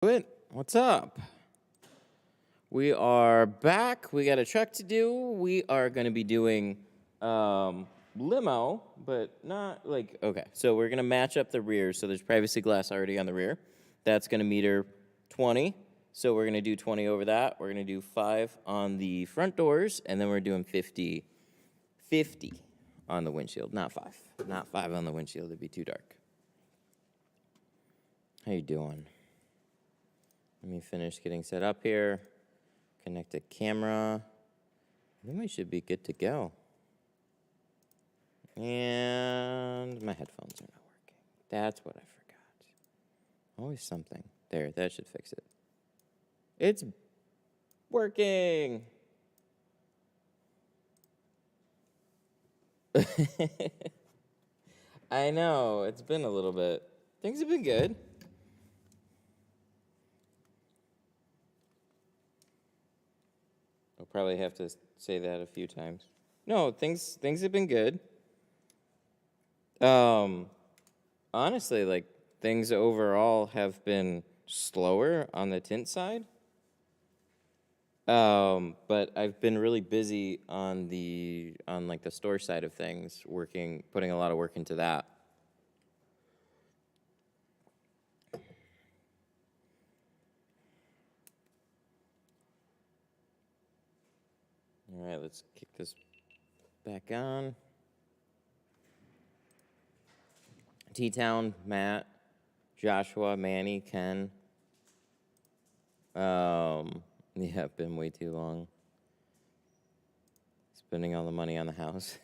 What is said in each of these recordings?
What's up? We are back. We got a truck to do. We are going to be doing limo, but not like, okay. So we're going to match up the rear. So there's privacy glass already on the rear. That's going to meter 20. So we're going to do 20 over that. We're going to do 5 on the front doors, and then we're doing 50 on the windshield. Not 5. Not 5 on the windshield. It'd be too dark. How you doing? Let me finish getting set up here. Connect a camera. Then we should be good to go. And my headphones are not working. That's what I forgot. Always something. There, that should fix it. It's working. I know, it's been a little bit. Things have been good. I'll probably have to say that a few times. No, things have been good. Honestly, like, things overall have been slower on the tint side. But I've been really busy on the store side of things, putting a lot of work into that. All right, let's kick this back on. T-Town, Matt, Joshua, Manny, Ken. Yeah, been way too long. Spending all the money on the house.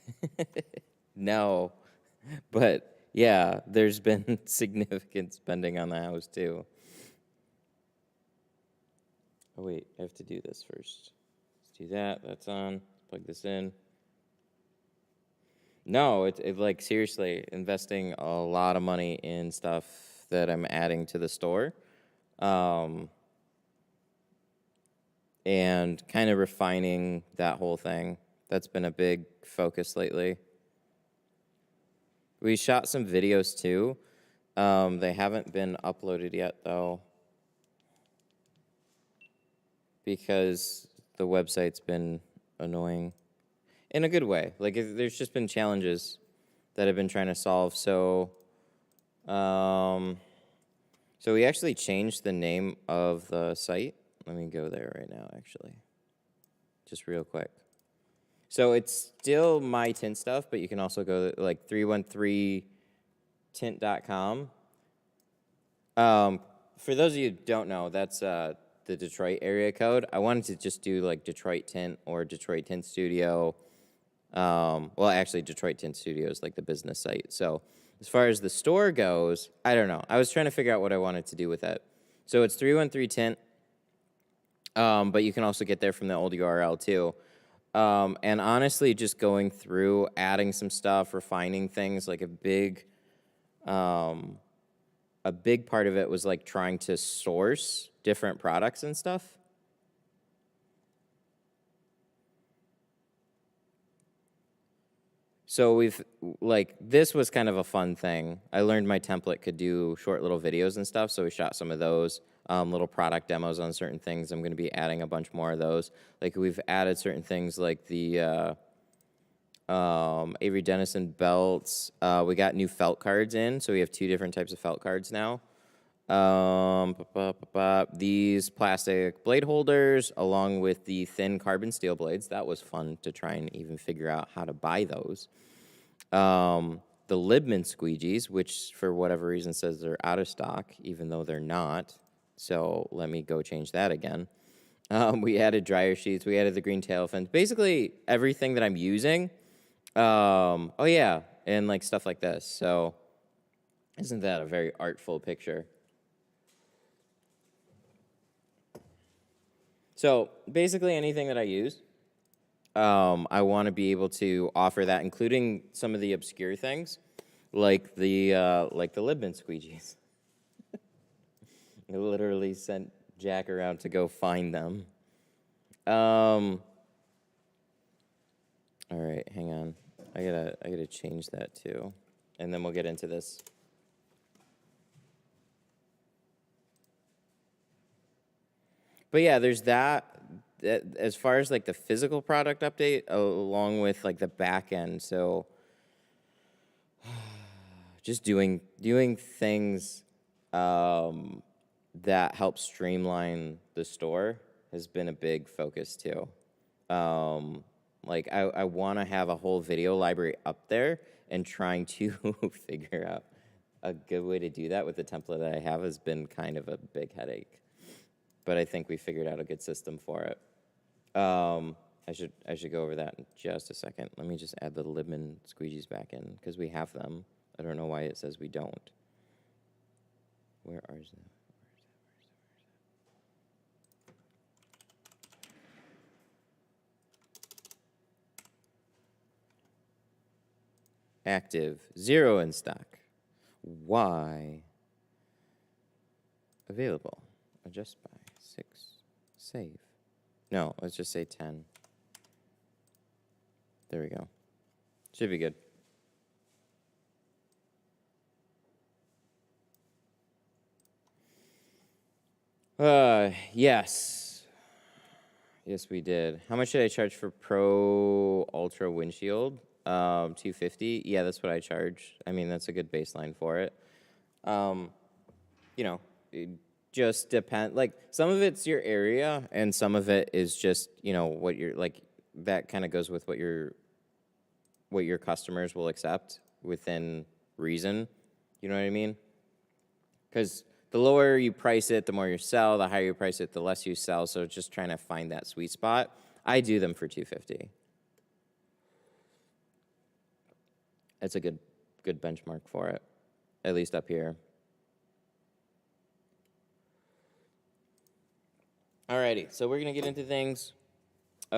No, but yeah, there's been significant spending on the house too. Oh wait, I have to do this first. Let's do that, that's on, plug this in. No, it like seriously, investing a lot of money in stuff that I'm adding to the store. And kind of refining that whole thing. That's been a big focus lately. We shot some videos too. They haven't been uploaded yet though, because the website's been annoying in a good way. Like, there's just been challenges that I've been trying to solve. So we actually changed the name of the site. Let me go there right now, actually, just real quick. So it's still My Tint Stuff, but you can also go to, like, 313tint.com. For those of you who don't know, that's the Detroit area code. I wanted to just do, like, Detroit Tint or Detroit Tint Studio. Well, actually, Detroit Tint Studio is, like, the business site. So as far as the store goes, I don't know. I was trying to figure out what I wanted to do with it. So it's 313tint. But you can also get there from the old URL too. And honestly, just going through, adding some stuff, refining things, like a big part of it was like trying to source different products and stuff. So this was kind of a fun thing. I learned my template could do short little videos and stuff, so we shot some of those. Little product demos on certain things. I'm going to be adding a bunch more of those. Like, we've added certain things like the Avery Dennison belts. We got new felt cards in, so we have 2 different types of felt cards now. These plastic blade holders, along with the thin carbon steel blades. That was fun to try and even figure out how to buy those. The Libman Squeegees, which for whatever reason says they're out of stock, even though they're not. So let me go change that again. We added dryer sheets. We added the green tail fins. Basically, everything that I'm using. Oh, yeah, and like stuff like this. So isn't that a very artful picture? So basically anything that I use, I want to be able to offer that, including some of the obscure things, like the Libman Squeegees. I literally sent Jack around to go find them. All right, hang on. I gotta change that too, and then we'll get into this. But yeah, there's that. As far as like the physical product update, along with like the back end. So just doing things that help streamline the store has been a big focus too. Like I want to have a whole video library up there, and trying to figure out a good way to do that with the template that I have has been kind of a big headache. But I think we figured out a good system for it. I should go over that in just a second. Let me just add the Libman squeegees back in, because we have them. I don't know why it says we don't. Where are they? Active, 0 in stock. Y, available. Adjust by 6, save. No, let's just say 10. There we go. Should be good. Yes. Yes, we did. How much did I charge for Pro Ultra Windshield? $250. Yeah, that's what I charge. I mean, that's a good baseline for it. You know, it just depend. Like, some of it's your area, and some of it is just, you know, what you're like. That kind of goes with what your customers will accept within reason. You know what I mean? Because the lower you price it, the more you sell. The higher you price it, the less you sell. So just trying to find that sweet spot. I do them for $250. That's a good benchmark for it, at least up here. Alrighty, so we're gonna get into things. I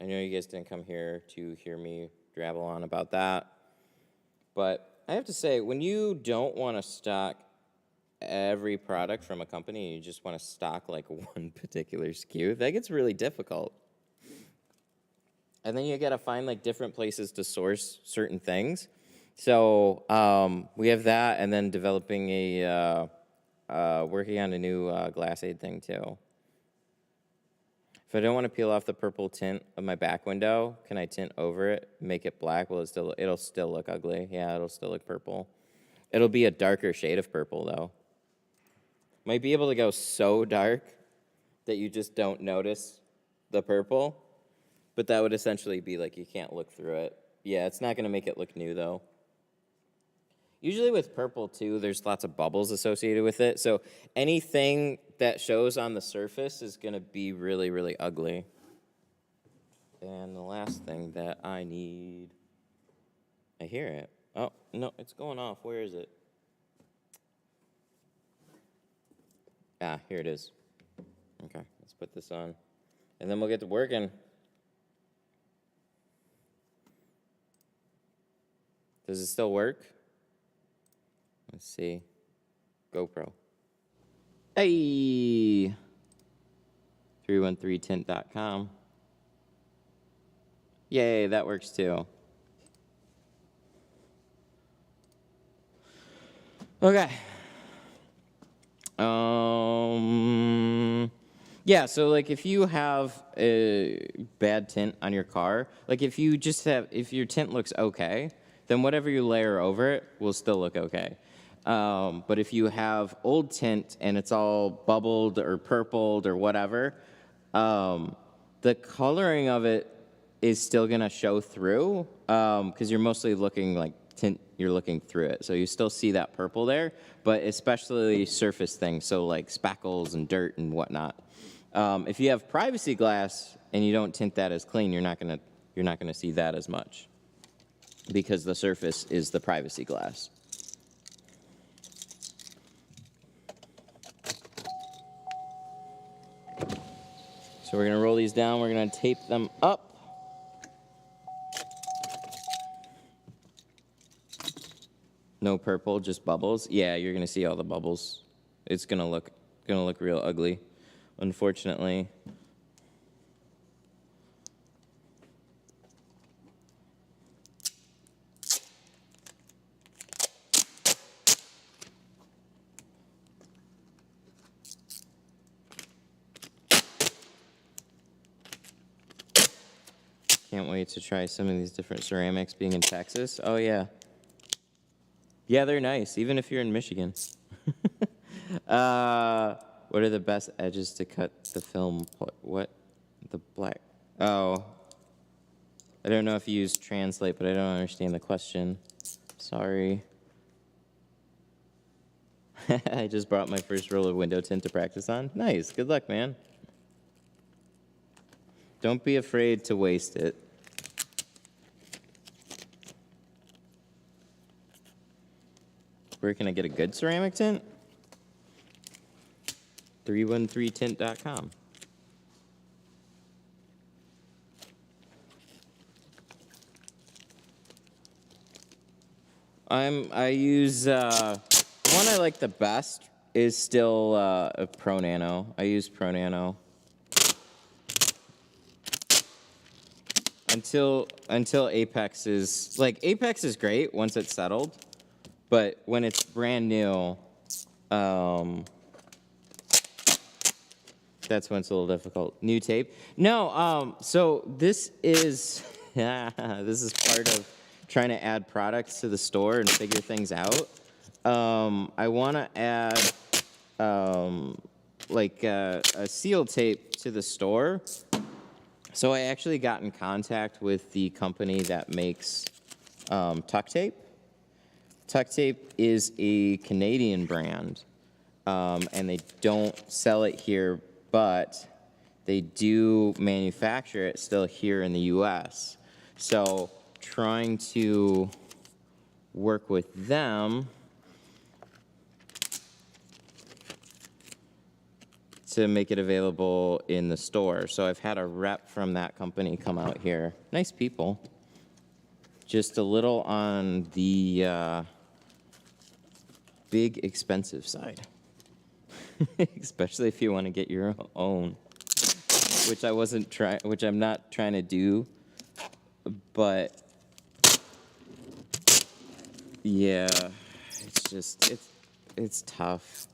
know you guys didn't come here to hear me drabble on about that, but I have to say, when you don't want to stock every product from a company, and you just want to stock like one particular SKU, that gets really difficult. And then you got to find like different places to source certain things. So we have that, and then developing working on a new glass aid thing too. If I don't want to peel off the purple tint of my back window, can I tint over it, make it black? Well, it'll still look ugly. Yeah, it'll still look purple. It'll be a darker shade of purple though. Might be able to go so dark that you just don't notice the purple. But that would essentially be like you can't look through it. Yeah, it's not going to make it look new, though. Usually with purple, too, there's lots of bubbles associated with it. So anything that shows on the surface is going to be really, really ugly. And the last thing that I need... I hear it. Oh, no, it's going off. Where is it? Ah, here it is. Okay, let's put this on. And then we'll get to working. Does it still work? Let's see. GoPro. Hey! 313tint.com. Yay, that works too. Okay. Yeah, so like if you have a bad tint on your car, like if your tint looks okay, then whatever you layer over it will still look okay. But if you have old tint and it's all bubbled or purpled or whatever, the coloring of it is still gonna show through because you're mostly looking like tint, you're looking through it. So you still see that purple there, but especially surface things, so like spackles and dirt and whatnot. If you have privacy glass and you don't tint that as clean, you're not gonna see that as much, because the surface is the privacy glass. So we're going to roll these down. We're going to tape them up. No purple, just bubbles. Yeah, you're going to see all the bubbles. It's going to look real ugly, unfortunately. Can't wait to try some of these different ceramics being in Texas. Oh, yeah. Yeah, they're nice, even if you're in Michigan. What are the best edges to cut the film? What? The black. Oh. I don't know if you use translate, but I don't understand the question. Sorry. I just brought my first roll of window tint to practice on. Nice. Good luck, man. Don't be afraid to waste it. Where can I get a good ceramic tint? 313tint.com. I use one I like the best is still a Pro Nano. I use Pro Nano until Apex is Apex is great once it's settled, but when it's brand new, that's when it's a little difficult. New tape? No. So this is this is part of trying to add products to the store and figure things out. I want to add a seal tape to the store. So I actually got in contact with the company that makes Tuck Tape. Tuck Tape is a Canadian brand, and they don't sell it here, but they do manufacture it still here in the U.S. So trying to work with them to make it available in the store. So I've had a rep from that company come out here. Nice people. Just a little on the big expensive side. Especially if you want to get your own, which I'm not trying to do, but yeah, it's tough.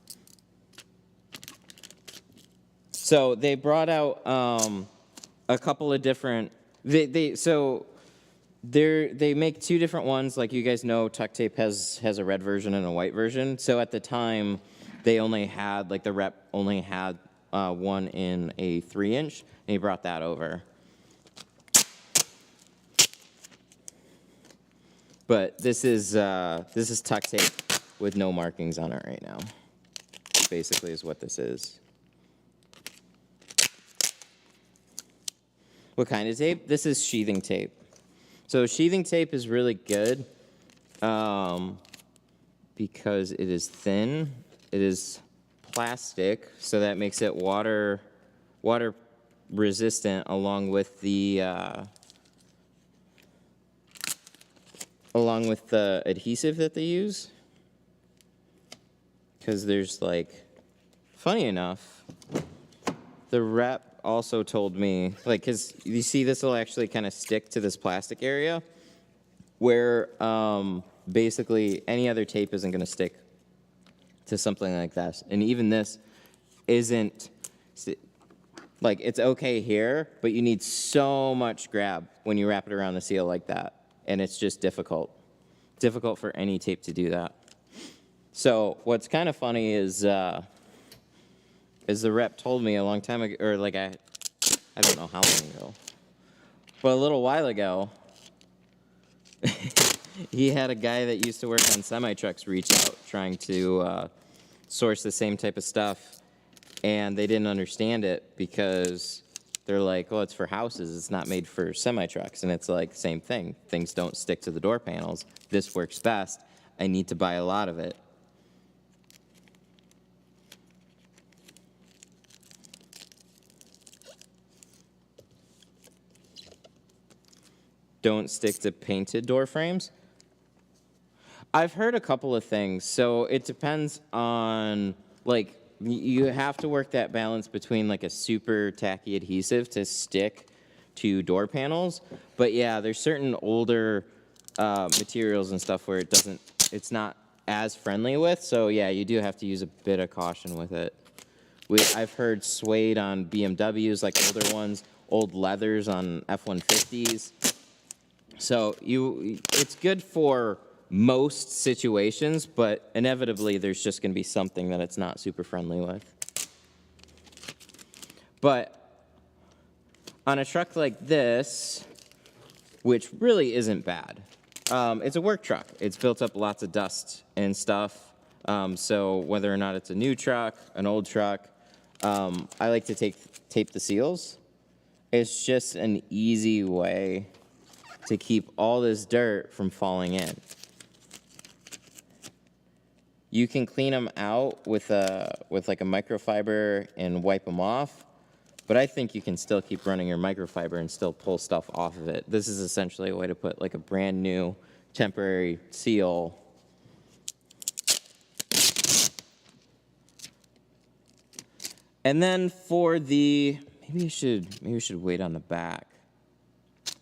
So they brought out a couple of different. They make two different ones. Like you guys know, Tuck Tape has a red version and a white version. So at the time, they only had the rep only had one in a 3-inch, and he brought that over. But this is Tuck Tape with no markings on it right now. Basically, is what this is. What kind of tape? This is sheathing tape. So sheathing tape is really good because it is thin. It is plastic, so that makes it water resistant, along with the adhesive that they use. Because there's funny enough, the rep also told me, because you see this will actually kind of stick to this plastic area where basically any other tape isn't going to stick to something like this. And even this isn't, it's okay here, but you need so much grab when you wrap it around the seal like that. And it's just difficult for any tape to do that. So what's kind of funny is the rep told me a long time ago, or I don't know how long ago, but a little while ago, he had a guy that used to work on semi-trucks reach out trying to source the same type of stuff, and they didn't understand it because they're like, well, it's for houses, it's not made for semi-trucks. And it's like, same thing. Things don't stick to the door panels. This works best. I need to buy a lot of it. Don't stick to painted door frames. I've heard a couple of things. So it depends on, you have to work that balance between a super tacky adhesive to stick to door panels. But yeah, there's certain older materials and stuff where it's not as friendly with. So yeah, you do have to use a bit of caution with it. I've heard suede on BMWs, older ones, old leathers on F-150s. So it's good for most situations, but inevitably there's just going to be something that it's not super friendly with. But on a truck like this, which really isn't bad, it's a work truck. It's built up lots of dust and stuff. So whether or not it's a new truck, an old truck, I like to tape the seals. It's just an easy way to keep all this dirt from falling in. You can clean them out with like a microfiber and wipe them off, but I think you can still keep running your microfiber and still pull stuff off of it. This is essentially a way to put like a brand new temporary seal. And then for the, maybe we should wait on the back.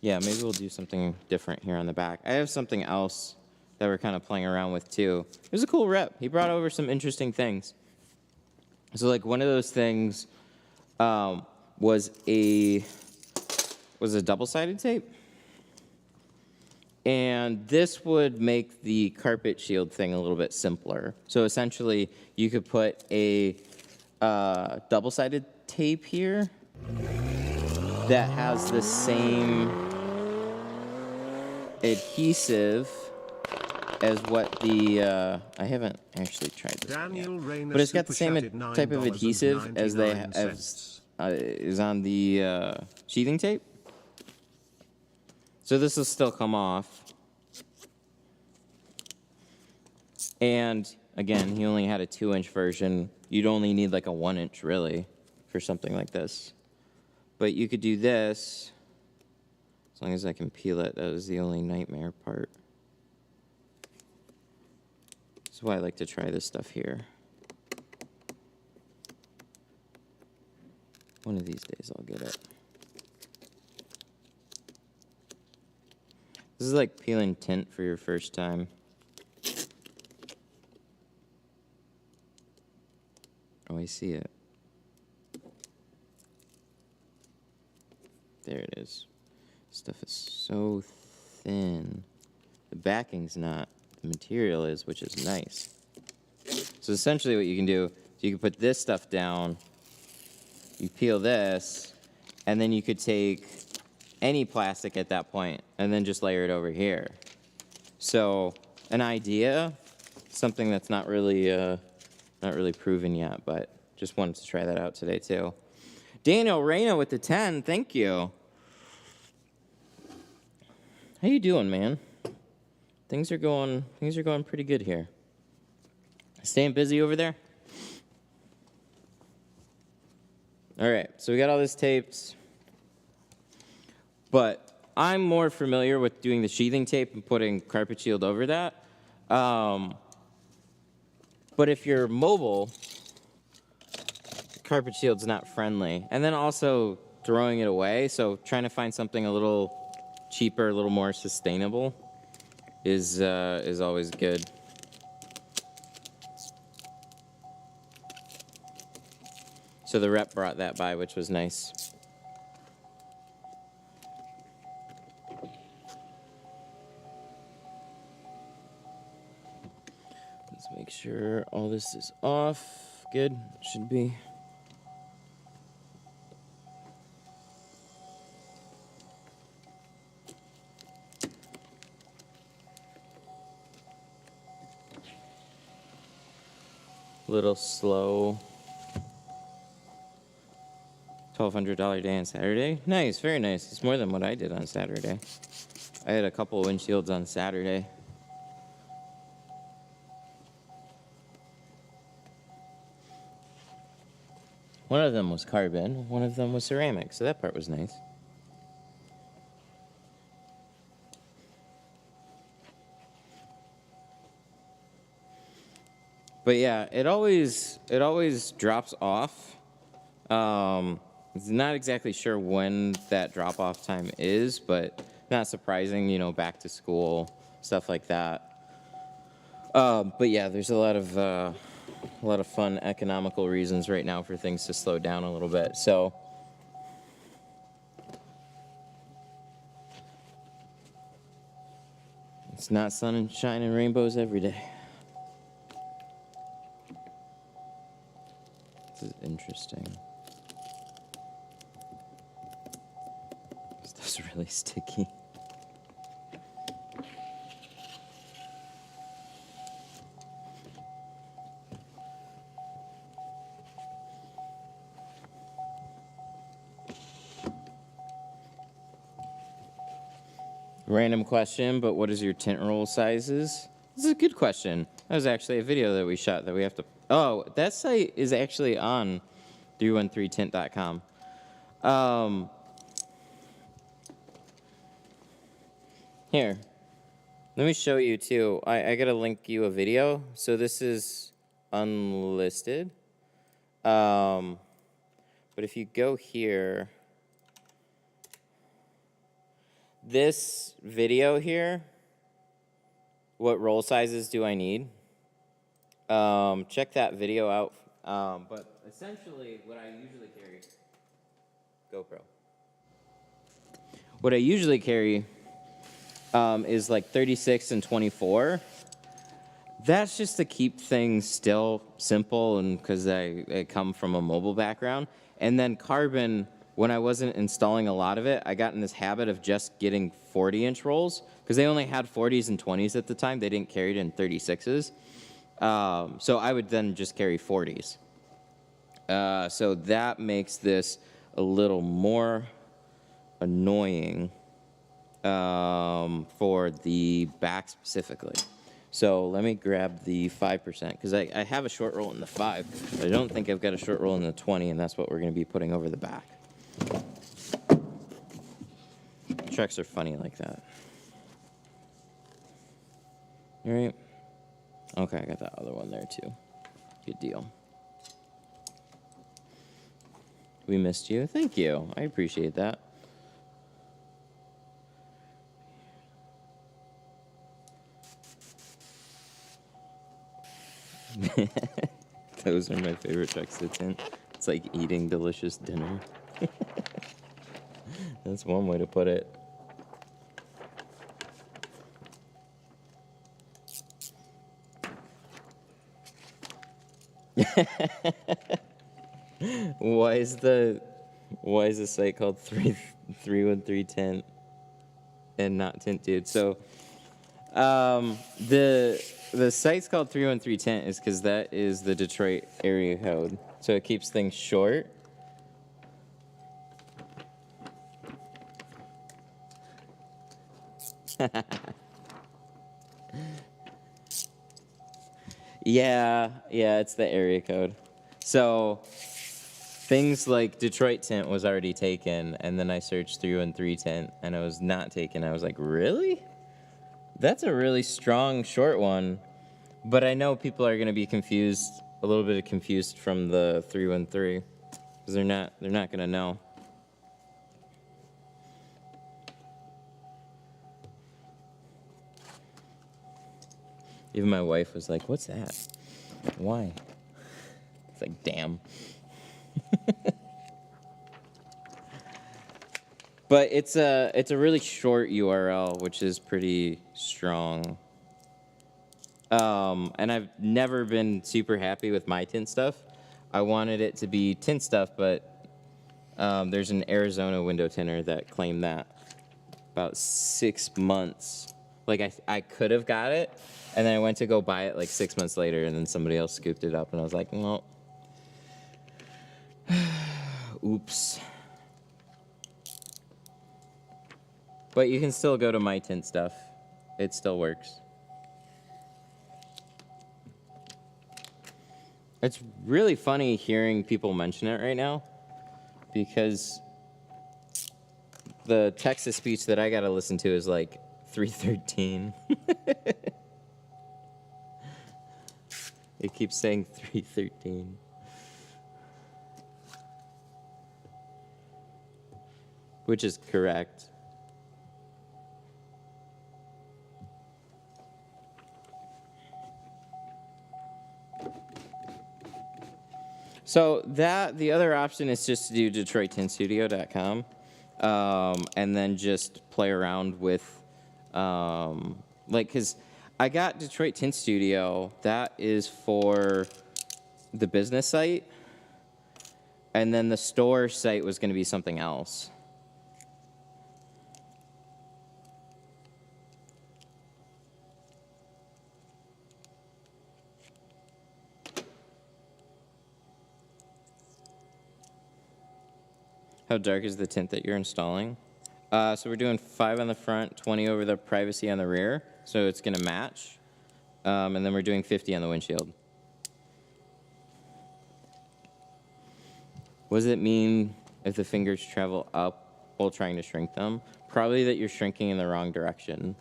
Yeah, maybe we'll do something different here on the back. I have something else that we're kind of playing around with too. It was a cool rep. He brought over some interesting things. So like one of those things was a double-sided tape. And this would make the carpet shield thing a little bit simpler. So essentially, you could put a double-sided tape here that has the same adhesive as what the, I haven't actually tried this one yet, but it's got the same type of adhesive as is on the sheathing tape. So this will still come off. And again, he only had a 2-inch version. You'd only need like a 1-inch really for something like this. But you could do this, as long as I can peel it. That was the only nightmare part. That's why I like to try this stuff here. One of these days I'll get it. This is like peeling tint for your first time. Oh, I see it. There it is. Stuff is so thin. The backing's not. The material is, which is nice. So essentially what you can do is you can put this stuff down, you peel this, and then you could take any plastic at that point and then just layer it over here. So an idea, something that's not really proven yet, but just wanted to try that out today too. Daniel Reyna with the 10, thank you. How you doing, man? Things are going pretty good here. Staying busy over there? All right, so we got all this taped, but I'm more familiar with doing the sheathing tape and putting carpet shield over that. But if you're mobile, carpet shield's not friendly. And then also throwing it away, so trying to find something a little cheaper, a little more sustainable is always good. So the rep brought that by, which was nice. Let's make sure all this is off. Good, should be. Little slow. $1,200 day on Saturday. Nice, very nice. It's more than what I did on Saturday. I had a couple of windshields on Saturday. One of them was carbon, one of them was ceramic, so that part was nice. But yeah, it always drops off. Not exactly sure when that drop-off time is, but not surprising, you know, back to school, stuff like that. But yeah, there's a lot of fun economical reasons right now for things to slow down a little bit. So It's not sunshine and rainbows every day. This is interesting. Stuff's really sticky. Random question, but what is your tint roll sizes? This is a good question. That was actually a video that we shot that we have to... Oh, that site is actually on 313tint.com. Here. Let me show you, too. I got to link you a video. So this is unlisted. But if you go here... This video here, what roll sizes do I need? Check that video out. But essentially, what I usually carry, GoPro. What I usually carry is like 36 and 24. That's just to keep things still simple, and because I come from a mobile background. And then carbon. When I wasn't installing a lot of it, I got in this habit of just getting 40-inch rolls because they only had 40s and 20s at the time. They didn't carry it in 36s. So I would then just carry 40s. So that makes this a little more annoying for the back specifically. So let me grab the 5% because I have a short roll in the 5, but I don't think I've got a short roll in the 20, and that's what we're going to be putting over the back. Trucks are funny like that. All right. Okay, I got that other one there too. Good deal. We missed you. Thank you. I appreciate that. Those are my favorite trucks to tint. It's like eating delicious dinner. That's one way to put it. Why is the site called 313 Tint and not Tint Dude? So the site's called 313 Tint is because that is the Detroit area code. So it keeps things short. Yeah, it's the area code. So things like Detroit Tint was already taken, and then I searched 313 Tint, and it was not taken. I was like, really? That's a really strong short one. But I know people are going to be confused, a little bit confused from the 313, because they're not going to know. Even my wife was like, what's that? Why? It's like, damn. But it's a really short URL, which is pretty strong. And I've never been super happy with my tint stuff. I wanted it to be tint stuff, but there's an Arizona window tinter that claimed that about 6 months. Like, I could have got it, and then I went to go buy it like 6 months later, and then somebody else scooped it up, and I was like, no. Oops. But you can still go to My Tint Stuff. It still works. It's really funny hearing people mention it right now, because the Texas speech that I got to listen to is like 313. It keeps saying 313. Which is correct. So the other option is just to do DetroitTintStudio.com, and then just play around with Like, because I got Detroit Tint Studio. That is for the business site. And then the store site was going to be something else. How dark is the tint that you're installing? So we're doing 5 on the front, 20 over the privacy on the rear. So it's going to match. And then we're doing 50 on the windshield. What does it mean if the fingers travel up while trying to shrink them? Probably that you're shrinking in the wrong direction.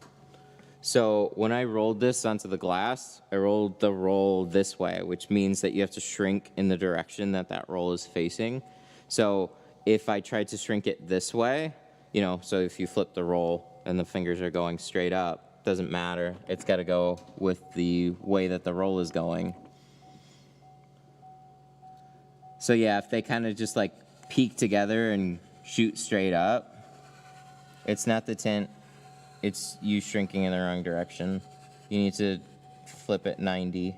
So when I rolled this onto the glass, I rolled the roll this way, which means that you have to shrink in the direction that that roll is facing. So if I tried to shrink it this way, you know, so if you flip the roll and the fingers are going straight up, doesn't matter. It's got to go with the way that the roll is going. So yeah, if they kind of just like peek together and shoot straight up, it's not the tint, it's you shrinking in the wrong direction. You need to flip it 90.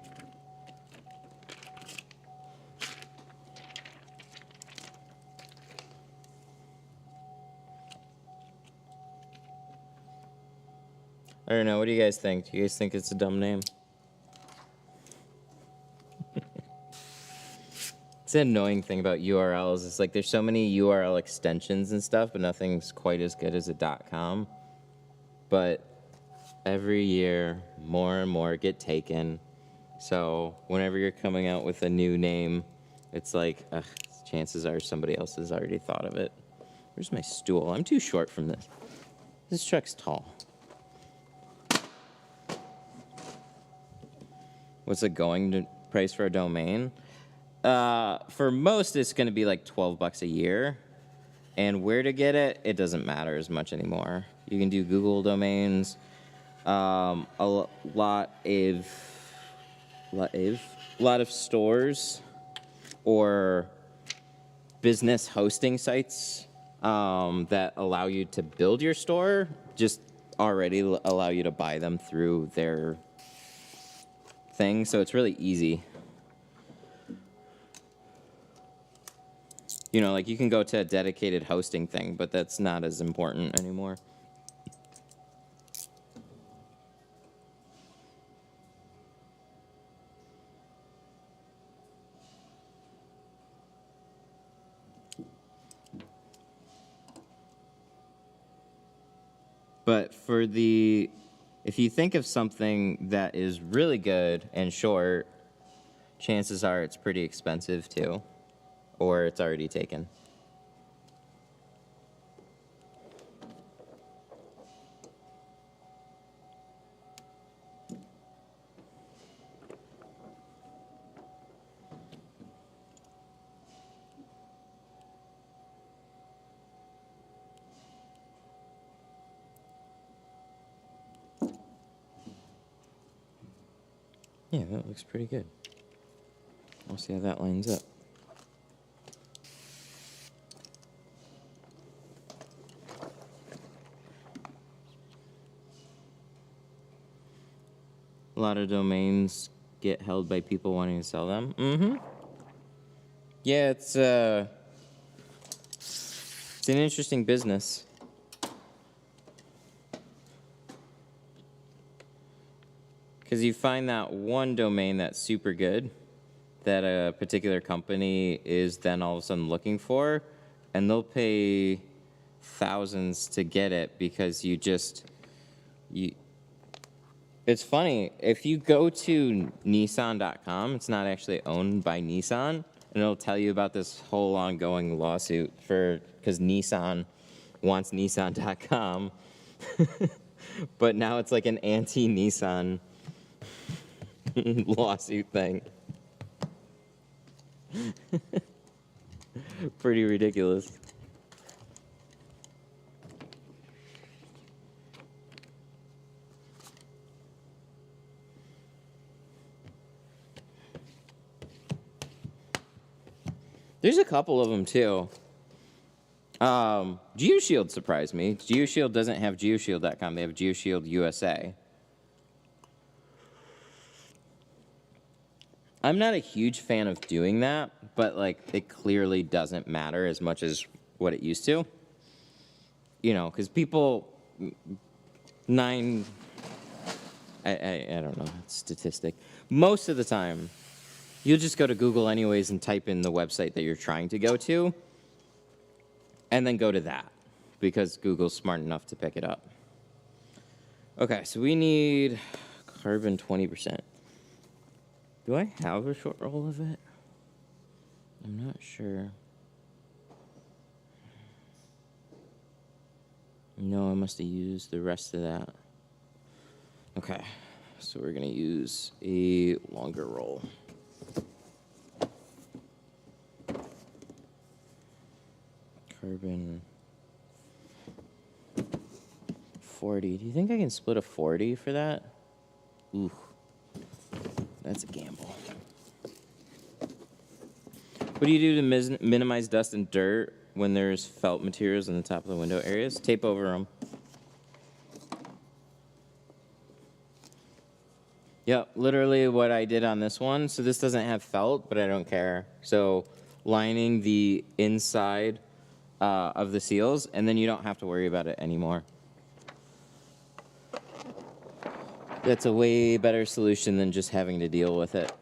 I don't know, what do you guys think? Do you guys think it's a dumb name? It's an annoying thing about URLs. It's like there's so many URL extensions and stuff, but nothing's quite as good as a .com. But every year, more and more get taken. So whenever you're coming out with a new name, it's like, chances are somebody else has already thought of it. Where's my stool? I'm too short from this. This truck's tall. What's the going price for a domain? For most, it's going to be like $12 a year. And where to get it, it doesn't matter as much anymore. You can do Google domains, a lot of stores or business hosting sites that allow you to build your store just already allow you to buy them through their thing, so it's really easy. You know, like you can go to a dedicated hosting thing, but that's not as important anymore. But for the, if you think of something that is really good and short, chances are it's pretty expensive too, or it's already taken. Yeah, that looks pretty good. We'll see how that lines up. A lot of domains get held by people wanting to sell them. Mm-hmm. Yeah, it's an interesting business. Because you find that one domain that's super good that a particular company is then all of a sudden looking for, and they'll pay thousands to get it because it's funny, if you go to Nissan.com, it's not actually owned by Nissan, and it'll tell you about this whole ongoing lawsuit because Nissan wants Nissan.com, but now it's like an anti-Nissan lawsuit thing. Pretty ridiculous. There's a couple of them too. GeoShield surprised me. GeoShield doesn't have GeoShield.com. They have GeoShield USA. I'm not a huge fan of doing that, but like it clearly doesn't matter as much as what it used to. You know, because people, I don't know, statistic. Most of the time, you'll just go to Google anyways and type in the website that you're trying to go to, and then go to that, because Google's smart enough to pick it up. Okay, so we need carbon 20%. Do I have a short roll of it? I'm not sure. No, I must have used the rest of that. Okay, so we're gonna use a longer roll. Carbon 40. Do you think I can split a 40 for that? Ooh, that's a gamble. What do you do to minimize dust and dirt when there's felt materials on the top of the window areas? Tape over them. Yep, literally what I did on this one. So this doesn't have felt, but I don't care. So lining the inside of the seals, and then you don't have to worry about it anymore. That's a way better solution than just having to deal with it.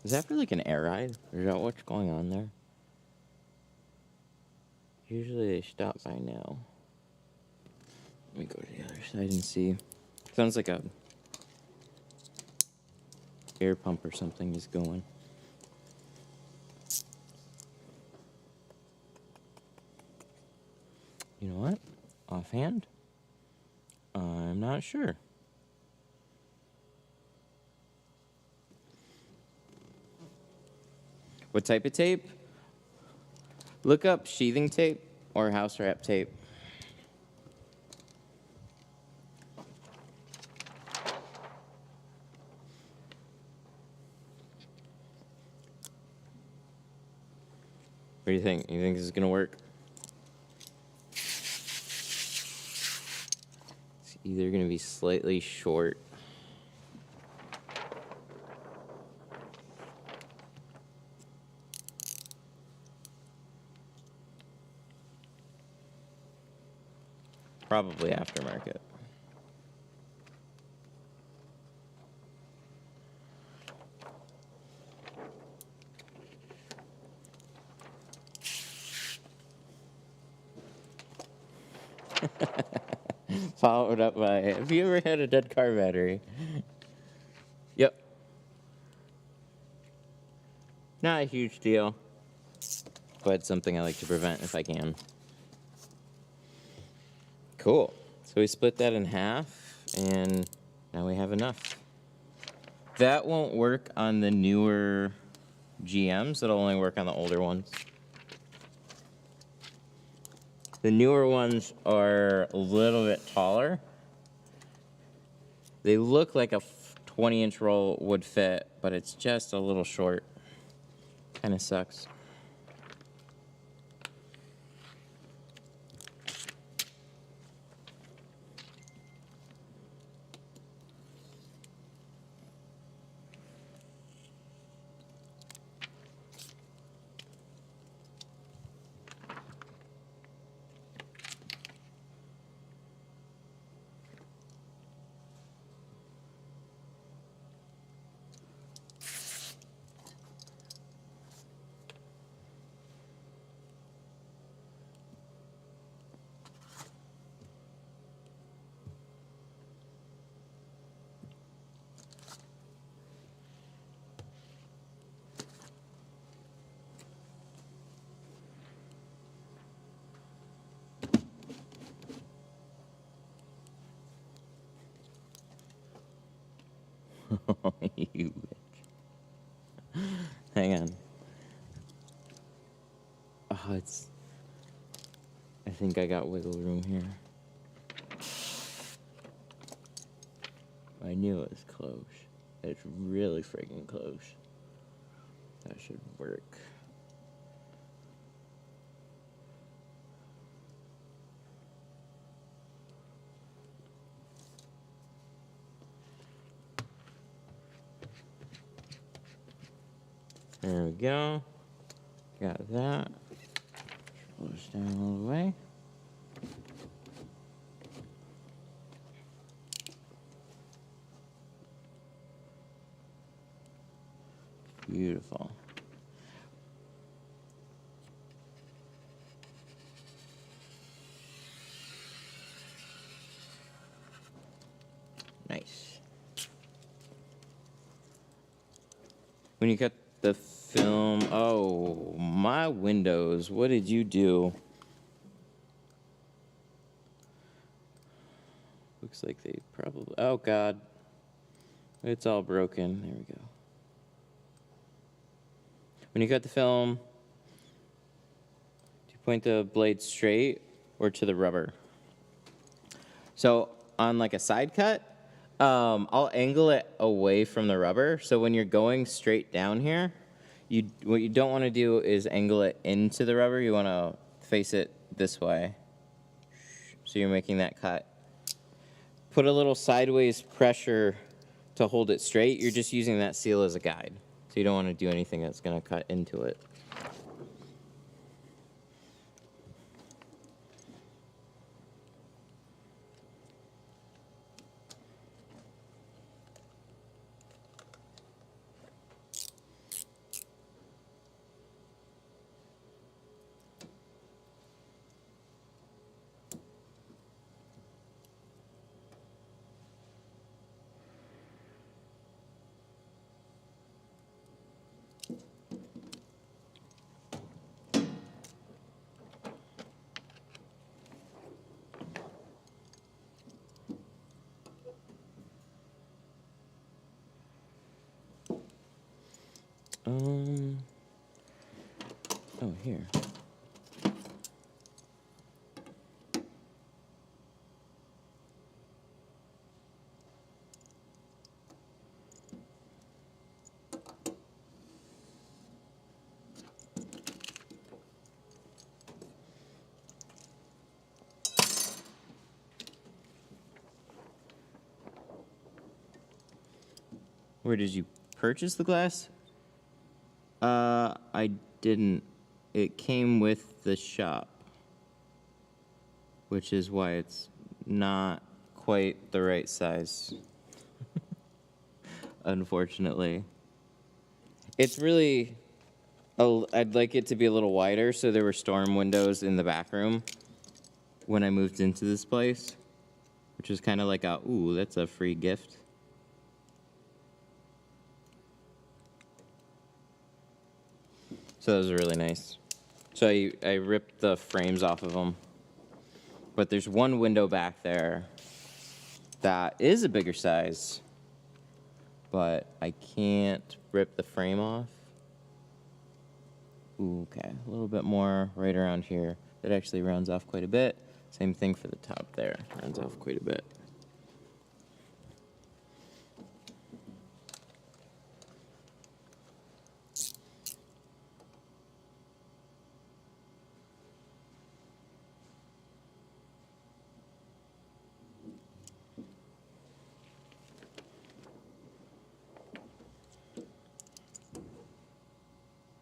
Is that for like an air ride? Or is that what's going on there? Usually they stop by now. Let me go to the other side and see. Sounds like a air pump or something is going. You know what? Offhand, I'm not sure. What type of tape? Look up sheathing tape or house wrap tape. What do you think? You think this is gonna work? It's either gonna be slightly short. Probably aftermarket. Followed up by, have you ever had a dead car battery? Yep. Not a huge deal, but something I like to prevent if I can. Cool. So we split that in half, and now we have enough. That won't work on the newer GMs. It'll only work on the older ones. The newer ones are a little bit taller. They look like a 20-inch roll would fit, but it's just a little short. Kind of sucks. You bitch. Hang on. Oh, I think I got wiggle room here. I knew it was close. It's really freaking close. That should work. There we go. Got that. Pull this down all the way. Beautiful. Nice. When you cut the film, oh, my windows, what did you do? Looks like they probably, oh God, it's all broken. There we go. When you cut the film, do you point the blade straight or to the rubber? So on like a side cut, I'll angle it away from the rubber. So when you're going straight down here, what you don't want to do is angle it into the rubber. You want to face it this way. So you're making that cut. Put a little sideways pressure to hold it straight. You're just using that seal as a guide. So you don't want to do anything that's going to cut into it. Oh, here. Where did you purchase the glass? I didn't. It came with the shop, which is why it's not quite the right size, unfortunately. It's really, I'd like it to be a little wider, so there were storm windows in the back room when I moved into this place, which is kind of like a, ooh, that's a free gift. So those are really nice. So I ripped the frames off of them. But there's one window back there that is a bigger size, but I can't rip the frame off. Ooh, okay, a little bit more right around here. That actually rounds off quite a bit. Same thing for the top there, rounds off quite a bit.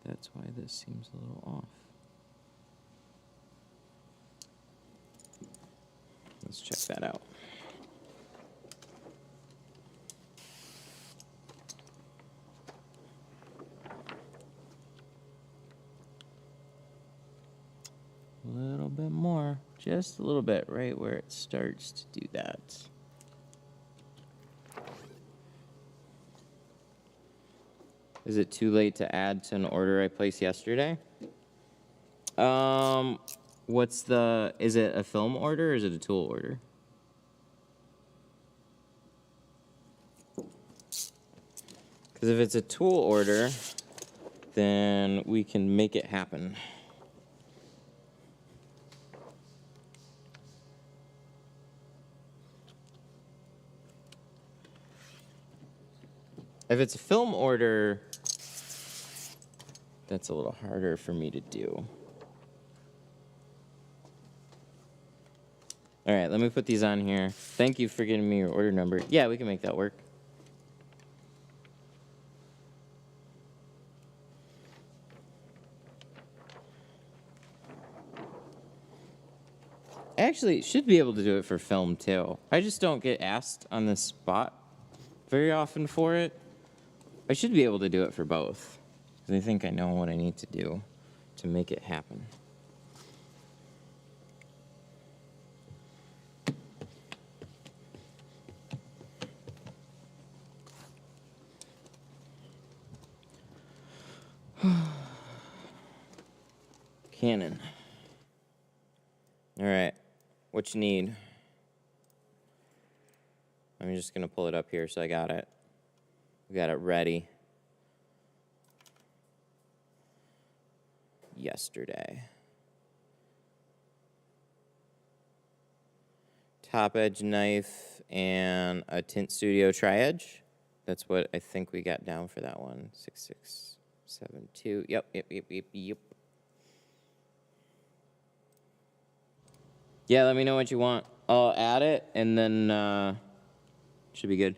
That's why this seems a little off. Let's check that out. A little bit more, just a little bit, right where it starts to do that. Is it too late to add to an order I placed yesterday? Is it a film order or is it a tool order? Because if it's a tool order, then we can make it happen. If it's a film order, that's a little harder for me to do. All right, let me put these on here. Thank you for getting me your order number. Yeah, we can make that work. Actually, should be able to do it for film too. I just don't get asked on the spot very often for it. I should be able to do it for both, because I think I know what I need to do to make it happen. Canon. All right, what you need? I'm just gonna pull it up here so I got it. We got it ready. Yesterday. Top edge knife and a Tint Studio tri-edge. That's what I think we got down for that one. 6672. Yep. Yeah, let me know what you want. I'll add it, and then should be good.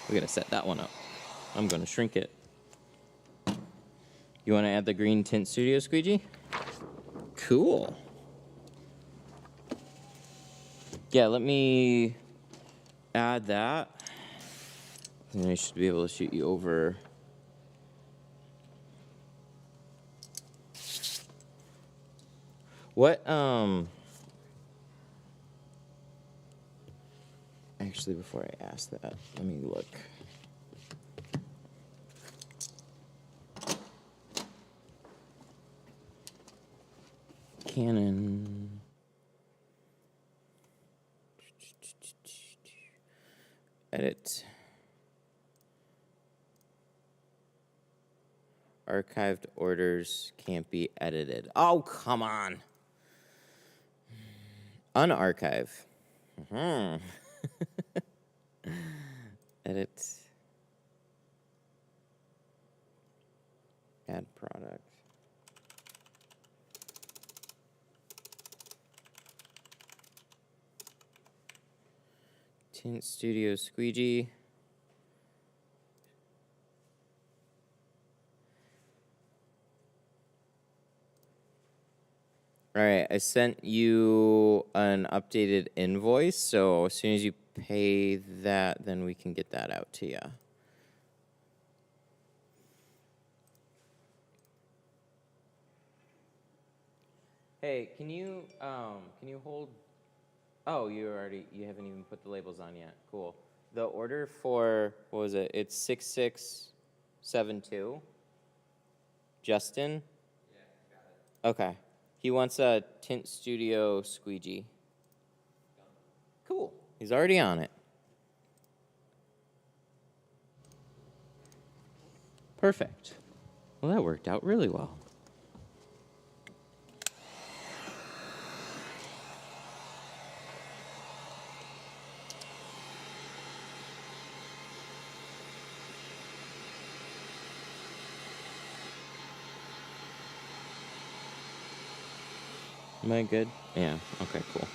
We gotta set that one up. I'm gonna shrink it. You wanna add the green Tint Studio Squeegee? Cool. Yeah, let me add that. And I should be able to shoot you over. What, actually, before I ask that, let me look. Canon. Edit. Archived orders can't be edited. Oh, come on. Unarchive. Edit. Add product. Tint Studio Squeegee. All right, I sent you an updated invoice, so as soon as you pay that, then we can get that out to you. Hey, can you hold? Oh, you haven't even put the labels on yet. Cool. The order for, what was it? It's 6672. Justin? Yeah, got it. Okay. He wants a Tint Studio Squeegee. Cool. He's already on it. Perfect. Well, that worked out really well. Am I good? Yeah. Okay, cool.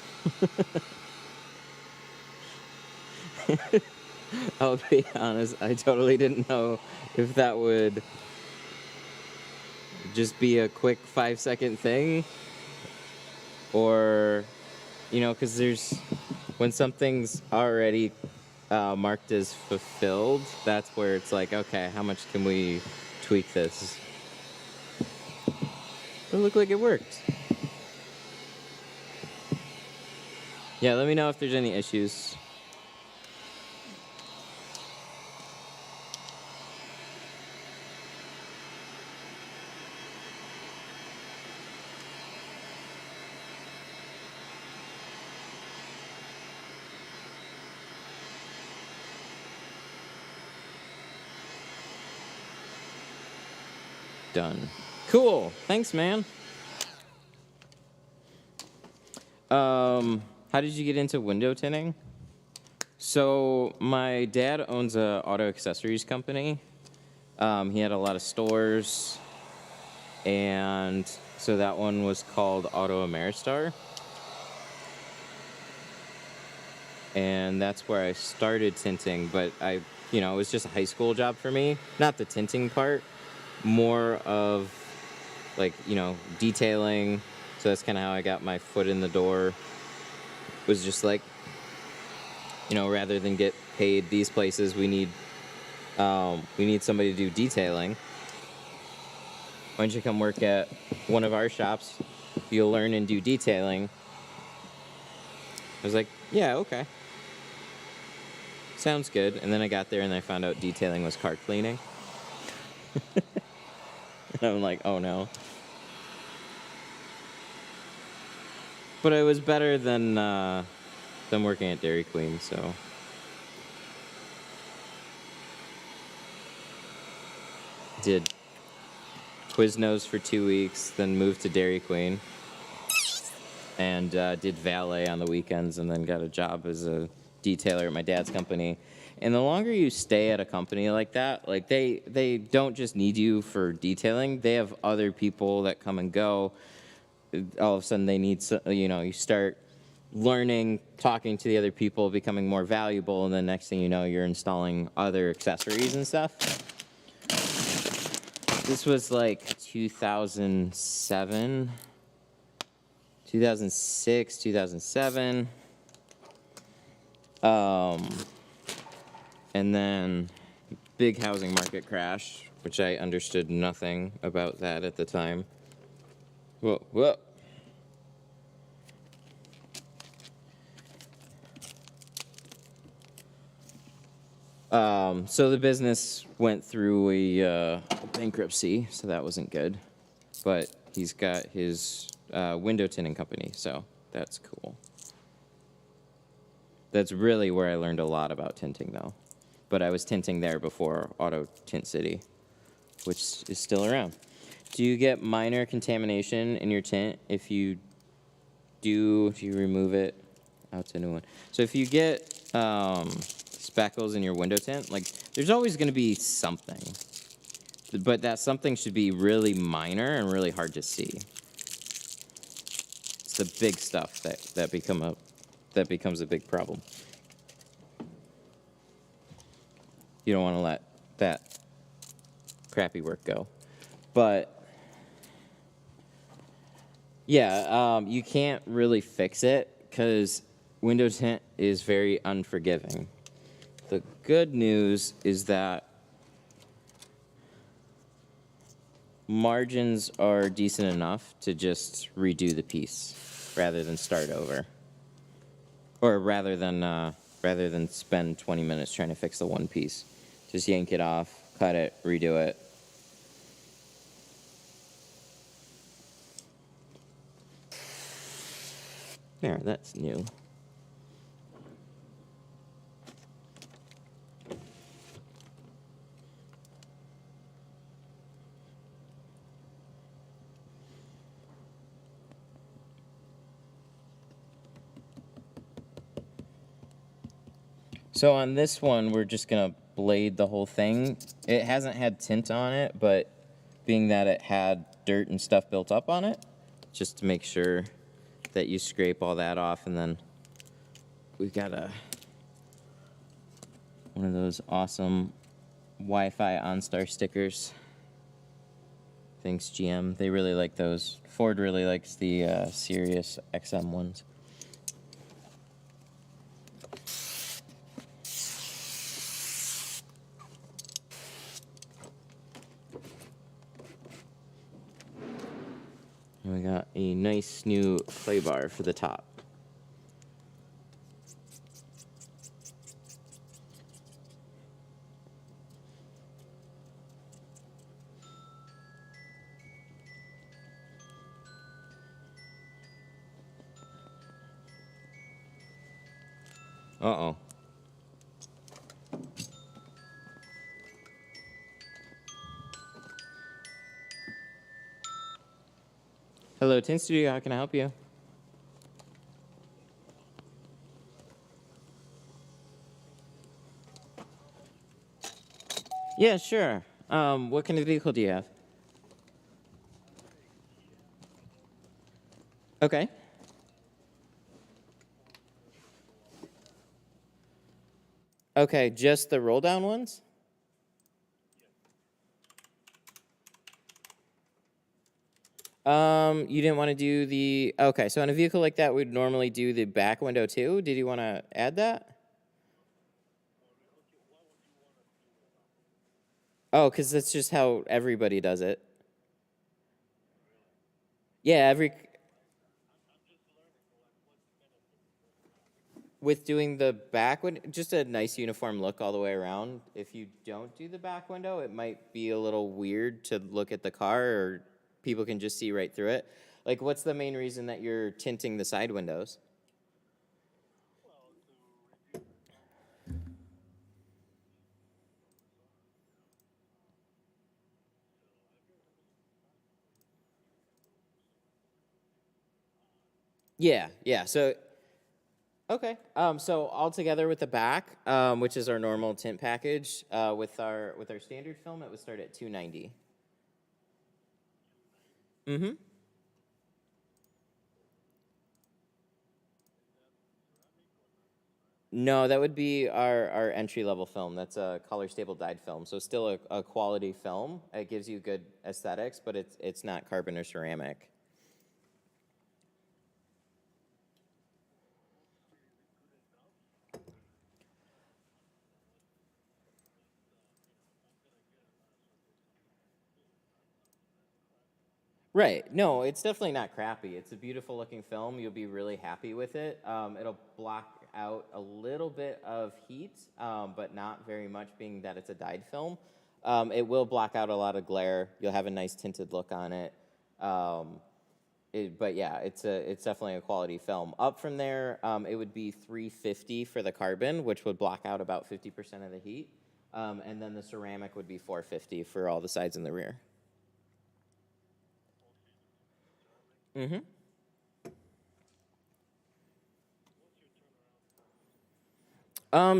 I'll be honest, I totally didn't know if that would just be a quick 5-second thing, or, you know, because when something's already marked as fulfilled, that's where it's like, okay, how much can we tweak this? It looked like it worked. Yeah, let me know if there's any issues. Done. Cool. Thanks, man. How did you get into window tinting? So my dad owns a auto accessories company. He had a lot of stores, and so that one was called Auto Ameristar. And that's where I started tinting, but it was just a high school job for me. Not the tinting part, more of detailing. So that's kind of how I got my foot in the door. Was just like, rather than get paid these places, we need somebody to do detailing. Why don't you come work at one of our shops? You'll learn and do detailing. I was like, yeah, okay. Sounds good. And then I got there and I found out detailing was car cleaning. And I'm like, oh no. But it was better than working at Dairy Queen, so. Did Quiznos for 2 weeks, then moved to Dairy Queen. And did valet on the weekends, and then got a job as a detailer at my dad's company. And the longer you stay at a company like that, like they don't just need you for detailing. They have other people that come and go. All of a sudden they need, you start learning, talking to the other people, becoming more valuable, and then next thing you know, you're installing other accessories and stuff. This was like 2007, 2006, 2007. And then big housing market crash, which I understood nothing about that at the time. Whoa, whoa. So the business went through a bankruptcy, so that wasn't good. But he's got his window tinting company, so that's cool. That's really where I learned a lot about tinting, though. But I was tinting there before Auto Tint City, which is still around. Do you get minor contamination in your tint if you remove it? Oh, it's a new one. So if you get speckles in your window tint, like there's always going to be something. But that something should be really minor and really hard to see. It's the big stuff that becomes a big problem. You don't want to let that crappy work go. But yeah, you can't really fix it because window tint is very unforgiving. The good news is that margins are decent enough to just redo the piece rather than start over. Or rather than spend 20 minutes trying to fix the one piece. Just yank it off, cut it, redo it. There, that's new. So on this one, we're just going to blade the whole thing. It hasn't had tint on it, but being that it had dirt and stuff built up on it, just to make sure that you scrape all that off, and then we've got one of those awesome Wi-Fi OnStar stickers. Thanks, GM. They really like those. Ford really likes the Sirius XM ones. And we got a nice new clay bar for the top. Uh-oh. Hello, Tint Studio. How can I help you? Yeah, sure. What kind of vehicle do you have? Okay. Okay, just the roll down ones? You didn't want to do the, okay, so on a vehicle like that, we'd normally do the back window too. Did you want to add that? Oh, because that's just how everybody does it. Yeah, with doing the back window, just a nice uniform look all the way around. If you don't do the back window, it might be a little weird to look at the car, or people can just see right through it. Like, what's the main reason that you're tinting the side windows? Yeah, yeah. So okay. So all together with the back, which is our normal tint package, with our standard film, it would start at $290. Mm-hmm. No, that would be our entry level film. That's a color stable dyed film. So still a quality film. It gives you good aesthetics, but it's not carbon or ceramic. Right. No, it's definitely not crappy. It's a beautiful looking film. You'll be really happy with it. It'll block out a little bit of heat, but not very much, being that it's a dyed film. It will block out a lot of glare. You'll have a nice tinted look on it. But yeah, it's definitely a quality film. Up from there, it would be $350 for the carbon, which would block out about 50% of the heat. And then the ceramic would be $450 for all the sides and the rear. Mm-hmm.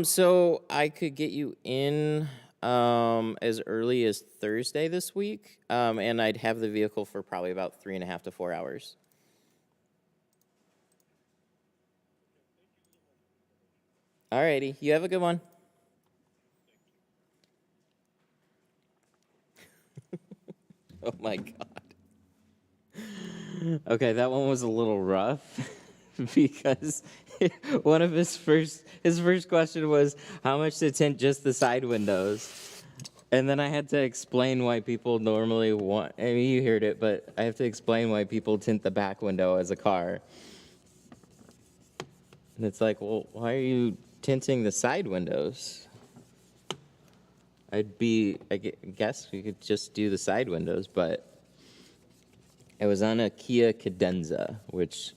So I could get you in as early as Thursday this week, and I'd have the vehicle for probably about 3.5 to 4 hours. Alrighty, you have a good one. Oh my God. Okay, that one was a little rough because one of his first question was how much to tint just the side windows. And then I had to explain why people normally want, I mean, you heard it, but I have to explain why people tint the back window as a car. And it's like, well, why are you tinting the side windows? I guess we could just do the side windows, but it was on a Kia Cadenza, which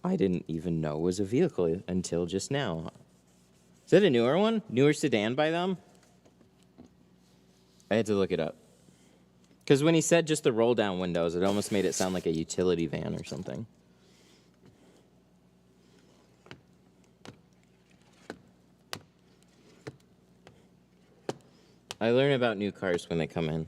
I didn't even know was a vehicle until just now. Is that a newer one? Newer sedan by them? I had to look it up. Because when he said just the roll down windows, it almost made it sound like a utility van or something. I learn about new cars when they come in.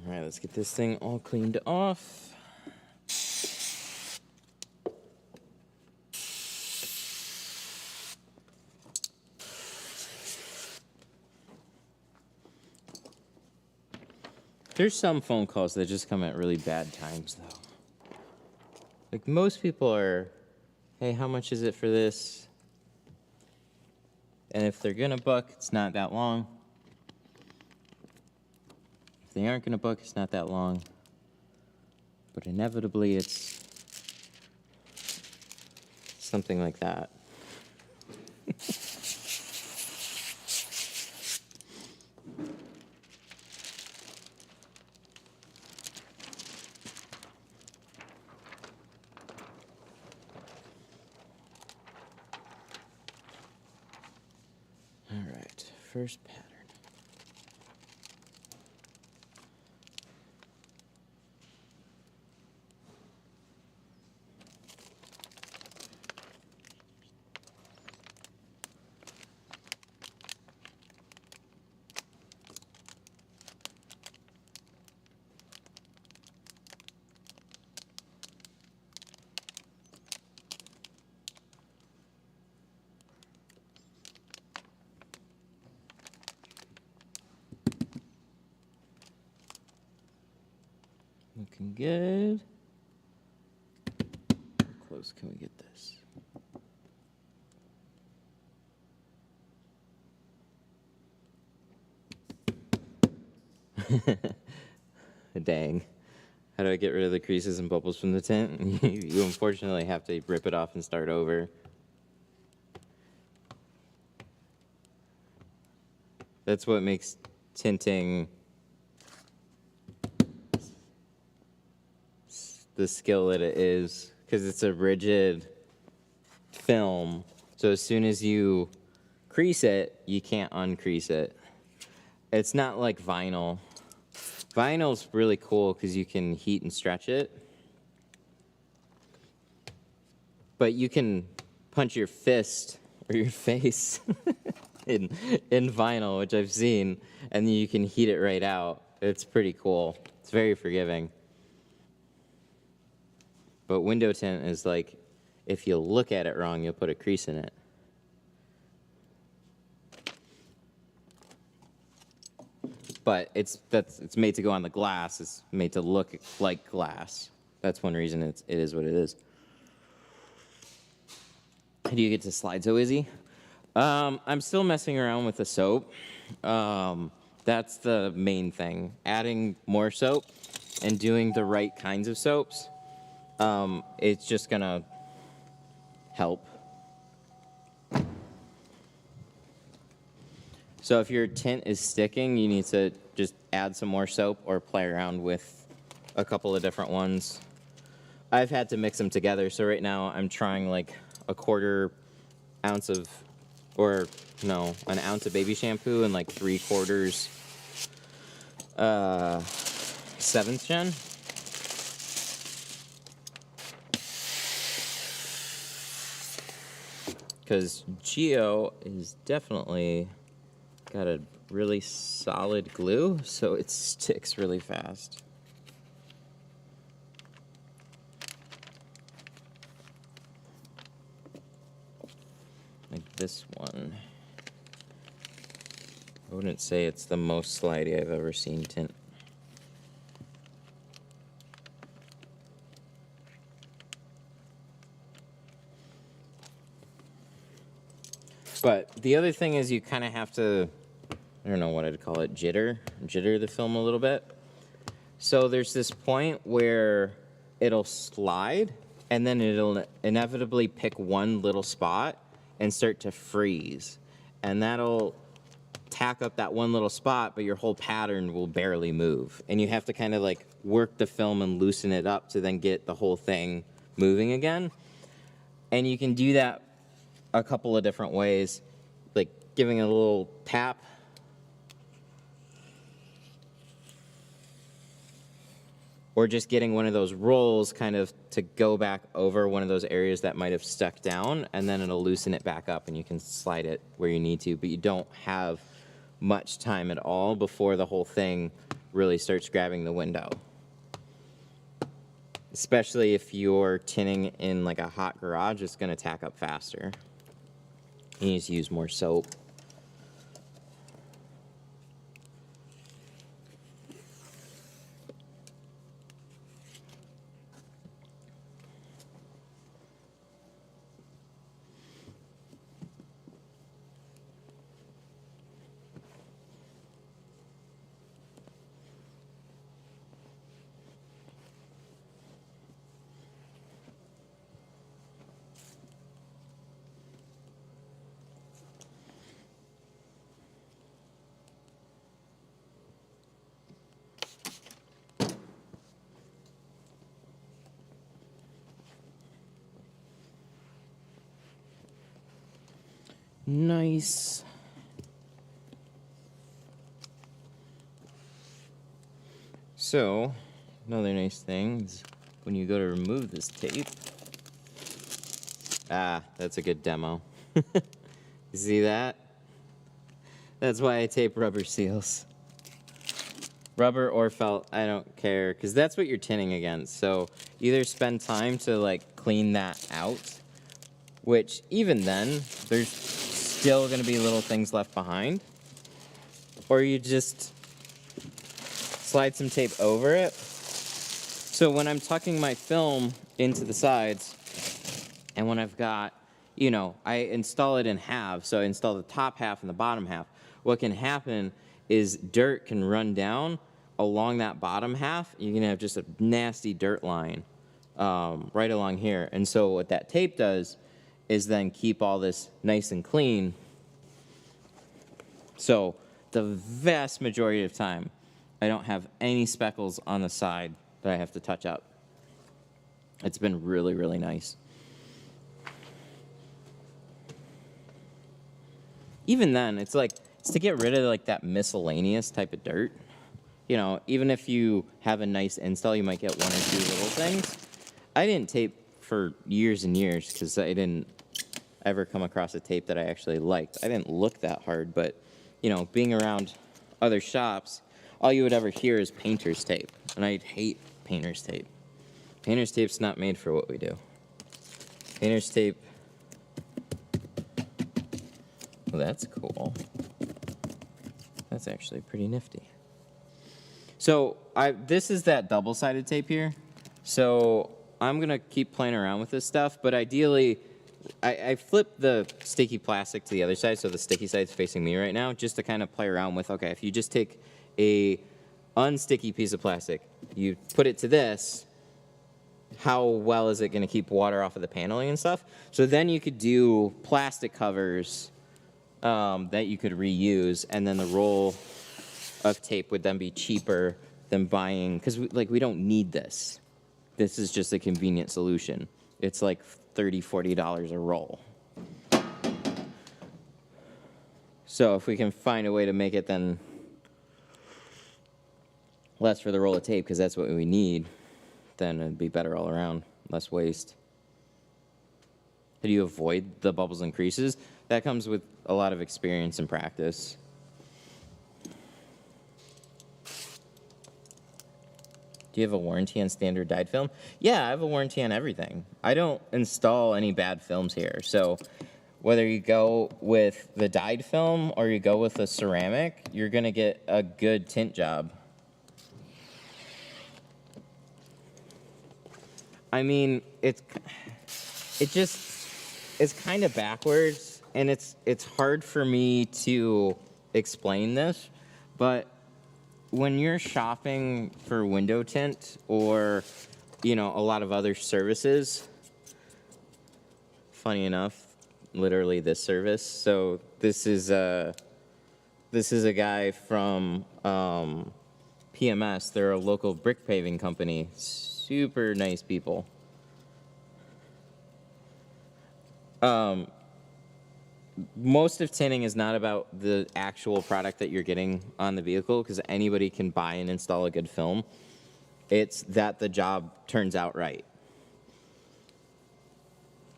All right, let's get this thing all cleaned off. There's some phone calls that just come at really bad times, though. Like, most people are, hey, how much is it for this? And if they're gonna book, it's not that long. If they aren't gonna book, it's not that long. But inevitably, it's something like that. All right, first pattern. Looking good. How close can we get this? Dang. How do I get rid of the creases and bubbles from the tint? You unfortunately have to rip it off and start over. That's what makes tinting the skill that it is, because it's a rigid film. So as soon as you crease it, you can't uncrease it. It's not like vinyl. Vinyl's really cool because you can heat and stretch it. But you can punch your fist or your face in vinyl, which I've seen, and you can heat it right out. It's pretty cool. It's very forgiving. But window tint is like, if you look at it wrong, you'll put a crease in it. But it's made to go on the glass. It's made to look like glass. That's one reason it is what it is. How do you get to slide so easy? I'm still messing around with the soap. That's the main thing. Adding more soap and doing the right kinds of soaps. It's just gonna help. So if your tint is sticking, you need to just add some more soap or play around with a couple of different ones. I've had to mix them together, so right now I'm trying like a 1/4 ounce of, or no, an ounce of baby shampoo and like 3/4 7th gen. Because Geo is definitely got a really solid glue, so it sticks really fast. Like this one. I wouldn't say it's the most slidey I've ever seen tint. But the other thing is you kind of have to, I don't know what I'd call it, jitter the film a little bit. So there's this point where it'll slide, and then it'll inevitably pick one little spot and start to freeze. And that'll tack up that one little spot, but your whole pattern will barely move. And you have to kind of like work the film and loosen it up to then get the whole thing moving again. And you can do that a couple of different ways, like giving it a little tap. Or just getting one of those rolls kind of to go back over one of those areas that might have stuck down, and then it'll loosen it back up and you can slide it where you need to, but you don't have much time at all before the whole thing really starts grabbing the window. Especially if you're tinting in like a hot garage, it's gonna tack up faster. You need to use more soap. nice. So, another nice thing is when you go to remove this tape. Ah, that's a good demo. You see that? That's why I tape rubber seals. Rubber or felt, I don't care, because that's what you're tinting against. So either spend time to like clean that out, which even then, there's still gonna be little things left behind, or you just slide some tape over it. So when I'm tucking my film into the sides, and when I've got, you know, I install it in halves, so I install the top half and the bottom half. What can happen is dirt can run down along that bottom half. You're gonna have just a nasty dirt line right along here. And so what that tape does is then keep all this nice and clean. So the vast majority of time, I don't have any speckles on the side that I have to touch up. It's been really, really nice. Even then, it's to get rid of like that miscellaneous type of dirt. You know, even if you have a nice install, you might get one or two little things. I didn't tape for years and years because I didn't ever come across a tape that I actually liked. I didn't look that hard, but, you know, being around other shops, all you would ever hear is painter's tape. And I hate painter's tape. Painter's tape's not made for what we do. Painter's tape, well, that's cool. That's actually pretty nifty. So this is that double-sided tape here. So I'm gonna keep playing around with this stuff, but ideally, I flip the sticky plastic to the other side, so the sticky side's facing me right now, just to kind of play around with, okay, if you just take a unsticky piece of plastic, you put it to this, how well is it gonna keep water off of the paneling and stuff? So then you could do plastic covers that you could reuse, and then the roll of tape would then be cheaper than buying, because we don't need this. This is just a convenient solution. It's like $30, $40 a roll. So if we can find a way to make it then less for the roll of tape, because that's what we need, then it'd be better all around, less waste. How do you avoid the bubbles and creases? That comes with a lot of experience and practice. Do you have a warranty on standard dyed film? Yeah, I have a warranty on everything. I don't install any bad films here. So whether you go with the dyed film or you go with the ceramic, you're gonna get a good tint job. I mean, it's kind of backwards, and it's hard for me to explain this, but when you're shopping for window tint or, you know, a lot of other services, funny enough, literally this service. So this is a guy from PMS. They're a local brick paving company. Super nice people. Most of tinting is not about the actual product that you're getting on the vehicle, because anybody can buy and install a good film. It's that the job turns out right.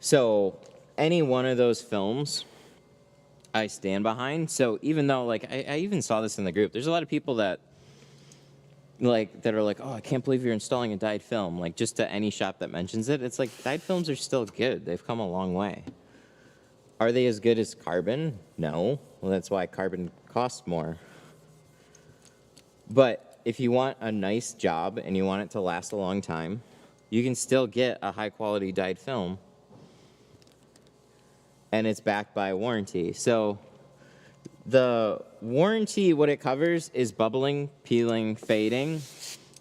So any one of those films I stand behind. So even though, like, I even saw this in the group, there's a lot of people that are like, oh, I can't believe you're installing a dyed film. Like, just to any shop that mentions it, it's like, dyed films are still good. They've come a long way. Are they as good as carbon? No. Well, that's why carbon costs more. But if you want a nice job and you want it to last a long time, you can still get a high-quality dyed film, and it's backed by a warranty. So the warranty, what it covers is bubbling, peeling, fading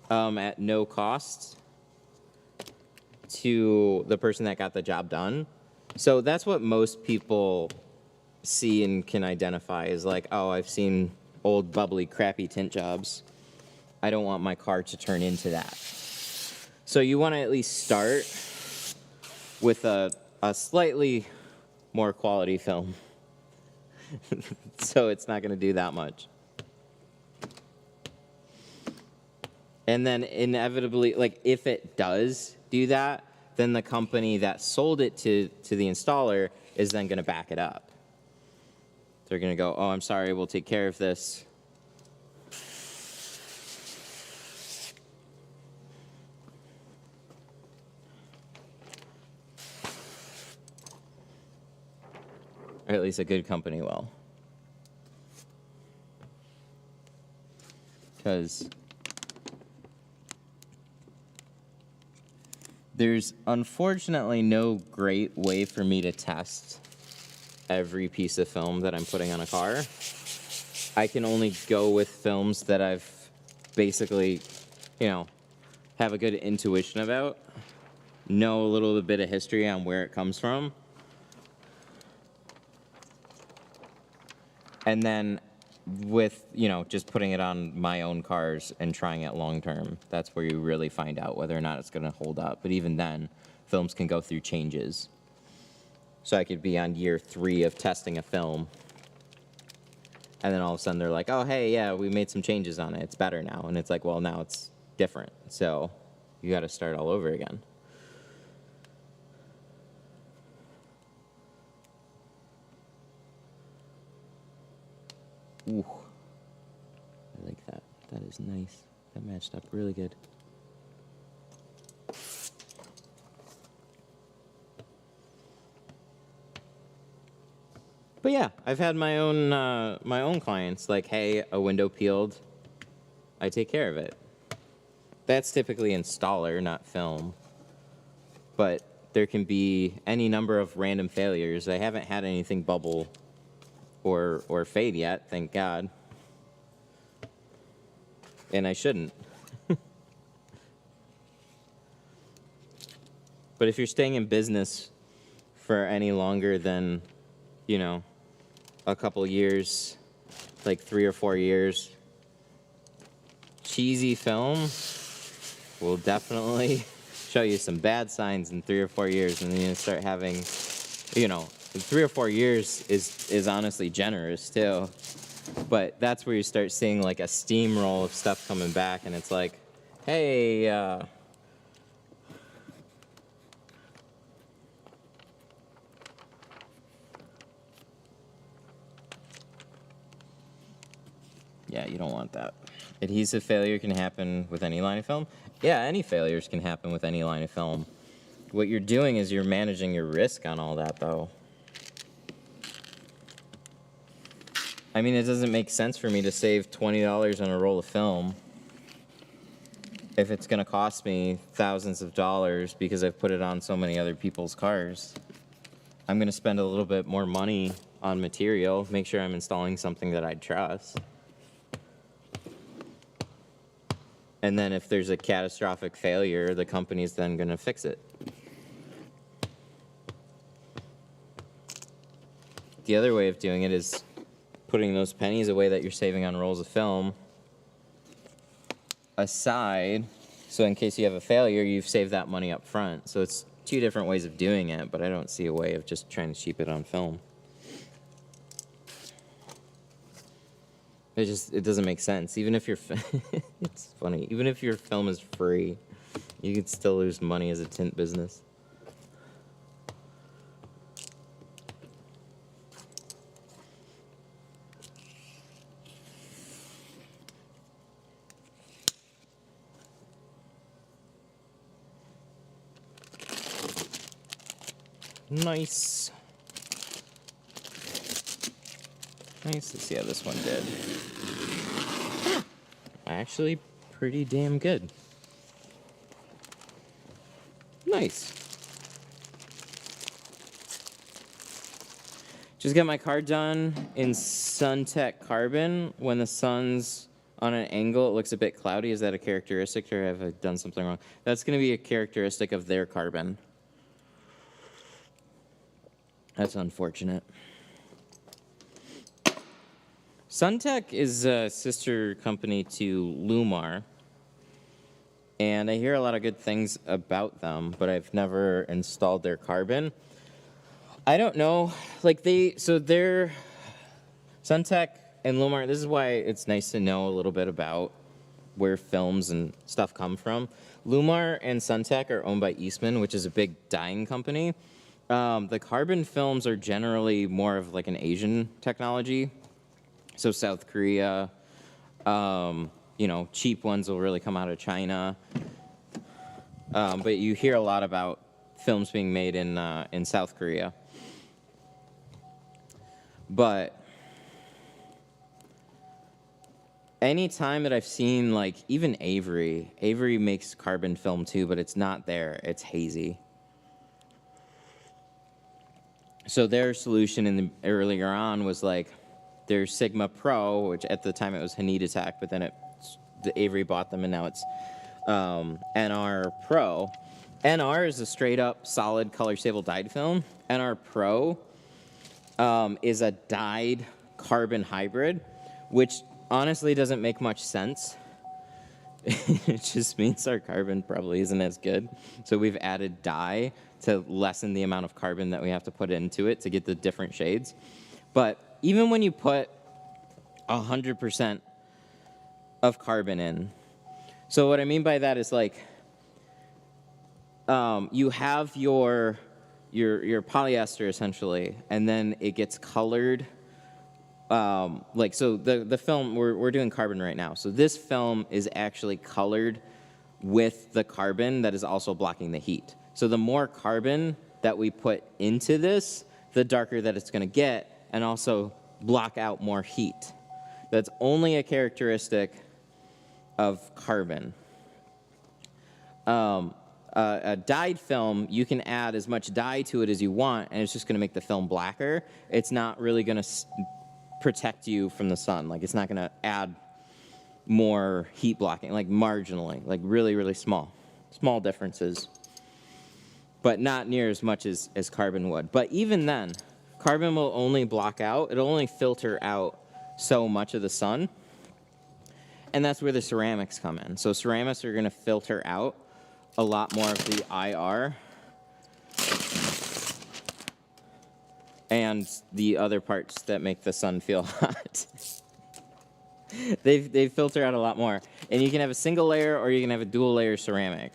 at no cost to the person that got the job done. So that's what most people see and can identify as like, oh, I've seen old, bubbly, crappy tint jobs. I don't want my car to turn into that. So you want to at least start with a slightly more quality film. So it's not going to do that much. And then inevitably, like if it does do that, then the company that sold it to the installer is then going to back it up. They're going to go, oh, I'm sorry, we'll take care of this. Or at least a good company will. Because there's unfortunately no great way for me to test every piece of film that I'm putting on a car. I can only go with films that I've basically, have a good intuition about, know a little bit of history on where it comes from. And then with, just putting it on my own cars and trying it long term, that's where you really find out whether or not it's going to hold up. But even then, films can go through changes. So I could be on year 3 of testing a film, and then all of a sudden they're like, oh, hey, yeah, we made some changes on it. It's better now. And it's like, well, now it's different. So you got to start all over again. Ooh, I like that. That is nice. That matched up really good. But yeah, I've had my own clients like, hey, a window peeled, I take care of it. That's typically installer, not film. But there can be any number of random failures. I haven't had anything bubble or fade yet, thank God. And I shouldn't. But if you're staying in business for any longer than, a couple years, like 3 or 4 years, cheesy film will definitely show you some bad signs in 3 or 4 years, and then you start having, 3 or 4 years is honestly generous too. But that's where you start seeing like a steamroll of stuff coming back, and it's like, hey, yeah, you don't want that. Adhesive failure can happen with any line of film. Yeah, any failures can happen with any line of film. What you're doing is you're managing your risk on all that, though. I mean, it doesn't make sense for me to save $20 on a roll of film if it's going to cost me thousands of dollars because I've put it on so many other people's cars. I'm going to spend a little bit more money on material, make sure I'm installing something that I trust. And then if there's a catastrophic failure, the company's then going to fix it. The other way of doing it is putting those pennies away that you're saving on rolls of film aside, so in case you have a failure, you've saved that money up front. So it's 2 different ways of doing it, but I don't see a way of just trying to cheap it on film. It doesn't make sense. Even if it's funny, even if your film is free, you could still lose money as a tint business. Nice. Nice to see how this one did. Actually, pretty damn good. Nice. Just got my car done in SunTech Carbon. When the sun's on an angle, it looks a bit cloudy. Is that a characteristic, or have I done something wrong? That's going to be a characteristic of their carbon. That's unfortunate. SunTech is a sister company to Lumar, and I hear a lot of good things about them, but I've never installed their carbon. I don't know, like they're Suntech and Lomar, this is why it's nice to know a little bit about where films and stuff come from. Lumar and Suntech are owned by Eastman, which is a big dyeing company. The carbon films are generally more of like an Asian technology. So South Korea, you know, cheap ones will really come out of China. But you hear a lot about films being made in South Korea. But any time that I've seen, like, even Avery makes carbon film too, but it's not there. It's hazy. So their solution earlier on was like their Sigma Pro, which at the time it was Hanitatek, but then the Avery bought them, and now it's NR Pro. NR is a straight up solid color stable dyed film. NR Pro is a dyed carbon hybrid, which honestly doesn't make much sense. It just means our carbon probably isn't as good. So we've added dye to lessen the amount of carbon that we have to put into it to get the different shades. But even when you put 100% of carbon in, so what I mean by that is like you have your polyester essentially, and then it gets colored. Like, so the film, we're doing carbon right now. So this film is actually colored with the carbon that is also blocking the heat. So the more carbon that we put into this, the darker that it's going to get, and also block out more heat. That's only a characteristic of carbon. A dyed film, you can add as much dye to it as you want, and it's just going to make the film blacker. It's not really going to protect you from the sun. Like, it's not going to add more heat blocking, like marginally, like really, really small differences, but not near as much as carbon would. But even then, carbon will only block out, it'll only filter out so much of the sun, and that's where the ceramics come in. So ceramics are going to filter out a lot more of the IR and the other parts that make the sun feel hot. they filter out a lot more. And you can have a single layer or you can have a dual layer ceramic.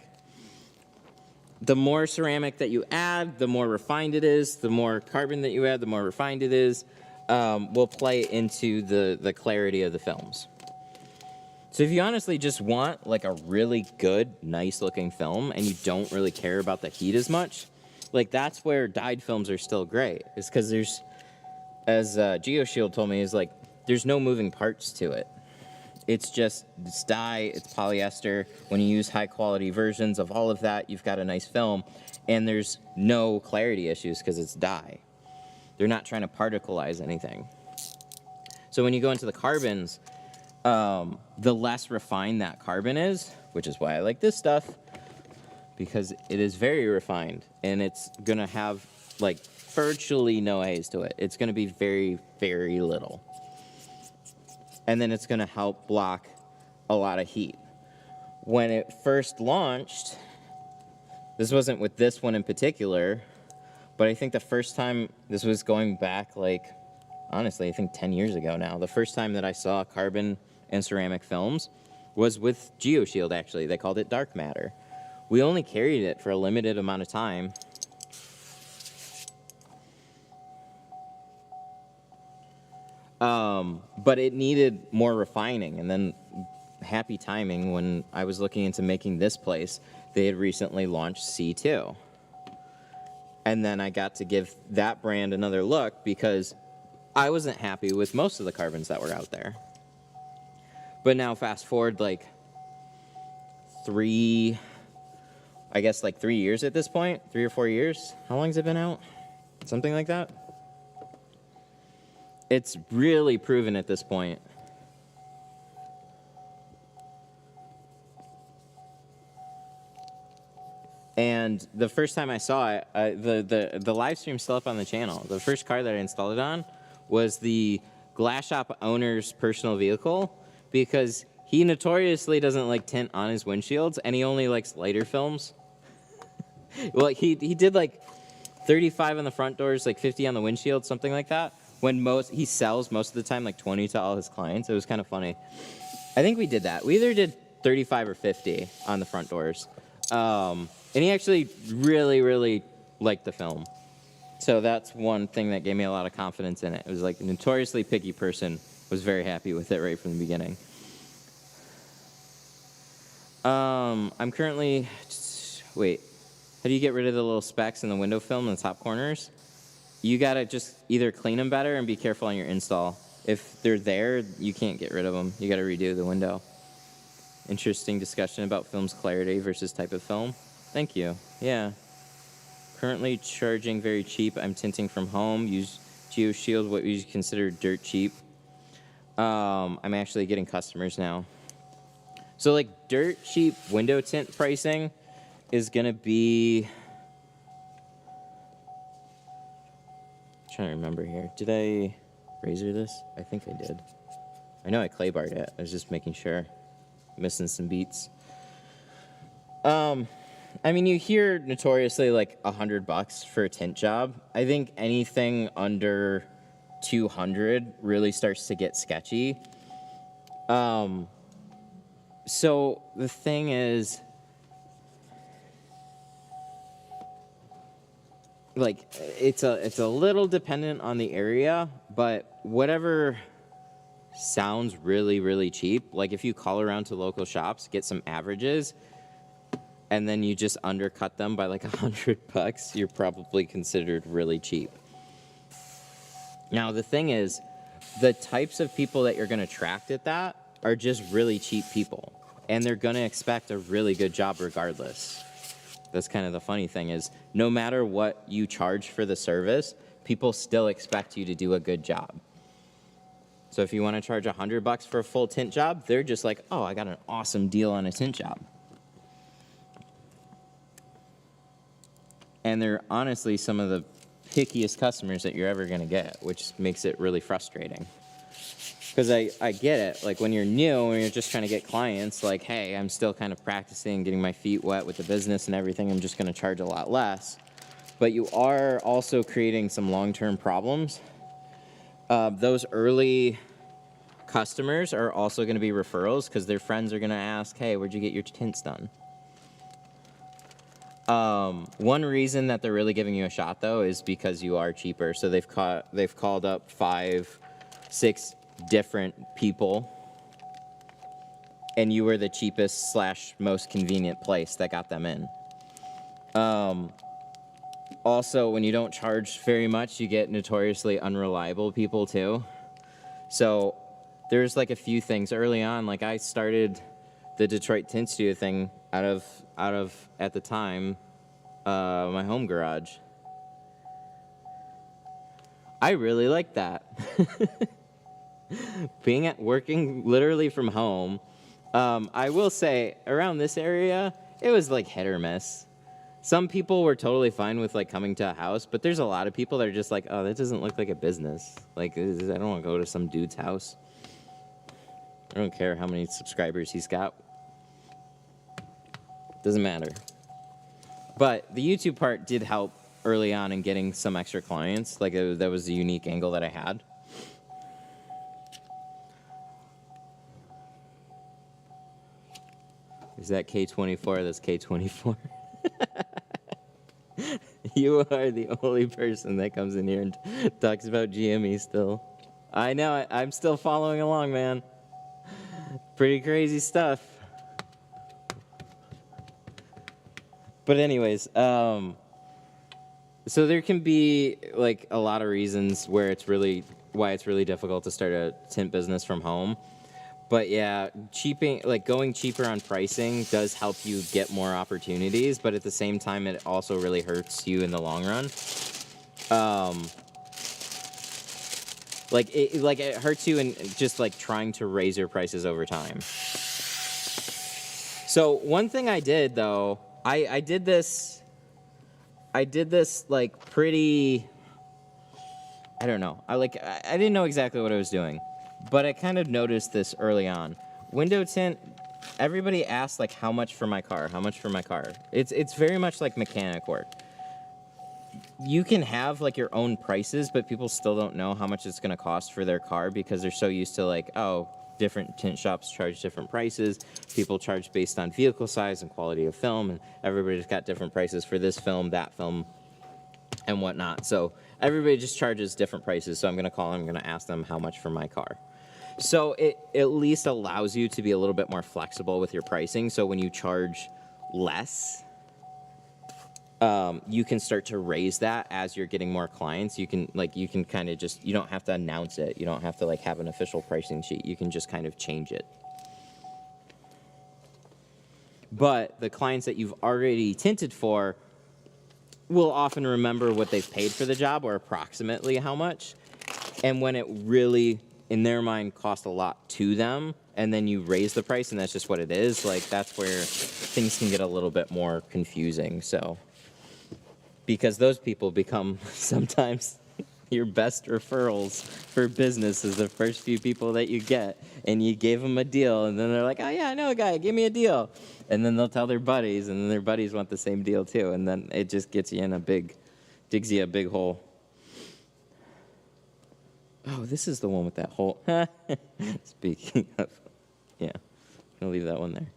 The more ceramic that you add, the more refined it is. The more carbon that you add, the more refined it is. Will play into the clarity of the films. So if you honestly just want like a really good, nice looking film and you don't really care about the heat as much, like that's where dyed films are still great. Is because there's, as GeoShield told me, is like there's no moving parts to it. It's just it's dye, it's polyester. When you use high quality versions of all of that, you've got a nice film, and there's no clarity issues because it's dye. They're not trying to particleize anything. So when you go into the carbons, the less refined that carbon is, which is why I like this stuff, because it is very refined, and it's going to have like virtually no haze to it. It's going to be very, very little. And then it's going to help block a lot of heat. When it first launched, this wasn't with this one in particular, but I think the first time, this was going back like, honestly, I think 10 years ago now. The first time that I saw carbon and ceramic films was with GeoShield, actually. They called it dark matter. We only carried it for a limited amount of time. But it needed more refining, and then happy timing when I was looking into making this place, they had recently launched C2. And then I got to give that brand another look because I wasn't happy with most of the carbons that were out there. But now fast forward like 3 years at this point, 3 or 4 years. How long has it been out? Something like that. It's really proven at this point. And the first time I saw it, the live stream's still up on the channel. The first car that I installed it on was the glass shop owner's personal vehicle, because he notoriously doesn't like tint on his windshields, and he only likes lighter films. Well, he did like 35 on the front doors, like 50 on the windshield, something like that. when he sells most of the time like 20 to all his clients. It was kind of funny. I think we did that. We either did 35 or 50 on the front doors. And he actually really, really liked the film. So that's one thing that gave me a lot of confidence in it. It was like a notoriously picky person was very happy with it right from the beginning. I'm currently, wait, how do you get rid of the little specks in the window film in the top corners? You gotta just either clean them better and be careful on your install. If they're there, you can't get rid of them. You gotta redo the window. Interesting discussion about film's clarity versus type of film. Thank you. Yeah. Currently charging very cheap. I'm tinting from home. Use GeoShield, what we consider dirt cheap. I'm actually getting customers now. So like dirt cheap window tint pricing is gonna be, I'm trying to remember here. Did I razor this? I think I did. I know I clay barred it. I was just making sure. Missing some beats. I mean, you hear notoriously like $100 for a tint job. I think anything under 200 really starts to get sketchy. So the thing is, like, it's a little dependent on the area, but whatever sounds really, really cheap, like if you call around to local shops, get some averages, and then you just undercut them by like $100, you're probably considered really cheap. Now, the thing is, the types of people that you're going to attract at that are just really cheap people, and they're going to expect a really good job regardless. That's kind of the funny thing is, no matter what you charge for the service, people still expect you to do a good job. So if you want to charge $100 for a full tint job, they're just like, oh, I got an awesome deal on a tint job. And they're honestly some of the pickiest customers that you're ever going to get, which makes it really frustrating. Because I get it, like when you're new and you're just trying to get clients, like, hey, I'm still kind of practicing, getting my feet wet with the business and everything, I'm just going to charge a lot less. But you are also creating some long-term problems. Those early customers are also going to be referrals because their friends are going to ask, hey, where'd you get your tints done? One reason that they're really giving you a shot, though, is because you are cheaper. So they've called up 5, 6 different people, and you were the cheapest / most convenient place that got them in. Also, when you don't charge very much, you get notoriously unreliable people, too. So there's like a few things early on. Like I started the Detroit Tint Studio thing out of at the time, my home garage. I really liked that. Working literally from home. I will say around this area, it was like hit or miss. Some people were totally fine with like coming to a house, but there's a lot of people that are just like, oh, that doesn't look like a business. Like, I don't want to go to some dude's house. I don't care how many subscribers he's got. Doesn't matter. But the YouTube part did help early on in getting some extra clients. Like, that was a unique angle that I had. Is that K24? That's K24. You are the only person that comes in here and talks about GME still. I know, I'm still following along, man. Pretty crazy stuff. But anyways, so there can be like a lot of reasons why it's really difficult to start a tint business from home. But yeah, going cheaper on pricing does help you get more opportunities, but at the same time, it also really hurts you in the long run. It hurts you in just like trying to raise your prices over time. So one thing I did though, I did this like pretty, I don't know. I didn't know exactly what I was doing. But I kind of noticed this early on. Window tint, everybody asks like how much for my car, how much for my car. It's very much like mechanic work. you can have like your own prices, but people still don't know how much it's going to cost for their car because they're so used to like, oh, different tint shops charge different prices. People charge based on vehicle size and quality of film, and everybody's got different prices for this film, that film, and whatnot. So everybody just charges different prices. So I'm going to call them, I'm going to ask them how much for my car. So it at least allows you to be a little bit more flexible with your pricing. So when you charge less, you can start to raise that as you're getting more clients. You can kind of just, you don't have to announce it. You don't have to like have an official pricing sheet. You can just kind of change it. But the clients that you've already tinted for will often remember what they've paid for the job or approximately how much. And when it really, in their mind, costs a lot to them, and then you raise the price and that's just what it is, like that's where things can get a little bit more confusing. So, because those people become sometimes your best referrals for business is the first few people that you get, and you gave them a deal, and then they're like, oh yeah, I know a guy, give me a deal. And then they'll tell their buddies, and then their buddies want the same deal too, and then it just gets you in digs you a big hole. Oh, this is the one with that hole. Speaking of, yeah, I'm gonna leave that one there.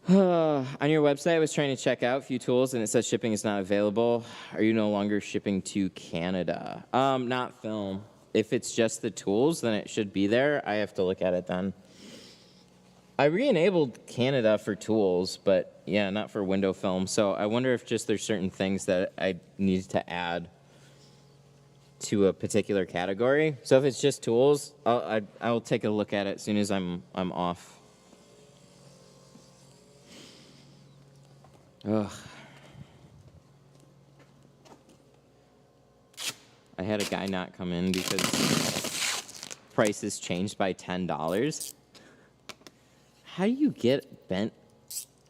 On your website, I was trying to check out a few tools, and it says shipping is not available. Are you no longer shipping to Canada? Not film. If it's just the tools, then it should be there. I have to look at it then. I re-enabled Canada for tools, but yeah, not for window film. So I wonder if just there's certain things that I need to add to a particular category. So if it's just tools, I'll take a look at it as soon as I'm off. Ugh. I had a guy not come in because prices changed by $10. How do you get bent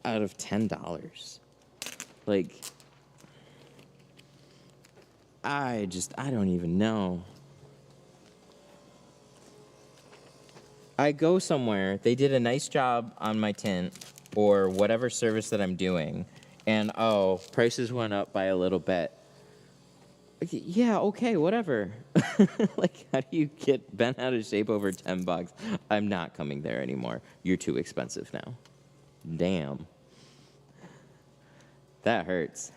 out of $10? Like, I don't even know. I go somewhere, they did a nice job on my tint or whatever service that I'm doing, and oh, prices went up by a little bit. Yeah, okay, whatever. Like, how do you get bent out of shape over $10? I'm not coming there anymore. You're too expensive now. Damn. That hurts.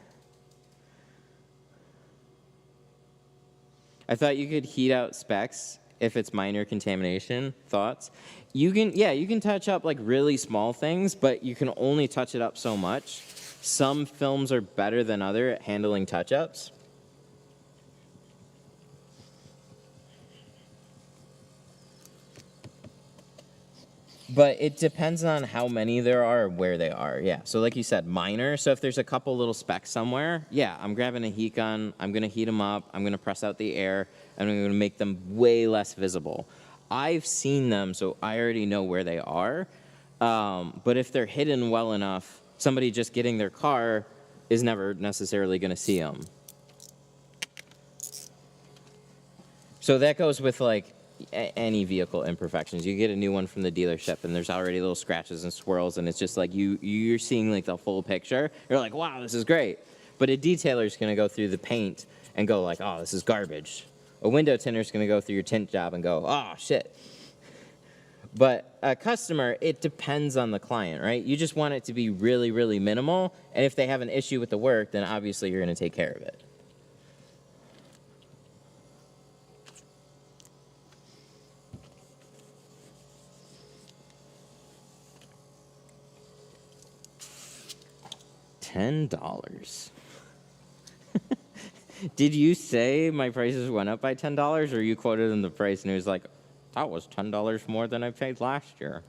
I thought you could heat out specs if it's minor contamination. Thoughts? You can touch up like really small things, but you can only touch it up so much. Some films are better than other at handling touch-ups. But it depends on how many there are or where they are, yeah. So like you said, minor. So if there's a couple little specks somewhere, yeah, I'm grabbing a heat gun, I'm gonna heat them up, I'm gonna press out the air, and I'm gonna make them way less visible. I've seen them, so I already know where they are. But if they're hidden well enough, somebody just getting their car is never necessarily gonna see them. So that goes with like any vehicle imperfections. You get a new one from the dealership and there's already little scratches and swirls, and it's just like you're seeing like the full picture. You're like, wow, this is great. But a detailer's gonna go through the paint and go like, oh, this is garbage. A window tinter's gonna go through your tint job and go, oh, shit. But a customer, it depends on the client, right? You just want it to be really, really minimal, and if they have an issue with the work, then obviously you're gonna take care of it. $10. Did you say my prices went up by $10, or you quoted him the price and he was like, that was $10 more than I paid last year?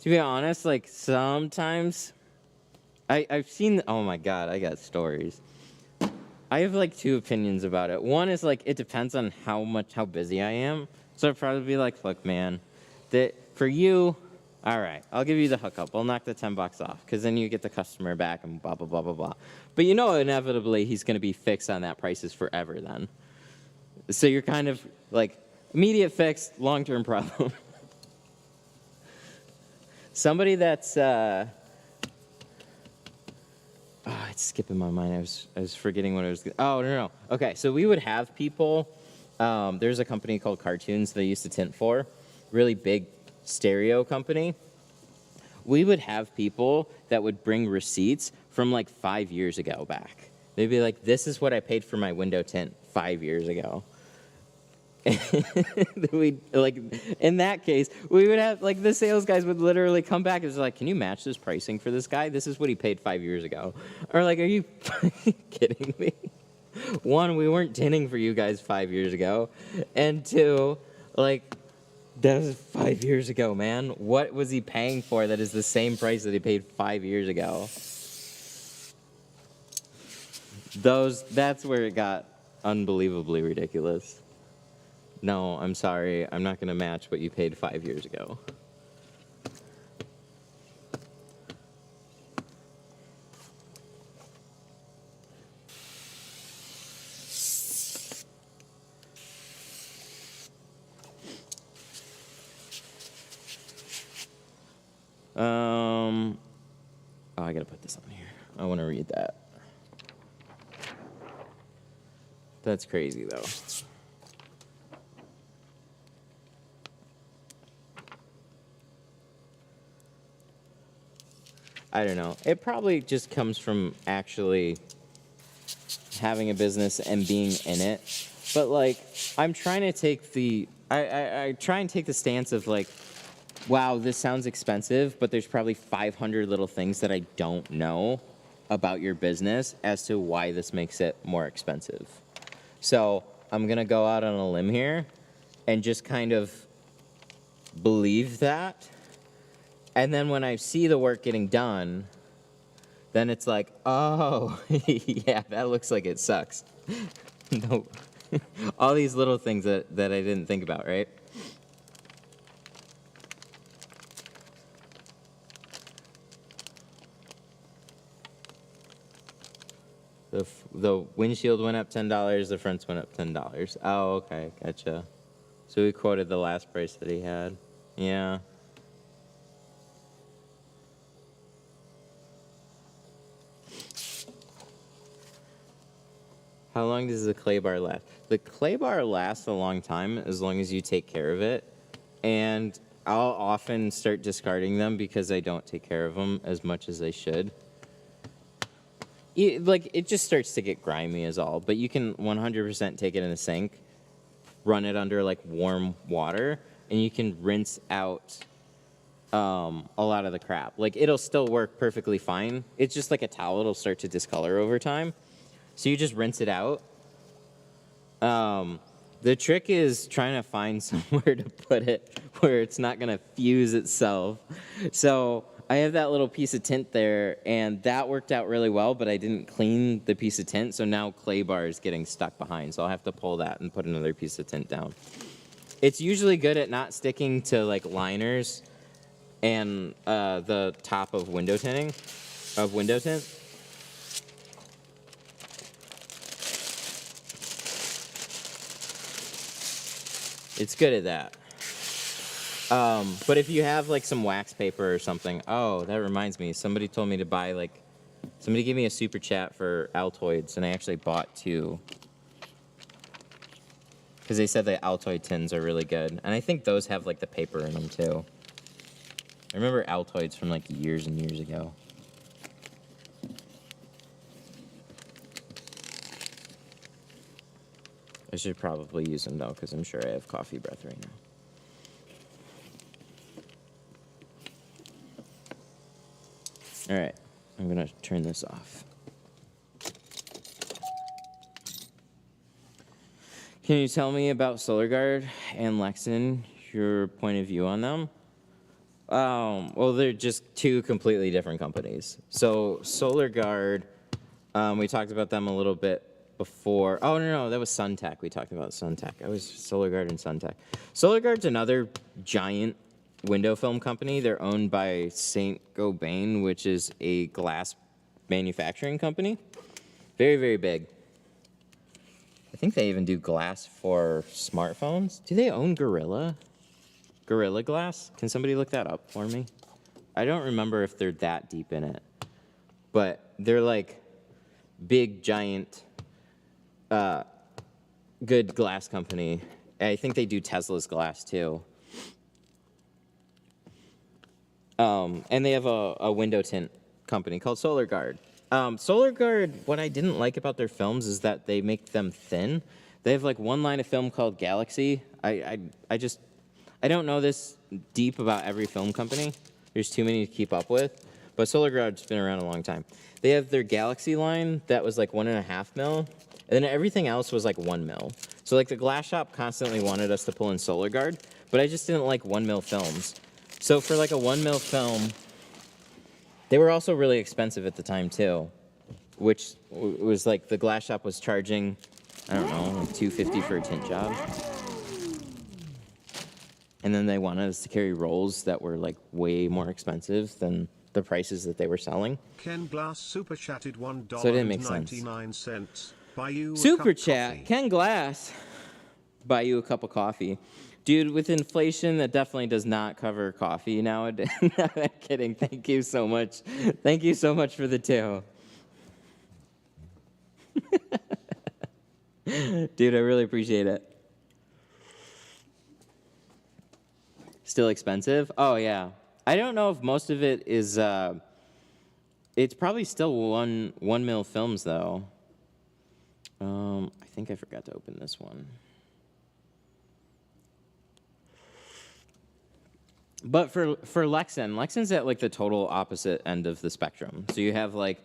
To be honest, like sometimes I've seen, oh my God, I got stories. I have like two opinions about it. One is like, it depends on how busy I am. So I'd probably be like, look, man, for you, all right, I'll give you the hookup. I'll knock the $10 off, because then you get the customer back and blah, blah, blah, blah, blah. But you know inevitably he's going to be fixed on that prices forever then. So you're kind of like, immediate fix, long-term problem. Somebody that's, it's skipping my mind. I was forgetting what I was. Oh no. Okay, so we would have people. There's a company called Cartoons that I used to tint for, really big stereo company. We would have people that would bring receipts from like 5 years ago back. They'd be like, "This is what I paid for my window tint 5 years ago." We like in that case, we would have like the sales guys would literally come back and was like, "Can you match this pricing for this guy? This is what he paid 5 years ago." Or like, "Are you kidding me?" One, we weren't tinting for you guys 5 years ago, and two, like that was 5 years ago, man. What was he paying for that is the same price that he paid 5 years ago? That's where it got unbelievably ridiculous. No, I'm sorry. I'm not going to match what you paid 5 years ago. Oh, I got to put this on here. I want to read that. That's crazy, though. I don't know. It probably just comes from actually having a business and being in it. But like, I'm trying to take I try and take the stance of like, wow, this sounds expensive, but there's probably 500 little things that I don't know about your business as to why this makes it more expensive. So I'm gonna go out on a limb here and just kind of believe that. And then when I see the work getting done, then it's like, oh, yeah, that looks like it sucks. No, all these little things that I didn't think about, right? The windshield went up $10, the fronts went up $10. Oh, okay, gotcha. So we quoted the last price that he had. Yeah. How long does the clay bar last? The clay bar lasts a long time as long as you take care of it. And I'll often start discarding them because I don't take care of them as much as I should. It just starts to get grimy is all. But you can 100% take it in the sink, run it under like warm water, and you can rinse out a lot of the crap. Like it'll still work perfectly fine. It's just like a towel. It'll start to discolor over time. So you just rinse it out. The trick is trying to find somewhere to put it where it's not going to fuse itself. So I have that little piece of tint there, and that worked out really well, but I didn't clean the piece of tint, so now clay bar is getting stuck behind. So I'll have to pull that and put another piece of tint down. It's usually good at not sticking to like liners and the top of window tint. It's good at that. But if you have like some wax paper or something, oh, that reminds me. Somebody told me to buy somebody gave me a super chat for Altoids, and I actually bought 2. Because they said the Altoid tins are really good. And I think those have like the paper in them too. I remember Altoids from like years and years ago. I should probably use them though, because I'm sure I have coffee breath right now. All right, I'm gonna turn this off. Can you tell me about SolarGuard and Lexan, your point of view on them? Well, they're just 2 completely different companies. So SolarGuard, we talked about them a little bit before. Oh, no, that was SunTech. We talked about SunTech. I was SolarGuard and SunTech. SolarGuard's another giant window film company. They're owned by Saint-Gobain, which is a glass manufacturing company. Very, very big. I think they even do glass for smartphones. Do they own Gorilla Glass? Can somebody look that up for me? I don't remember if they're that deep in it. But they're like big, giant, good glass company. I think they do Tesla's glass, too. And they have a window tint company called SolarGuard. SolarGuard, what I didn't like about their films is that they make them thin. They have like one line of film called Galaxy. I don't know this deep about every film company. There's too many to keep up with. But SolarGuard's been around a long time. They have their Galaxy line that was like 1.5 mil, and then everything else was like 1 mil. So like the glass shop constantly wanted us to pull in SolarGuard, but I just didn't like 1 mil films. So for like a 1 mil film, they were also really expensive at the time too, which was like the glass shop was charging, I don't know, like $250 for a tint job. And then they wanted us to carry rolls that were like way more expensive than the prices that they were selling. Ken Glass super chatted $1.99. So it didn't make sense. Buy you a Super cup chat, coffee. Ken Glass, buy you a cup of coffee. Dude, with inflation, that definitely does not cover coffee nowadays. No, I'm kidding. Thank you so much. Thank you so much for the two. Dude, I really appreciate it. Still expensive? Oh, yeah. I don't know if most of it is, it's probably still one mil films, though. I think I forgot to open this one. But for Lexin's at like the total opposite end of the spectrum. So you have like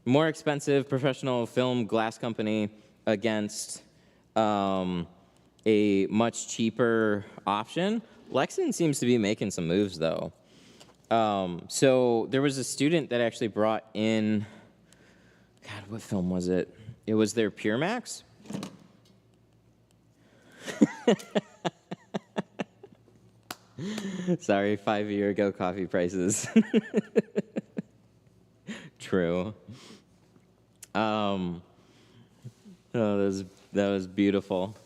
more expensive professional film glass company against a much cheaper option. Lexin seems to be making some moves though. So there was a student that actually brought in, God, what film was it? It was their Pure Max. Sorry, 5 year ago coffee prices. True. Oh, that was beautiful.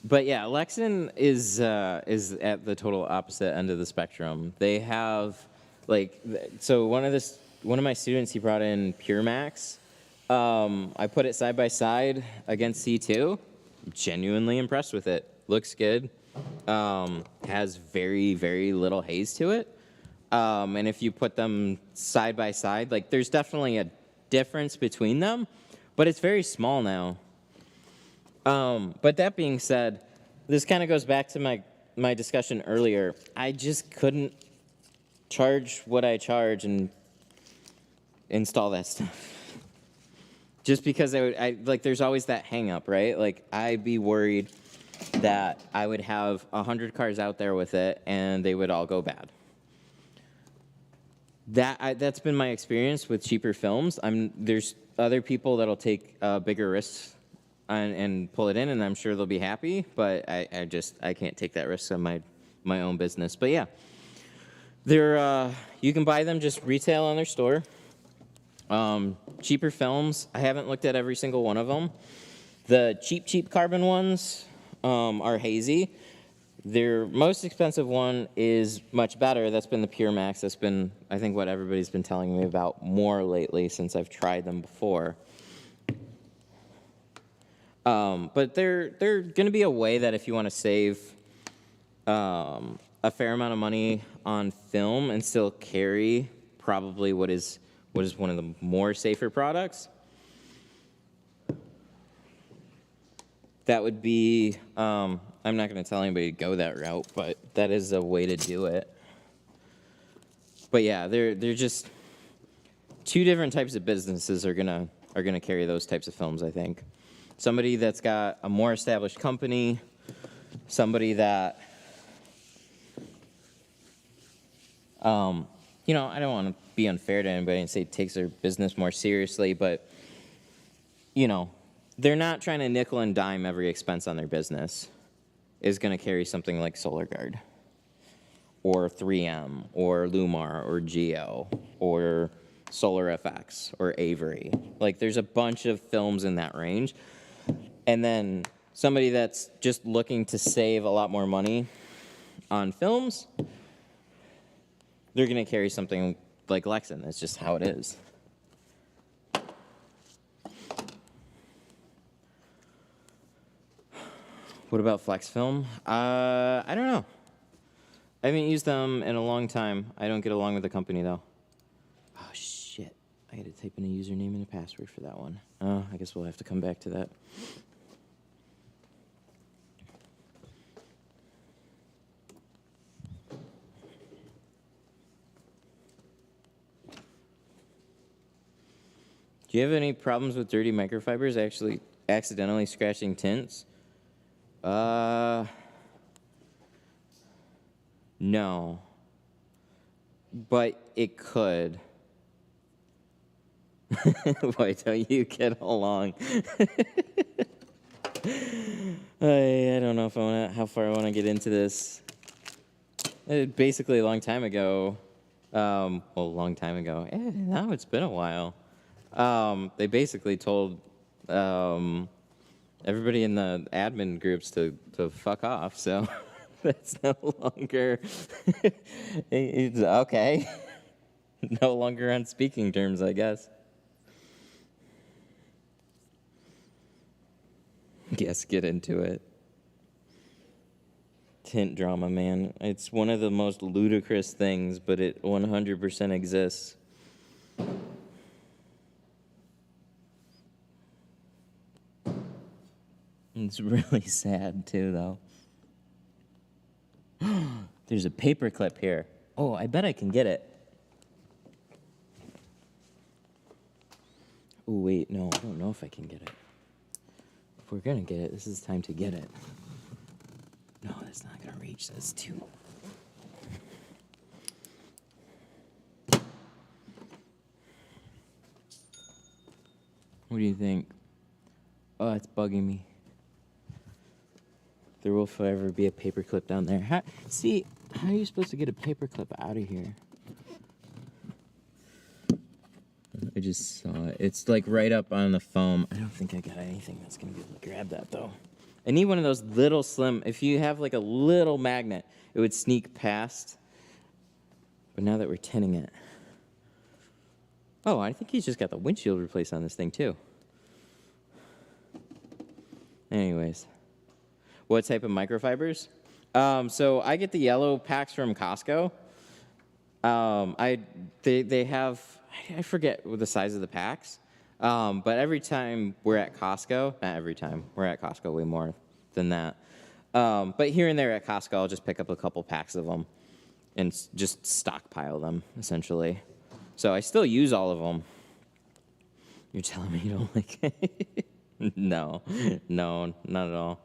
But yeah, Lexin is at the total opposite end of the spectrum. They have like, so one of my students, he brought in Pure Max. I put it side by side against C2. Genuinely impressed with it. Looks good. Has very, very little haze to it. And if you put them side by side, like there's definitely a difference between them, but it's very small now. But that being said, this kind of goes back to my discussion earlier. I just couldn't charge what I charge and install that stuff. Just because like there's always that hang up, right? Like I'd be worried that I would have 100 cars out there with it and they would all go bad. That's been my experience with cheaper films. There's other people that'll take bigger risks and pull it in, and I'm sure they'll be happy. But I can't take that risk on my own business. But yeah, you can buy them just retail on their store. Cheaper films. I haven't looked at every single one of them. The cheap carbon ones are hazy. Their most expensive one is much better. That's been the Pure Max. That's been, I think, what everybody's been telling me about more lately since I've tried them before. But they're going to be a way that if you want to save a fair amount of money on film and still carry probably what is one of the more safer products, that would be, I'm not going to tell anybody to go that route, but that is a way to do it. But yeah, they're just two different types of businesses are gonna carry those types of films, I think. Somebody that's got a more established company, somebody that, I don't want to be unfair to anybody and say takes their business more seriously, but, they're not trying to nickel and dime every expense on their business is going to carry something like SolarGuard or 3M or Lumar or Geo or Solar FX or Avery. Like there's a bunch of films in that range. And then somebody that's just looking to save a lot more money on films, they're going to carry something like Lexan. That's just how it is. What about Flex Film? I don't know. I haven't used them in a long time. I don't get along with the company, though. Oh, shit. I gotta type in a username and a password for that one. Oh, I guess we'll have to come back to that. Do you have any problems with dirty microfibers actually accidentally scratching tints? No. But it could. Why don't you get along? I don't know if how far I want to get into this. Basically, a long time ago. Well, a long time ago. Now it's been a while. They basically told everybody in the admin groups to fuck off, so that's no longer it's okay. No longer on speaking terms, I guess. Yes, get into it. Tint drama, man. It's one of the most ludicrous things, but it 100% exists. It's really sad, too, though. There's a paper clip here. Oh, I bet I can get it. Oh, wait, no, I don't know if I can get it. If we're gonna get it, this is time to get it. No, that's not gonna reach. That's too... What do you think? Oh, it's bugging me. There will forever be a paperclip down there. How are you supposed to get a paperclip out of here? I just saw it. It's like right up on the foam. I don't think I got anything that's gonna be able to grab that though. I need one of those little slim, if you have like a little magnet, it would sneak past. But now that we're tinting it. Oh, I think he's just got the windshield replaced on this thing too. Anyways. What type of microfibers? So I get the yellow packs from Costco. They have, I forget the size of the packs. But every time we're at Costco, not every time, we're at Costco way more than that. But here and there at Costco, I'll just pick up a couple packs of them and just stockpile them, essentially. So I still use all of them. You're telling me you don't like it? No, not at all.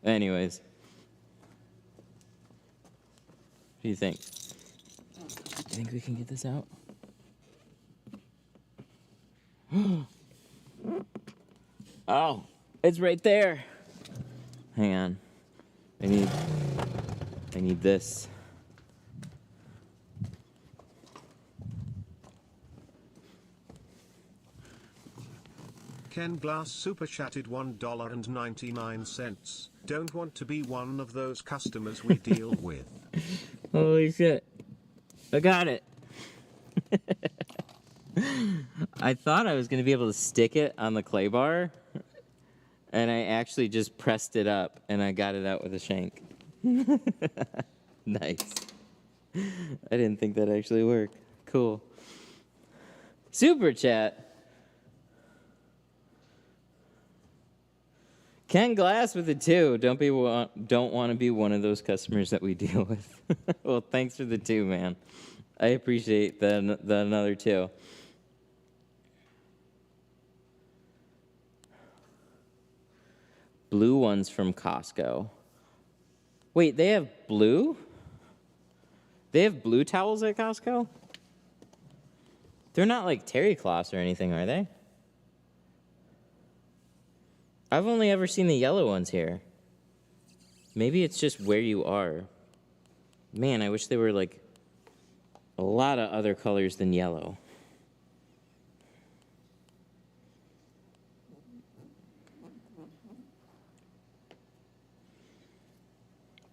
Anyways, what do you think? You think we can get this out? Oh, it's right there. Hang on. I need this. Ken Glass super chatted $1.99. Don't want to be one of those customers we deal with. Holy shit. I got it. I thought I was going to be able to stick it on the clay bar, and I actually just pressed it up, and I got it out with a shank. Nice. I didn't think that'd actually work. Cool. Super chat. Ken Glass with a 2. Don't want to be one of those customers that we deal with. Well, thanks for the 2, man. I appreciate the another 2. Blue ones from Costco. Wait, they have blue? They have blue towels at Costco? They're not like terry cloths or anything, are they? I've only ever seen the yellow ones here. Maybe it's just where you are. Man, I wish they were like a lot of other colors than yellow.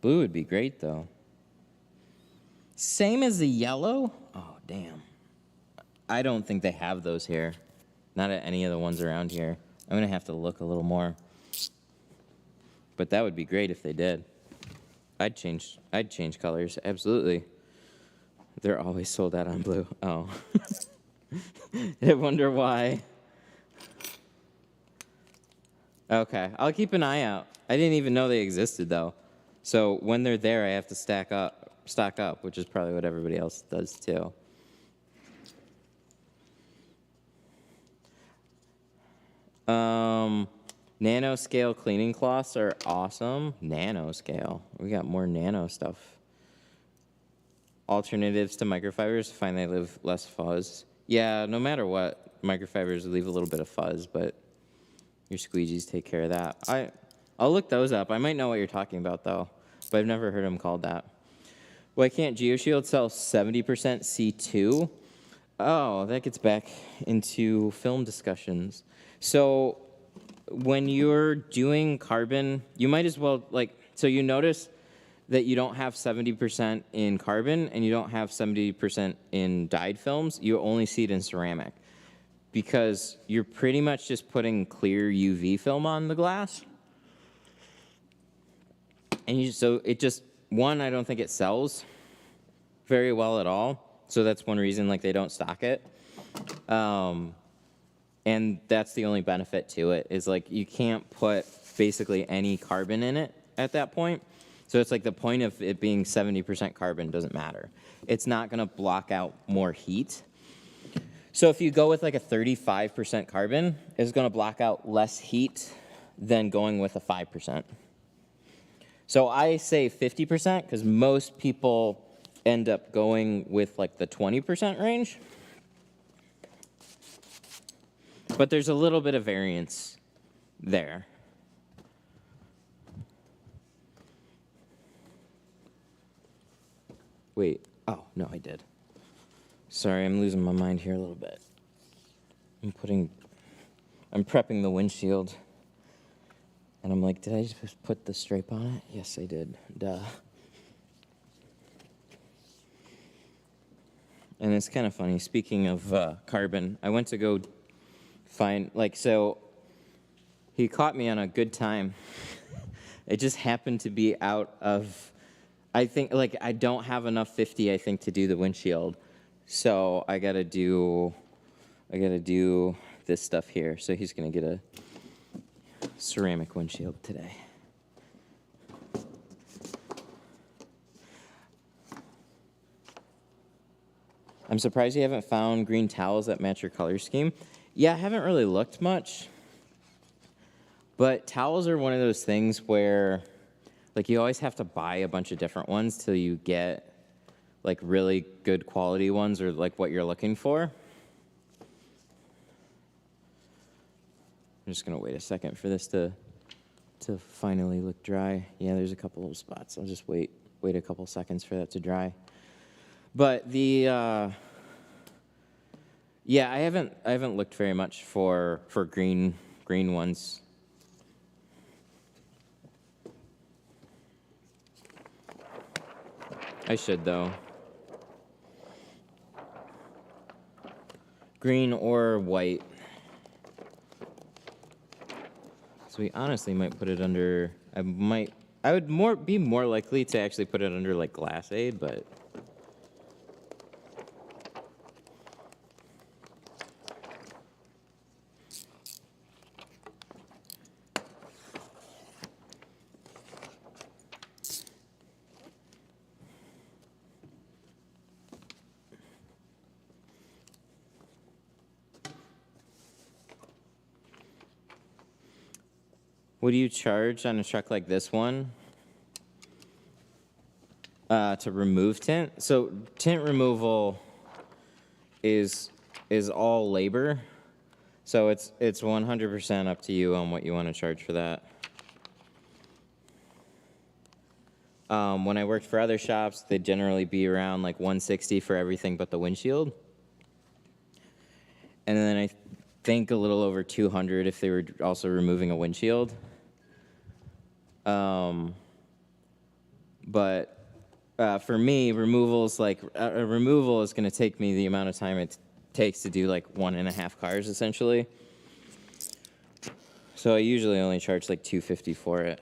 Blue would be great, though. Same as the yellow? Oh, damn. I don't think they have those here. Not at any of the ones around here. I'm going to have to look a little more. But that would be great if they did. I'd change colors, absolutely. They're always sold out on blue. Oh. I wonder why. Okay, I'll keep an eye out. I didn't even know they existed, though. So when they're there, I have to stock up, which is probably what everybody else does, too. Nanoscale cleaning cloths are awesome. Nanoscale. We got more nano stuff. Alternatives to microfibers, find they leave less fuzz. Yeah, no matter what, microfibers leave a little bit of fuzz, but your squeegees take care of that. I'll look those up. I might know what you're talking about, though, but I've never heard them called that. Why can't GeoShield sell 70% C2? Oh, that gets back into film discussions. So when you're doing carbon, you might as well, so you notice that you don't have 70% in carbon and you don't have 70% in dyed films. You only see it in ceramic because you're pretty much just putting clear UV film on the glass. And so it just, one, I don't think it sells very well at all. So that's one reason they don't stock it. And that's the only benefit to it is you can't put basically any carbon in it at that point. So it's the point of it being 70% carbon doesn't matter. It's not going to block out more heat. So if you go with a 35% carbon, it's going to block out less heat than going with a 5%. So I say 50% because most people end up going with the 20% range. But there's a little bit of variance there. Wait, oh, no, I did. Sorry, I'm losing my mind here a little bit. I'm prepping the windshield. And I'm like, did I just put the stripe on it? Yes, I did. Duh. And it's kind of funny. Speaking of carbon, I went to go find, so he caught me on a good time. It just happened to be out of, I think, I don't have enough 50, I think, to do the windshield. So I gotta do this stuff here. So he's gonna get a ceramic windshield today. I'm surprised you haven't found green towels that match your color scheme. Yeah, I haven't really looked much. But towels are one of those things where you always have to buy a bunch of different ones till you get really good quality ones or what you're looking for. I'm just gonna wait a second for this to finally look dry. Yeah, there's a couple of spots. I'll just wait a couple seconds for that to dry. But the yeah, I haven't looked very much for green ones. I should though. Green or white. So we honestly might put it under, I would be more likely to actually put it under Glass Aid, but what do you charge on a truck like this one to remove tint? So tint removal is all labor. So it's 100% up to you on what you want to charge for that. When I worked for other shops, they'd generally be around $160 for everything but the windshield. And then think a little over 200 if they were also removing a windshield. But for me, removal is going to take me the amount of time it takes to do like 1.5 cars essentially. So I usually only charge like $250 for it.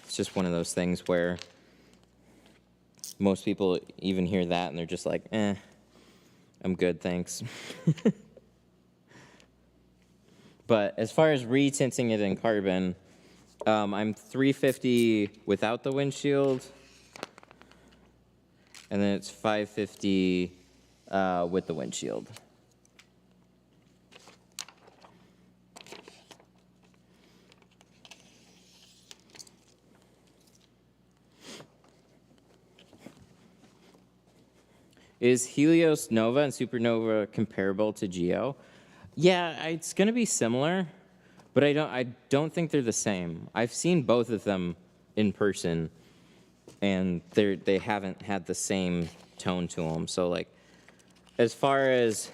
It's just one of those things where most people even hear that and they're just like, I'm good, thanks. But as far as retinting it in carbon, I'm $350 without the windshield, and then it's $550 with the windshield. Is Helios Nova and Supernova comparable to Geo? Yeah, it's going to be similar, but I don't think they're the same. I've seen both of them in person, and they haven't had the same tone to them. So like, as far as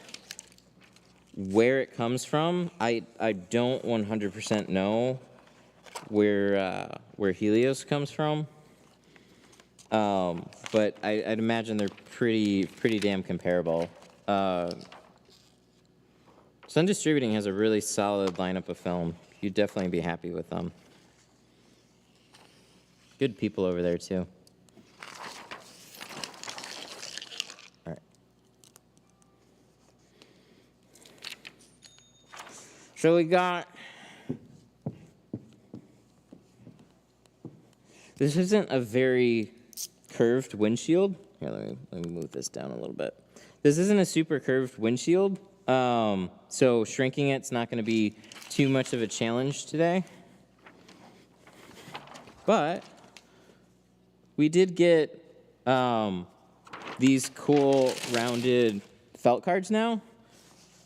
where it comes from, I don't 100% know where Helios comes from. But I'd imagine they're pretty damn comparable. Sun Distributing has a really solid lineup of film. You'd definitely be happy with them. Good people over there, too. All right. So we got... This isn't a very curved windshield. Here, let me move this down a little bit. This isn't a super curved windshield. So shrinking it's not going to be too much of a challenge today. But we did get these cool rounded felt cards now,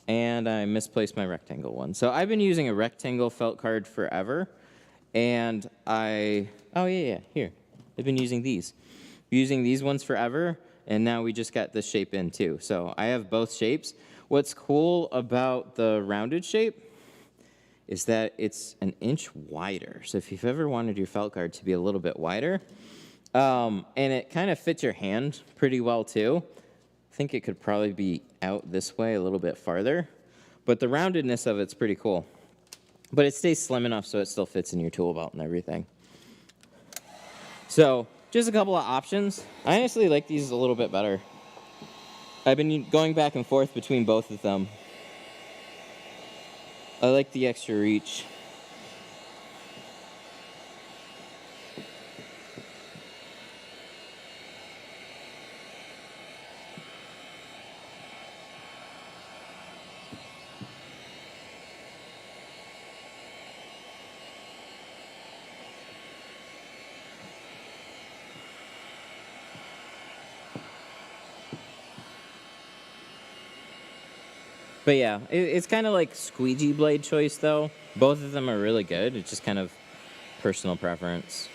and I misplaced my rectangle one. So I've been using a rectangle felt card forever, and oh yeah, here. I've been using these. Using these ones forever, and now we just got this shape in too. So I have both shapes. What's cool about the rounded shape is that it's an inch wider. So if you've ever wanted your felt card to be a little bit wider, and it kind of fits your hand pretty well too. I think it could probably be out this way a little bit farther, but the roundedness of it's pretty cool. But it stays slim enough so it still fits in your tool belt and everything. So just a couple of options. I honestly like these a little bit better. I've been going back and forth between both of them. I like the extra reach. But yeah, it's kind of like squeegee blade choice though. Both of them are really good. It's just kind of personal preference.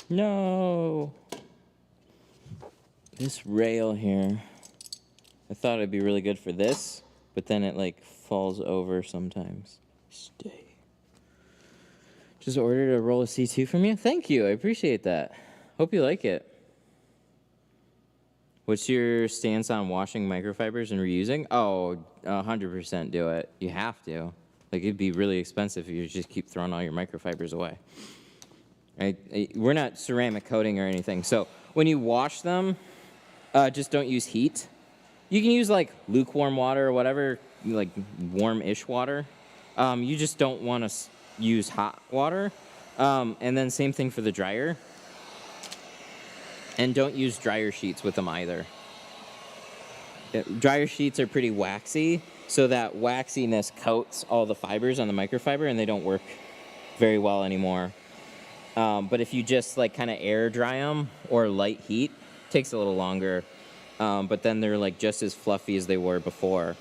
No. This rail here, I thought it'd be really good for this, but then it like falls over sometimes. Stay. Just ordered a roll of C2 from you. Thank you. I appreciate that. Hope you like it. What's your stance on washing microfibers and reusing? Oh, 100% do it. You have to. Like, it'd be really expensive if you just keep throwing all your microfibers away. We're not ceramic coating or anything. So when you wash them, just don't use heat. You can use like lukewarm water or whatever, like warm-ish water. You just don't want to use hot water. And then same thing for the dryer. And don't use dryer sheets with them either. Dryer sheets are pretty waxy, so that waxiness coats all the fibers on the microfiber, and they don't work very well anymore. But if you just like kind of air dry them or light heat, it takes a little longer. But then they're like just as fluffy as they were before.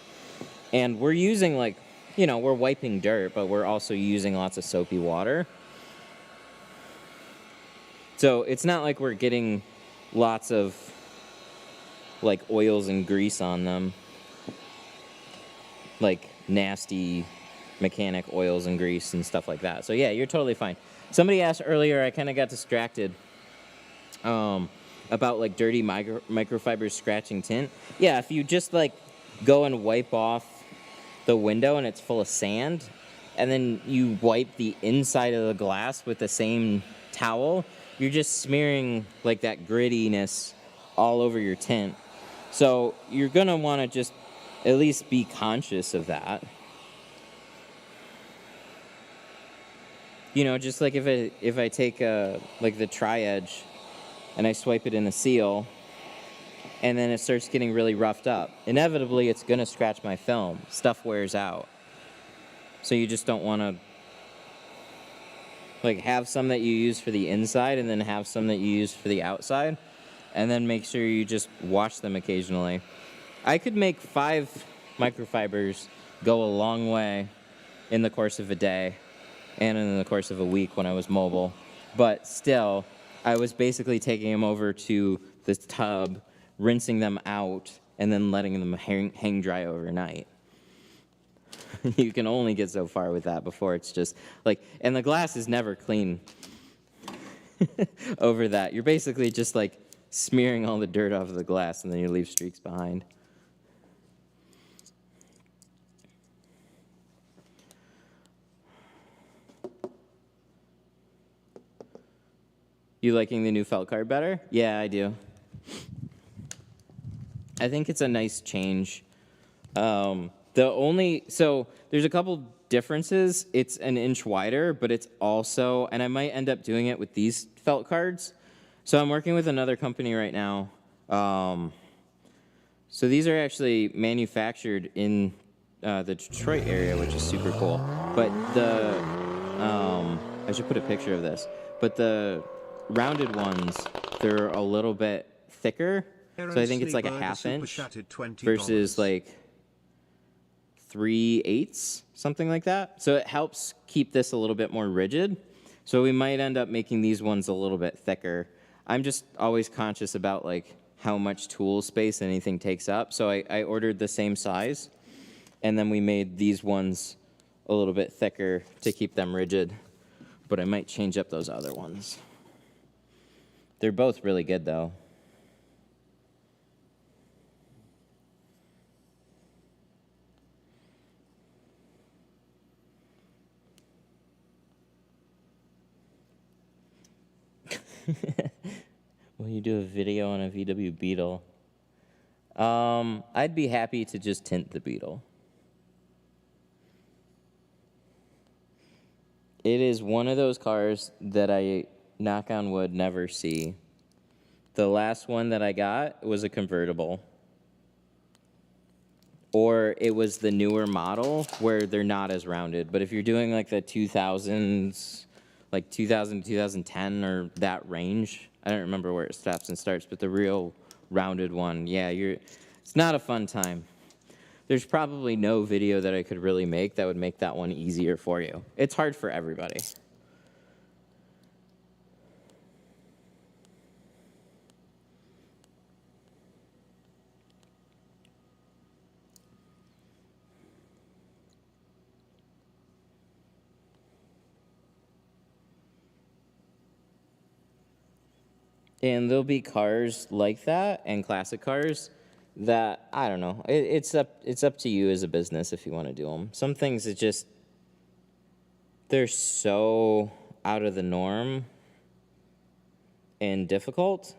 And we're using like, you know, we're wiping dirt, but we're also using lots of soapy water. So it's not like we're getting lots of like oils and grease on them. Like nasty mechanic oils and grease and stuff like that. So yeah, you're totally fine. Somebody asked earlier, I kind of got distracted about like dirty microfibers scratching tint. Yeah, if you just like go and wipe off the window and it's full of sand, and then you wipe the inside of the glass with the same towel, you're just smearing like that grittiness all over your tint. So you're gonna want to just at least be conscious of that. You know, just like if I take like the tri-edge and I swipe it in the seal, and then it starts getting really roughed up, inevitably it's gonna scratch my film. Stuff wears out. So you just don't want to like have some that you use for the inside and then have some that you use for the outside, and then make sure you just wash them occasionally. I could make 5 microfibers go a long way in the course of a day and in the course of a week when I was mobile. But still, I was basically taking them over to this tub, rinsing them out, and then letting them hang dry overnight. You can only get so far with that before it's just like, and the glass is never clean over that. You're basically just like smearing all the dirt off of the glass, and then you leave streaks behind. You liking the new felt card better? Yeah, I do. I think it's a nice change. So there's a couple differences. It's an inch wider, but it's also, and I might end up doing it with these felt cards. So I'm working with another company right now. So these are actually manufactured in the Detroit area, which is super cool. But I should put a picture of this. But the rounded ones, they're a little bit thicker. So I think it's like a ½ inch versus like 3/8, something like that. So it helps keep this a little bit more rigid. So we might end up making these ones a little bit thicker. I'm just always conscious about like how much tool space anything takes up. So I ordered the same size, and then we made these ones a little bit thicker to keep them rigid. But I might change up those other ones. They're both really good though. Will you do a video on a VW Beetle? I'd be happy to just tint the Beetle. It is one of those cars that I, knock on wood, never see. The last one that I got was a convertible. Or it was the newer model where they're not as rounded. But if you're doing like the 2000s, like 2000 to 2010 or that range, I don't remember where it stops and starts, but the real rounded one, yeah, it's not a fun time. There's probably no video that I could really make that would make that one easier for you. It's hard for everybody. And there'll be cars like that and classic cars that, I don't know. It's up to you as a business if you want to do them. Some things it just, they're so out of the norm and difficult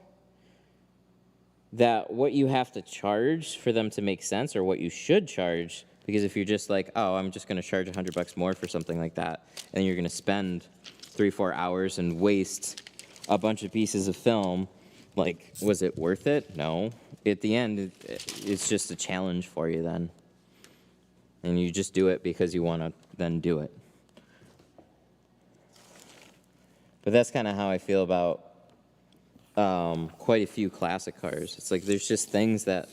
that what you have to charge for them to make sense, or what you should charge, because if you're just like, oh, I'm just going to charge $100 more for something like that, and you're going to spend 3-4 hours and waste a bunch of pieces of film, like, was it worth it? No. At the end, it's just a challenge for you then. And you just do it because you want to then do it. But that's kind of how I feel about quite a few classic cars. It's like there's just things that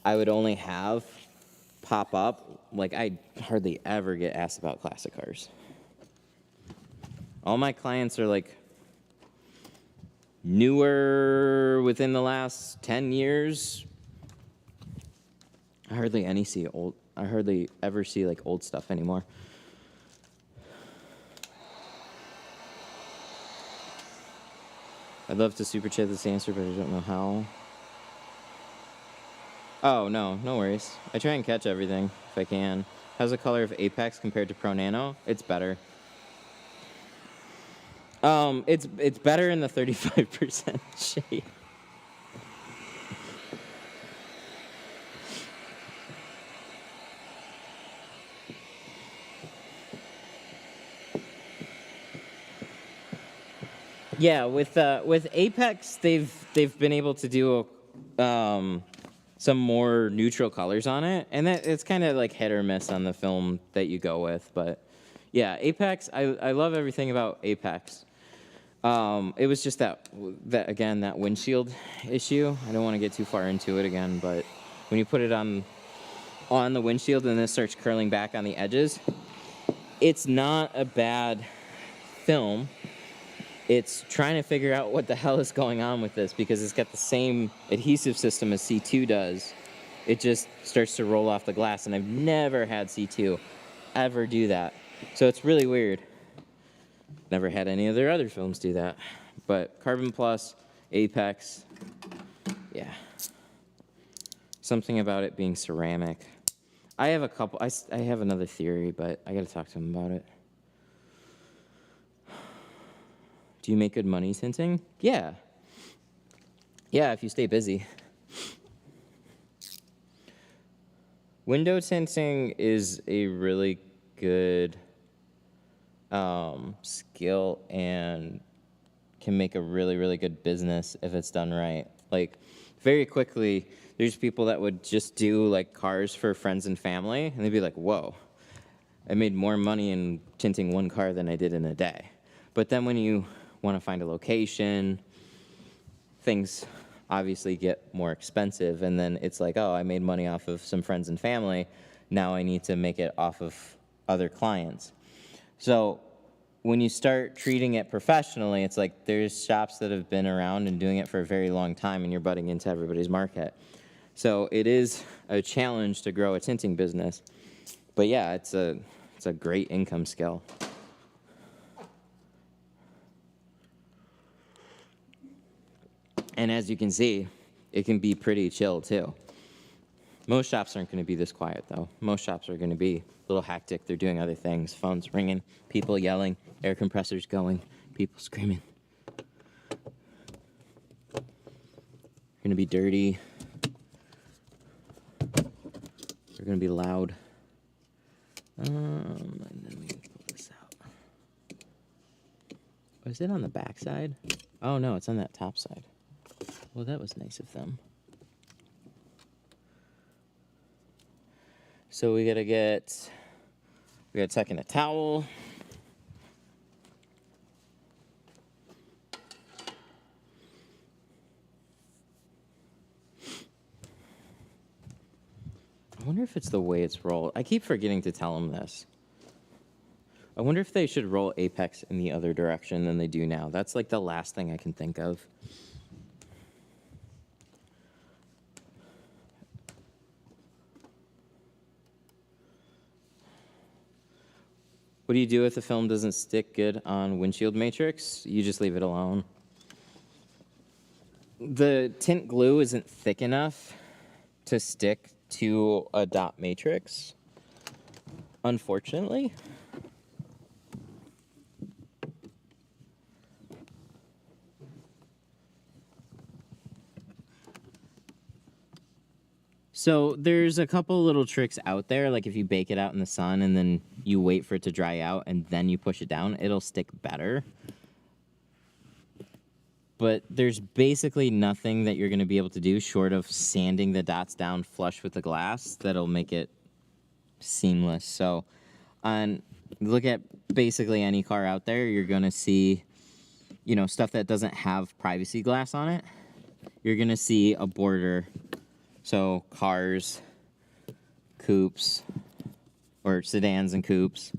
I would only have pop up. Like, I hardly ever get asked about classic cars. All my clients are like newer within the last 10 years. I hardly ever see like old stuff anymore. I'd love to super chat this answer, but I don't know how. Oh, no worries. I try and catch everything if I can. How's the color of Apex compared to Pro Nano? It's better. It's better in the 35% shade. Yeah, with Apex, they've been able to do some more neutral colors on it, and it's kind of like hit or miss on the film that you go with. But yeah, Apex, I love everything about Apex. It was just that windshield issue. I don't want to get too far into it again, but when you put it on the windshield and then it starts curling back on the edges, it's not a bad film. It's trying to figure out what the hell is going on with this, because it's got the same adhesive system as C2 does. It just starts to roll off the glass, and I've never had C2 ever do that. So it's really weird. Never had any of their other films do that. But Carbon Plus, Apex, yeah. Something about it being ceramic. I have I have another theory, but I gotta talk to him about it. Do you make good money tinting? Yeah. Yeah, if you stay busy. Window tinting is a really good skill and can make a really, really good business if it's done right. Like, very quickly, there's people that would just do, like, cars for friends and family, and they'd be like, whoa, I made more money in tinting one car than I did in a day. But then when you want to find a location, things obviously get more expensive, and then it's like, oh, I made money off of some friends and family, now I need to make it off of other clients. So when you start treating it professionally, it's like there's shops that have been around and doing it for a very long time, and you're butting into everybody's market. So it is a challenge to grow a tinting business, but yeah, it's a great income skill. And as you can see, it can be pretty chill too. Most shops aren't going to be this quiet though. Most shops are going to be a little hectic. They're doing other things. Phones ringing, people yelling, air compressors going, people screaming. They're going to be dirty. They're going to be loud. And then we pull this out. Oh, is it on the back side? Oh no, it's on that top side. Well, that was nice of them. So we gotta tuck in a towel. I wonder if it's the way it's rolled. I keep forgetting to tell them this. I wonder if they should roll Apex in the other direction than they do now. That's like the last thing I can think of. What do you do if the film doesn't stick good on windshield matrix? You just leave it alone. the tint glue isn't thick enough to stick to a dot matrix, unfortunately. So there's a couple little tricks out there, like if you bake it out in the sun and then you wait for it to dry out and then you push it down, it'll stick better. But there's basically nothing that you're going to be able to do short of sanding the dots down flush with the glass that'll make it seamless. So look at basically any car out there, you're going to see, you know, stuff that doesn't have privacy glass on it. You're going to see a border. So cars, coupes, or sedans and coupes,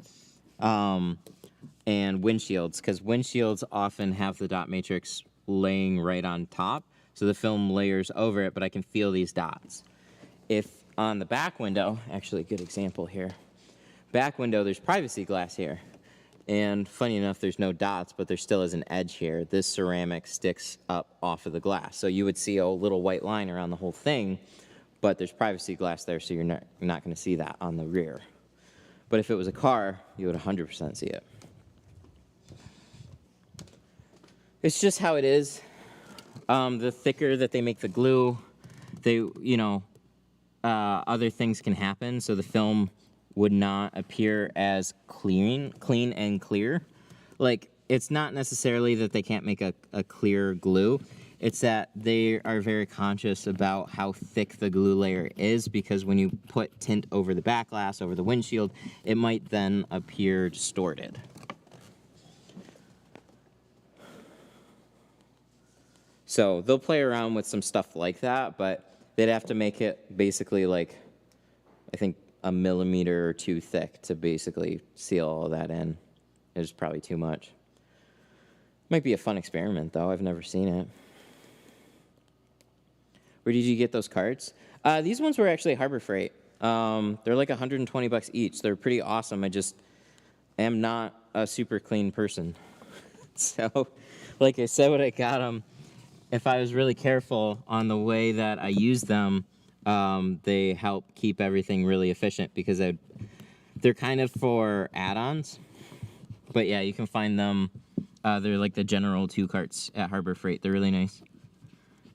and windshields, because windshields often have the dot matrix laying right on top, so the film layers over it, but I can feel these dots. If on the back window, actually a good example here, back window, there's privacy glass here, and funny enough, there's no dots, but there still is an edge here. This ceramic sticks up off of the glass, so you would see a little white line around the whole thing, but there's privacy glass there, so you're not going to see that on the rear. But if it was a car, you would 100% see it. It's just how it is. The thicker that they make the glue, other things can happen, so the film would not appear as clean and clear. Like, it's not necessarily that they can't make a clear glue. It's that they are very conscious about how thick the glue layer is, because when you put tint over the back glass, over the windshield, it might then appear distorted. So they'll play around with some stuff like that, but they'd have to make it basically like, I think, 1 millimeter or 2 thick to basically seal all that in. It's probably too much. Might be a fun experiment, though. I've never seen it. Where did you get those carts? These ones were actually Harbor Freight. They're like $120 each. They're pretty awesome. I just am not a super clean person. So, like I said when I got them, if I was really careful on the way that I use them, they help keep everything really efficient, because they're kind of for add-ons. But yeah, you can find them. They're like the general 2 carts at Harbor Freight. They're really nice.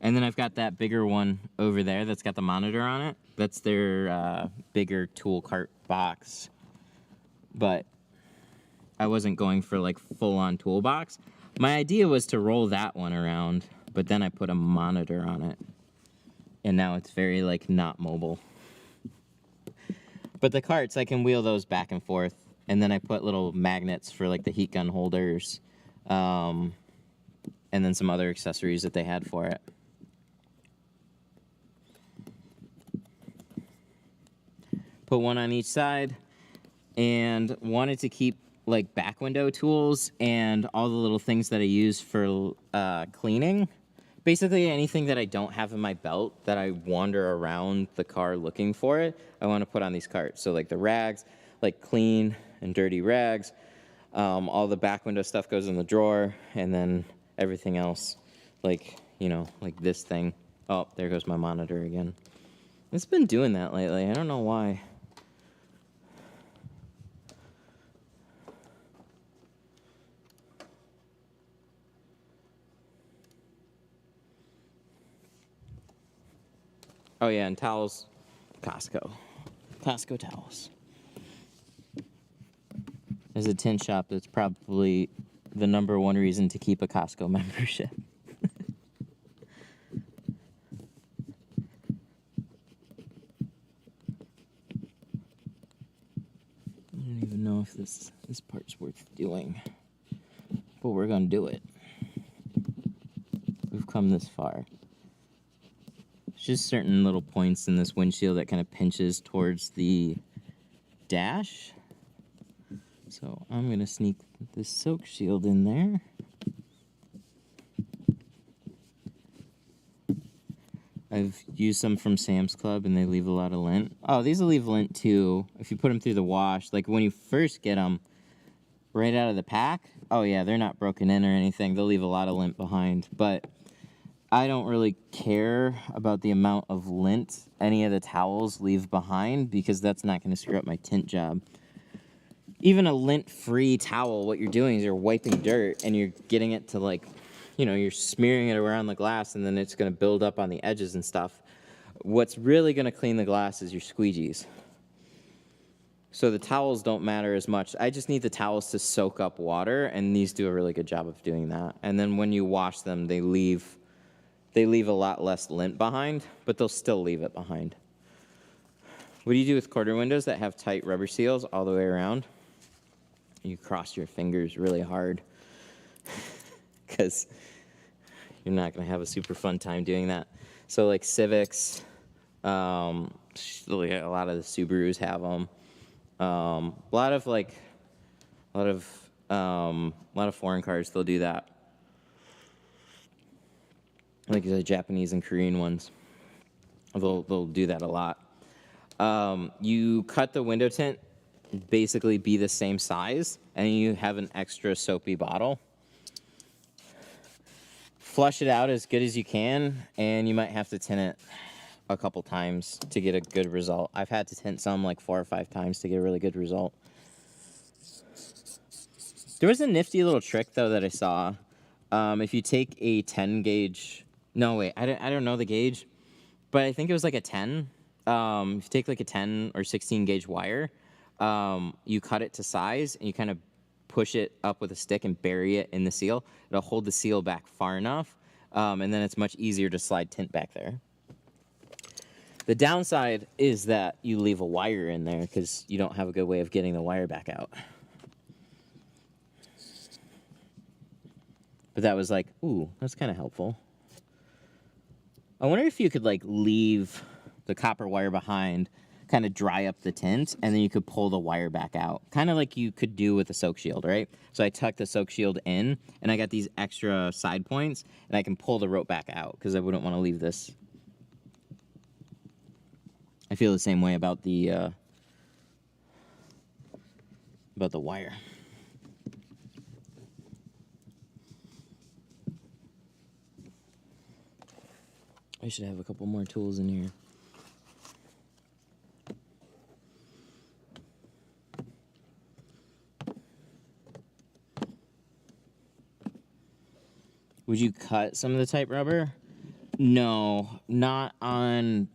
And then I've got that bigger one over there that's got the monitor on it. That's their bigger tool cart box. But I wasn't going for like full-on toolbox. My idea was to roll that one around, but then I put a monitor on it. And now it's very like not mobile. But the carts, I can wheel those back and forth. And then I put little magnets for like the heat gun holders. And then some other accessories that they had for it. Put one on each side, and wanted to keep like back window tools and all the little things that I use for cleaning. Basically anything that I don't have in my belt that I wander around the car looking for it, I want to put on these carts. So like the rags, like clean and dirty rags, all the back window stuff goes in the drawer, and then everything else, like, you know, like this thing. Oh, there goes my monitor again. It's been doing that lately. I don't know why. Oh yeah, and towels, Costco towels. As a tint shop, that's probably the #1 reason to keep a Costco membership. I don't even know if this part's worth doing, but we're gonna do it. We've come this far. There's just certain little points in this windshield that kind of pinches towards the dash. So I'm going to sneak this silk shield in there. I've used some from Sam's Club, and they leave a lot of lint. Oh, these will leave lint too if you put them through the wash. Like when you first get them right out of the pack, oh yeah, they're not broken in or anything. They'll leave a lot of lint behind. But I don't really care about the amount of lint any of the towels leave behind because that's not going to screw up my tint job. Even a lint-free towel, what you're doing is you're wiping dirt and you're getting it to like, you know, you're smearing it around the glass and then it's going to build up on the edges and stuff. What's really going to clean the glass is your squeegees. So the towels don't matter as much. I just need the towels to soak up water, and these do a really good job of doing that. And then when you wash them, they leave a lot less lint behind, but they'll still leave it behind. What do you do with quarter windows that have tight rubber seals all the way around? You cross your fingers really hard because you're not going to have a super fun time doing that. So like Civics, a lot of the Subarus have them. A lot of foreign cars, they'll do that. Like the Japanese and Korean ones, they'll do that a lot. You cut the window tint, basically be the same size, and you have an extra soapy bottle. Flush it out as good as you can, and you might have to tint it a couple times to get a good result. I've had to tint some like 4 or 5 times to get a really good result. There was a nifty little trick though that I saw. If you take a 10 gauge, no wait, I don't know the gauge, but I think it was like a 10. If you take like a 10 or 16 gauge wire, you cut it to size and you kind of push it up with a stick and bury it in the seal. It'll hold the seal back far enough, and then it's much easier to slide tint back there. The downside is that you leave a wire in there because you don't have a good way of getting the wire back out. But that was like, ooh, that's kind of helpful. I wonder if you could like leave the copper wire behind, kind of dry up the tint, and then you could pull the wire back out. Kind of like you could do with a soak shield, right? So I tuck the soak shield in, and I got these extra side points, and I can pull the rope back out because I wouldn't want to leave this. I feel the same way about the wire. I should have a couple more tools in here. Would you cut some of the type rubber? No, not on.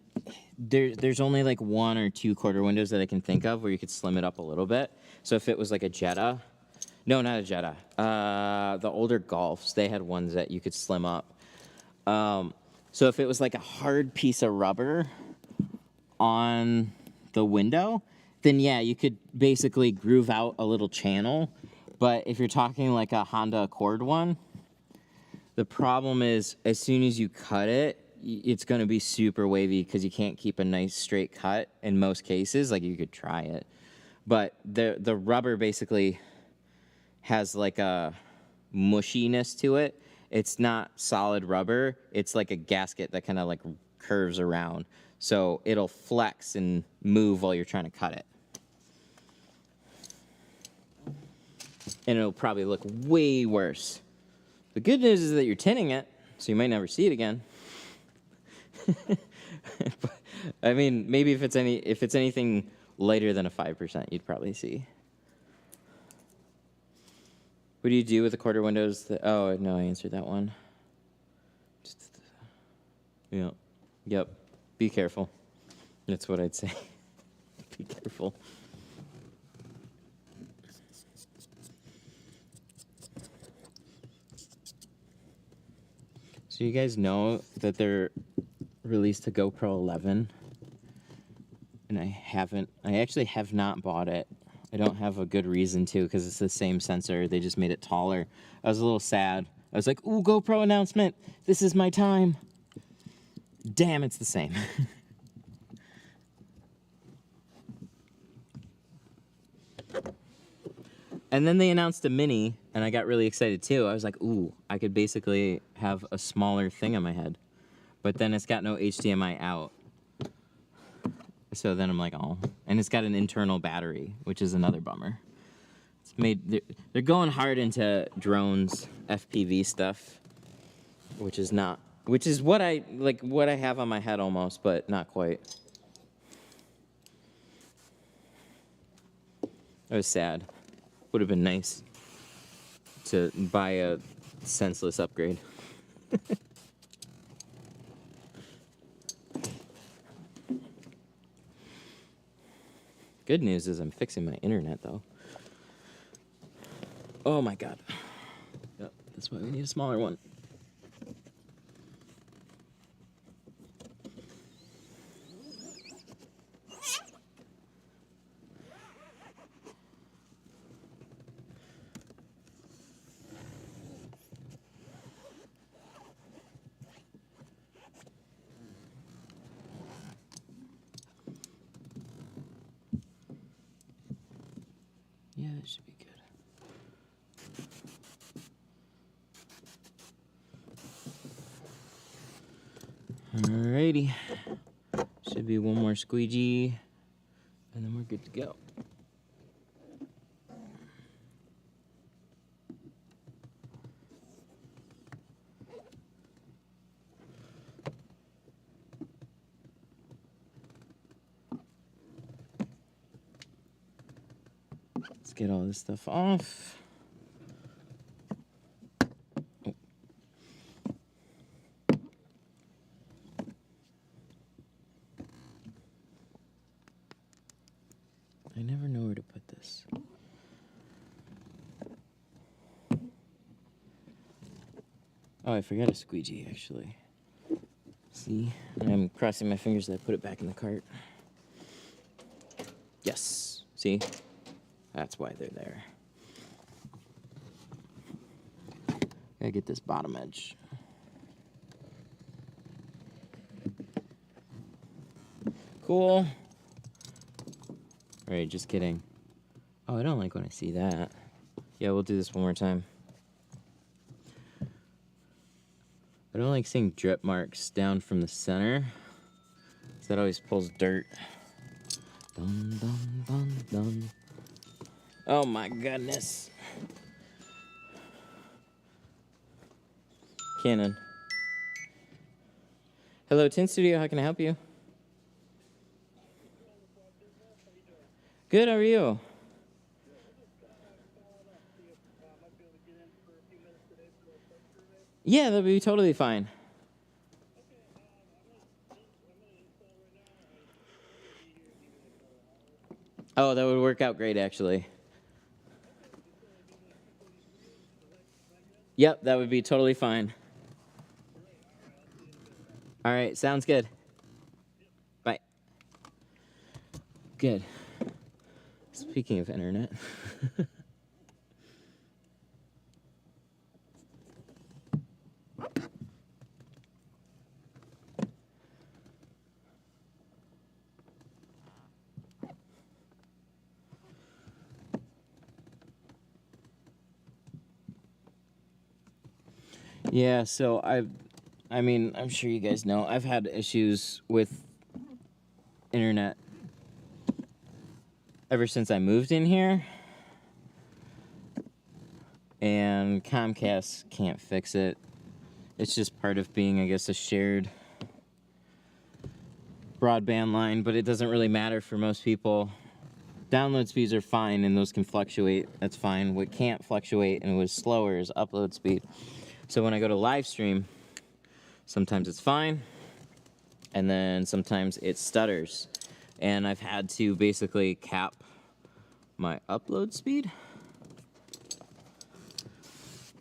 There's only like 1 or 2 quarter windows that I can think of where you could slim it up a little bit. So if it was like a Jetta, no, not a Jetta. The older Golfs, they had ones that you could slim up. So if it was like a hard piece of rubber on the window, then yeah, you could basically groove out a little channel. But if you're talking like a Honda Accord one, the problem is as soon as you cut it, it's going to be super wavy because you can't keep a nice straight cut in most cases. Like you could try it, but the rubber basically has like a mushiness to it. It's not solid rubber. It's like a gasket that kind of like curves around. So it'll flex and move while you're trying to cut it. And it'll probably look way worse. The good news is that you're tinting it, so you might never see it again. I mean, maybe if it's anything lighter than a 5%, you'd probably see. What do you do with the quarter windows? Oh, no, I answered that one. Yep. Be careful. That's what I'd say. Be careful. So you guys know that they're released a GoPro 11, and I actually have not bought it. I don't have a good reason to because it's the same sensor. They just made it taller. I was a little sad. I was like, ooh, GoPro announcement. This is my time. Damn, it's the same. And then they announced a mini, and I got really excited too. I was like, ooh, I could basically have a smaller thing on my head. But then it's got no HDMI out. So then I'm like, oh. And it's got an internal battery, which is another bummer. They're going hard into drones, FPV stuff, which is not which is what I have on my head almost, but not quite. That was sad. Would have been nice to buy a senseless upgrade. Good news is I'm fixing my internet, though. Oh my god. Yep, that's why we need a smaller one. Yeah, it should be good. Alrighty. Should be one more squeegee, and then we're good to go. Let's get all this stuff off. Oh. I never know where to put this. Oh, I forgot a squeegee, actually. See? I'm crossing my fingers that I put it back in the cart. Yes. See? That's why they're there. Gotta get this bottom edge. Cool. Alright, just kidding. Oh, I don't like when I see that. Yeah, we'll do this one more time. I don't like seeing drip marks down from the center, 'cause that always pulls dirt. Dun, dun, dun, dun. Oh my goodness. Canon. Hello, Tint Studio, how can I help you? Good, how are you? Yeah, that'll be totally fine. Oh, that would work out great, actually. Yep, that would be totally fine. All right, sounds good. Bye. Good. Speaking of internet. Yeah, so I mean, I'm sure you guys know, I've had issues with internet ever since I moved in here. And Comcast can't fix it. It's just part of being, I guess, a shared broadband line, but it doesn't really matter for most people. Download speeds are fine, and those can fluctuate. That's fine. What can't fluctuate and was slower is upload speed. So when I go to live stream, sometimes it's fine, and then sometimes it stutters. And I've had to basically cap my upload speed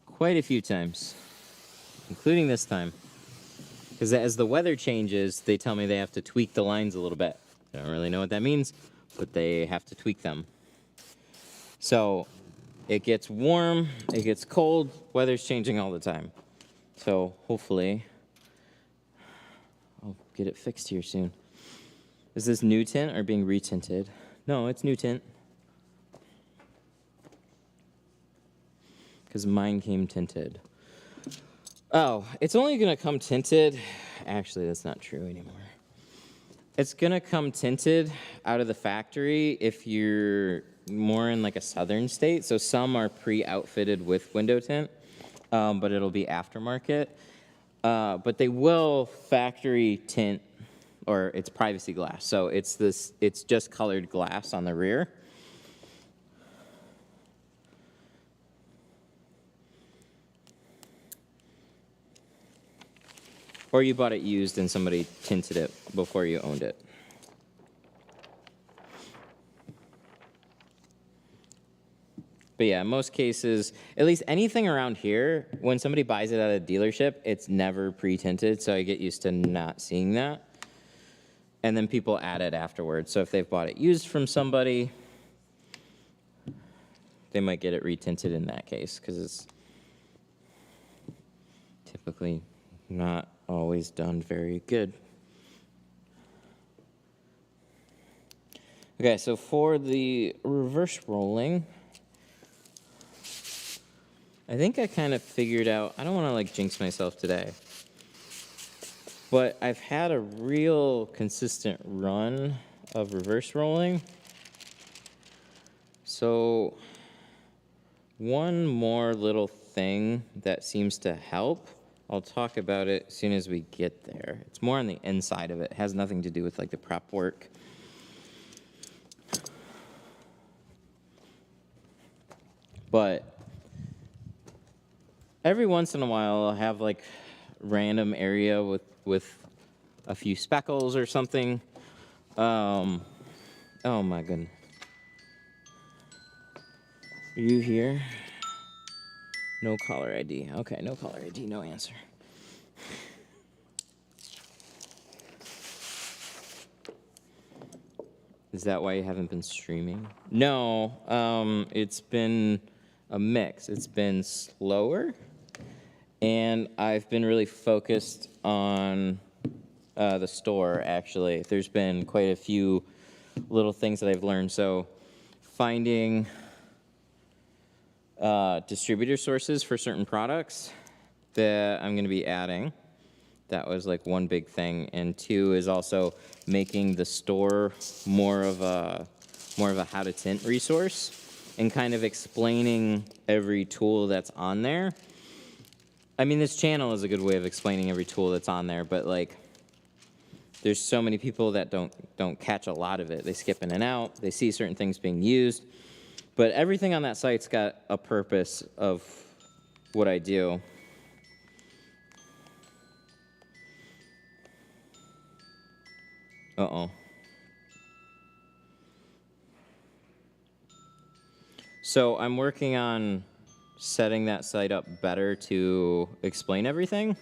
quite a few times, including this time. Because as the weather changes, they tell me they have to tweak the lines a little bit. I don't really know what that means, but they have to tweak them. So it gets warm, it gets cold, weather's changing all the time. So hopefully I'll get it fixed here soon. Is this new tint or being retinted? No, it's new tint. Because mine came tinted. Oh, it's only gonna come tinted. Actually, that's not true anymore. It's gonna come tinted out of the factory if you're more in like a southern state. So some are pre-outfitted with window tint, but it'll be aftermarket. but they will factory tint, or it's privacy glass. So it's just colored glass on the rear. Or you bought it used and somebody tinted it before you owned it. But yeah, in most cases, at least anything around here, when somebody buys it at a dealership, it's never pre-tinted, so I get used to not seeing that. And then people add it afterwards. So if they've bought it used from somebody, they might get it retinted in that case, because it's typically not always done very good. Okay, so for the reverse rolling, I think I kind of figured out, I don't want to like jinx myself today, but I've had a real consistent run of reverse rolling. So one more little thing that seems to help, I'll talk about it as soon as we get there. It's more on the inside of it. It has nothing to do with like the prep work. But every once in a while, I'll have like random area with a few speckles or something. Oh my goodness. Are you here? No caller ID. Okay, no caller ID, no answer. Is that why you haven't been streaming? No, it's been a mix. It's been slower, and I've been really focused on the store, actually. There's been quite a few little things that I've learned. So finding distributor sources for certain products that I'm going to be adding. That was like one big thing. And two is also making the store more of a how to tint resource and kind of explaining every tool that's on there. I mean, this channel is a good way of explaining every tool that's on there, but like there's so many people that don't catch a lot of it. They skip in and out. They see certain things being used. But everything on that site's got a purpose of what I do. Uh-oh. So I'm working on setting that site up better to explain everything,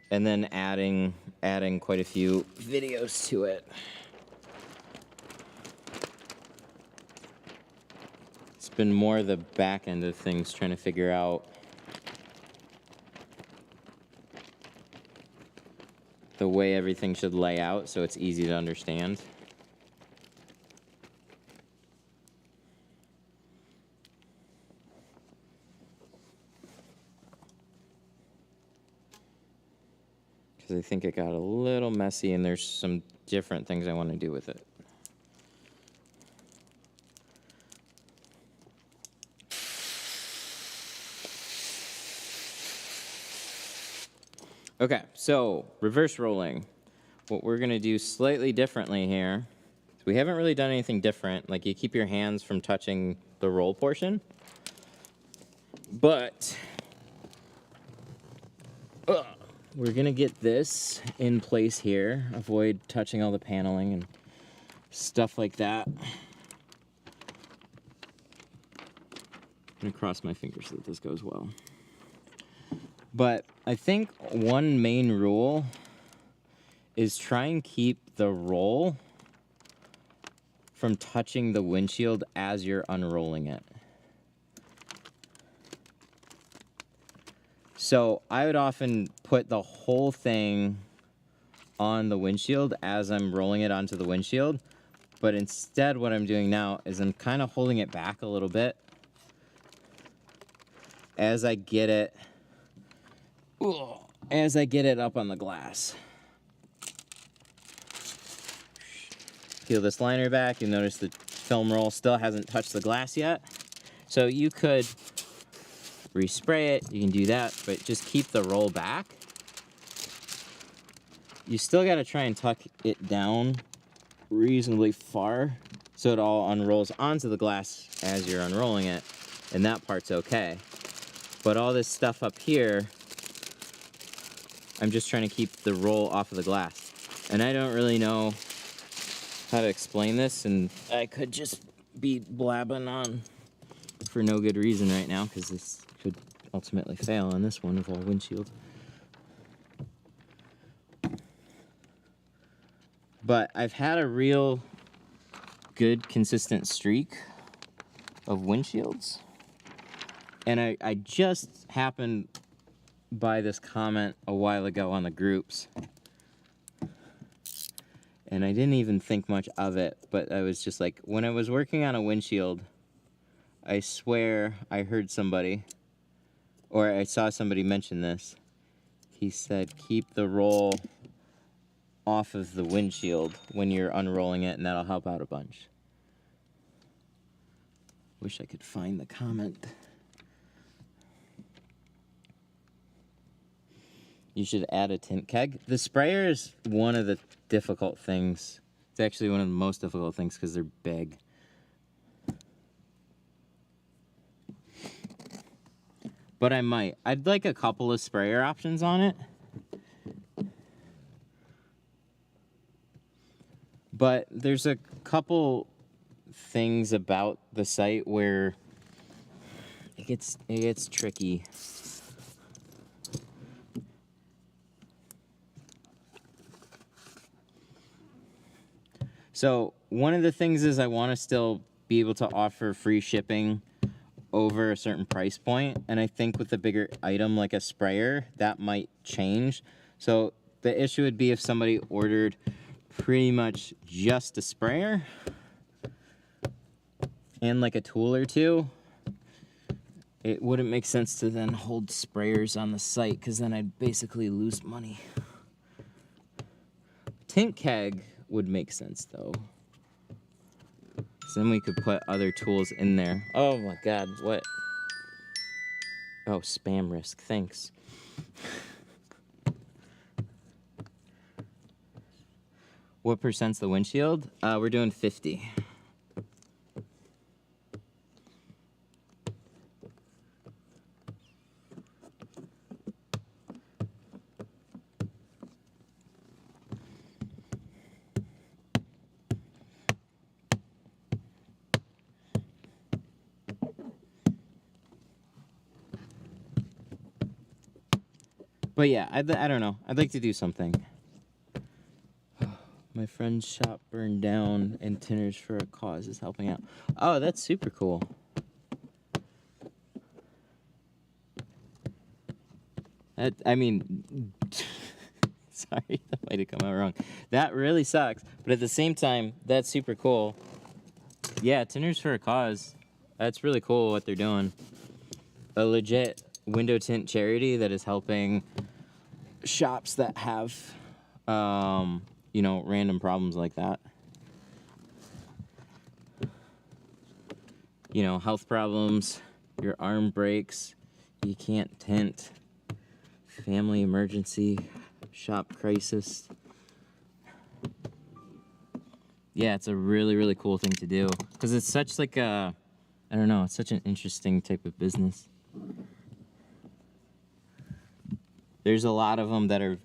and then adding quite a few videos to it. It's been more the back end of things, trying to figure out the way everything should lay out so it's easy to understand. Because I think it got a little messy and there's some different things I want to do with it. Okay, so reverse rolling. What we're going to do slightly differently here, we haven't really done anything different. Like, you keep your hands from touching the roll portion. But we're going to get this in place here. Avoid touching all the paneling and stuff like that. I'm going to cross my fingers so that this goes well. But I think one main rule is try and keep the roll from touching the windshield as you're unrolling it. So I would often put the whole thing on the windshield as I'm rolling it onto the windshield. But instead what I'm doing now is I'm kind of holding it back a little bit as I get it up on the glass. Peel this liner back, you'll notice the film roll still hasn't touched the glass yet. So you could respray it, you can do that, but just keep the roll back you still got to try and tuck it down reasonably far so it all unrolls onto the glass as you're unrolling it, and that part's okay. But all this stuff up here, I'm just trying to keep the roll off of the glass. And I don't really know how to explain this, and I could just be blabbing on for no good reason right now, because this could ultimately fail on this one of all windshields. But I've had a real good consistent streak of windshields, and I just happened by this comment a while ago on the groups, and I didn't even think much of it, but I was just like, when I was working on a windshield, I swear I heard somebody, or I saw somebody mention this. He said, keep the roll off of the windshield when you're unrolling it, and that'll help out a bunch. Wish I could find the comment. You should add a tint keg. The sprayer is one of the difficult things. It's actually one of the most difficult things because they're big. But I might. I'd like a couple of sprayer options on it. But there's a couple things about the site where it gets tricky. So one of the things is I want to still be able to offer free shipping over a certain price point, and I think with a bigger item like a sprayer, that might change. So the issue would be if somebody ordered pretty much just a sprayer and like a tool or two, it wouldn't make sense to then hold sprayers on the site, because then I'd basically lose money. Tint keg would make sense though. So then we could put other tools in there. Oh my god, what? Oh, spam risk, thanks. What percent's the windshield? We're doing 50. But yeah, I don't know. I'd like to do something. My friend's shop burned down, and Tinters for a Cause is helping out. Oh, that's super cool. I mean, sorry, that might have come out wrong. That really sucks, but at the same time, that's super cool. Yeah, Tinters for a Cause. That's really cool what they're doing. A legit window tint charity that is helping shops that have, you know, random problems like that. You know, health problems, your arm breaks, you can't tint, family emergency, shop crisis. Yeah, it's a really, really cool thing to do, because it's such like a, I don't know, it's such an interesting type of business. There's a lot of them that are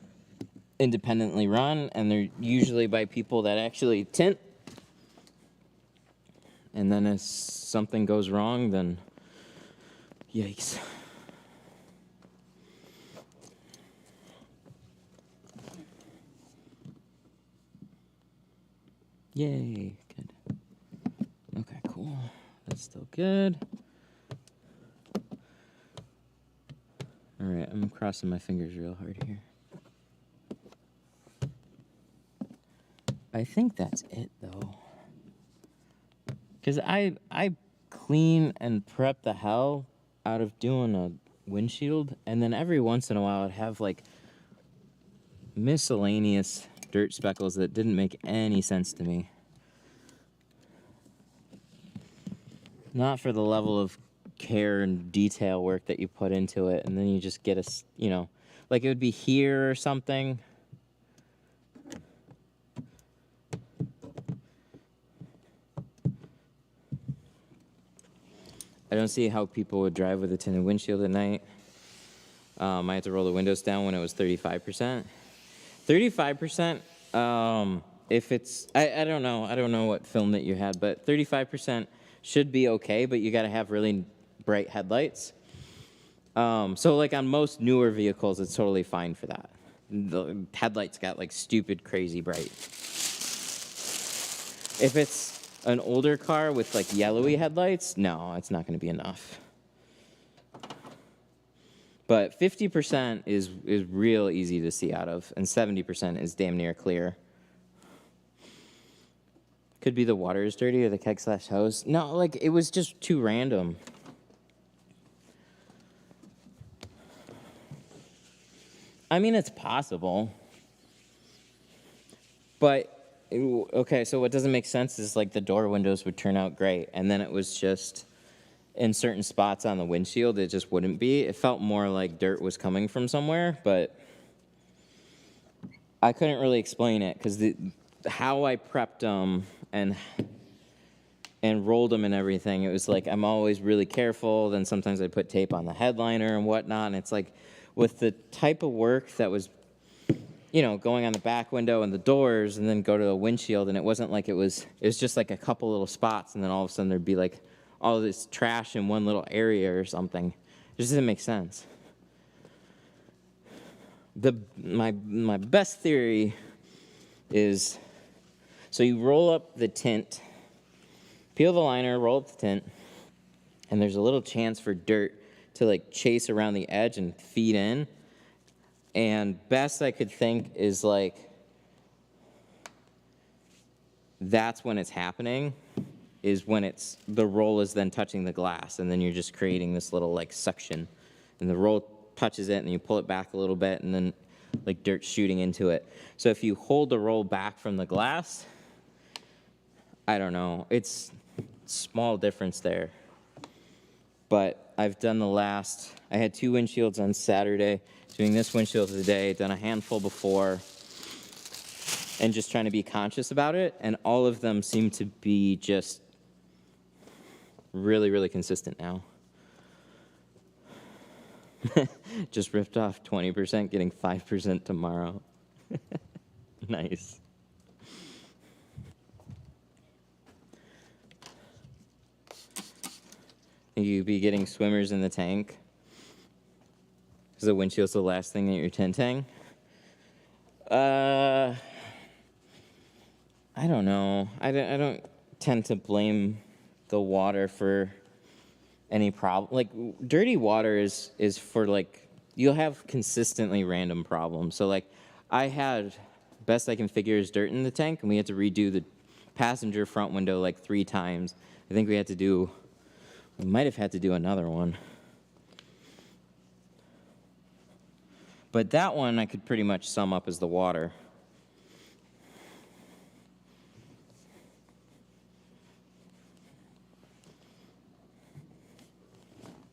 independently run, and they're usually by people that actually tint. And then if something goes wrong, then yikes. Yay, good. Okay, cool. That's still good. All right, I'm crossing my fingers real hard here. I think that's it, though. Because I clean and prep the hell out of doing a windshield, and then every once in a while I'd have, like, miscellaneous dirt speckles that didn't make any sense to me. Not for the level of care and detail work that you put into it, and then you just get a, you know, like it would be here or something, I don't see how people would drive with a tinted windshield at night. I had to roll the windows down when it was 35%. 35%, if it's, I don't know. I don't know what film that you had, but 35% should be okay, but you got to have really bright headlights. So like on most newer vehicles, it's totally fine for that. The headlights got like stupid, crazy bright. If it's an older car with like yellowy headlights, no, it's not going to be enough. But 50% is real easy to see out of, and 70% is damn near clear. Could be the water is dirty or the keg/hose. No, like it was just too random. I mean, it's possible. But, okay, so what doesn't make sense is like the door windows would turn out great, and then it was just in certain spots on the windshield, it just wouldn't be. It felt more like dirt was coming from somewhere, but I couldn't really explain it because how I prepped them and rolled them and everything, it was like I'm always really careful. Then sometimes I'd put tape on the headliner and whatnot, and it's like with the type of work that was, you know, going on the back window and the doors and then go to the windshield, and it wasn't like it was just like a couple little spots, and then all of a sudden there'd be like all this trash in one little area or something. It just didn't make sense. My best theory is, so you roll up the tint, peel the liner, roll up the tint, and there's a little chance for dirt to like chase around the edge and feed in. And best I could think is like, that's when it's happening, is when it's, the roll is then touching the glass, and then you're just creating this little like suction. And the roll touches it, and you pull it back a little bit, and then like dirt's shooting into it. So if you hold the roll back from the glass, I don't know, it's small difference there. But I've done I had 2 windshields on Saturday, doing this windshield today, done a handful before, and just trying to be conscious about it, and all of them seem to be just really, really consistent now. Just ripped off 20%, getting 5% tomorrow. Nice. Think you'd be getting swimmers in the tank? Because the windshield's the last thing that you're tinting? I don't know. I don't tend to blame the water for any problem. Like, dirty water is for, like, you'll have consistently random problems. So, like, I had, best I can figure is dirt in the tank, and we had to redo the passenger front window, like, 3 times. I think we might have had to do another one. But that one I could pretty much sum up as the water.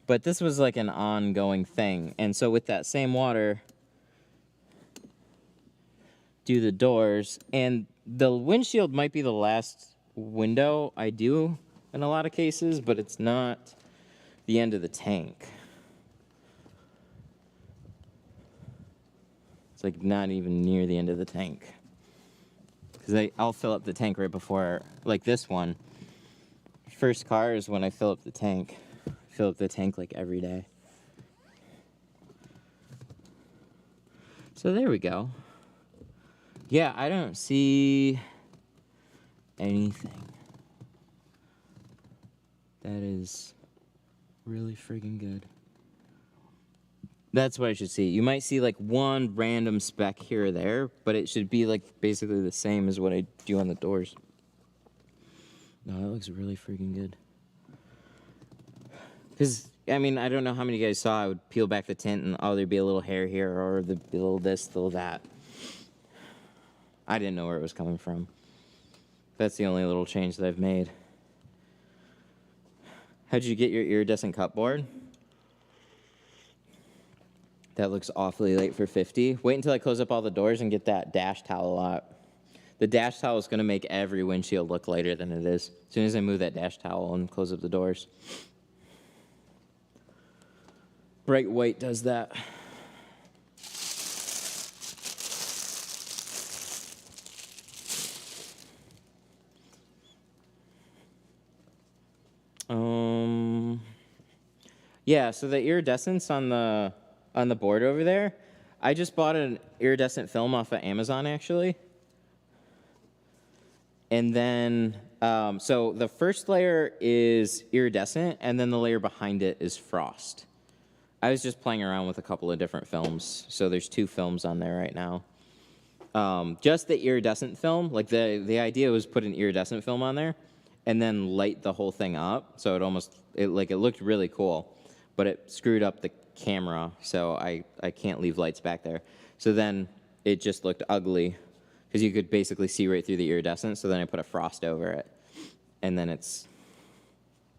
But this was like an ongoing thing. And so with that same water, do the doors. And the windshield might be the last window I do in a lot of cases, but it's not the end of the tank. It's like not even near the end of the tank. Because I'll fill up the tank right before, like this one. First car is when I fill up the tank. Fill up the tank like every day. So there we go. Yeah, I don't see anything. That is really friggin' good. That's what I should see. You might see like one random speck here or there, but it should be like basically the same as what I do on the doors. No, that looks really friggin' good. Because, I mean, I don't know how many of you guys saw I would peel back the tint and, oh, there'd be a little hair here or the little this, little that. I didn't know where it was coming from. That's the only little change that I've made. How'd you get your iridescent cupboard? That looks awfully late for 50. Wait until I close up all the doors and get that dash towel out. The dash towel is going to make every windshield look lighter than it is. As soon as I move that dash towel and close up the doors. Bright white does that. Yeah, so the iridescence on the board over there, I just bought an iridescent film off of Amazon, actually. And then, so the first layer is iridescent, and then the layer behind it is frost. I was just playing around with a couple of different films, so there's 2 films on there right now. Just the iridescent film, like the idea was put an iridescent film on there, and then light the whole thing up, so it looked really cool, but it screwed up the camera, so I can't leave lights back there. So then it just looked ugly, because you could basically see right through the iridescence, so then I put a frost over it, and then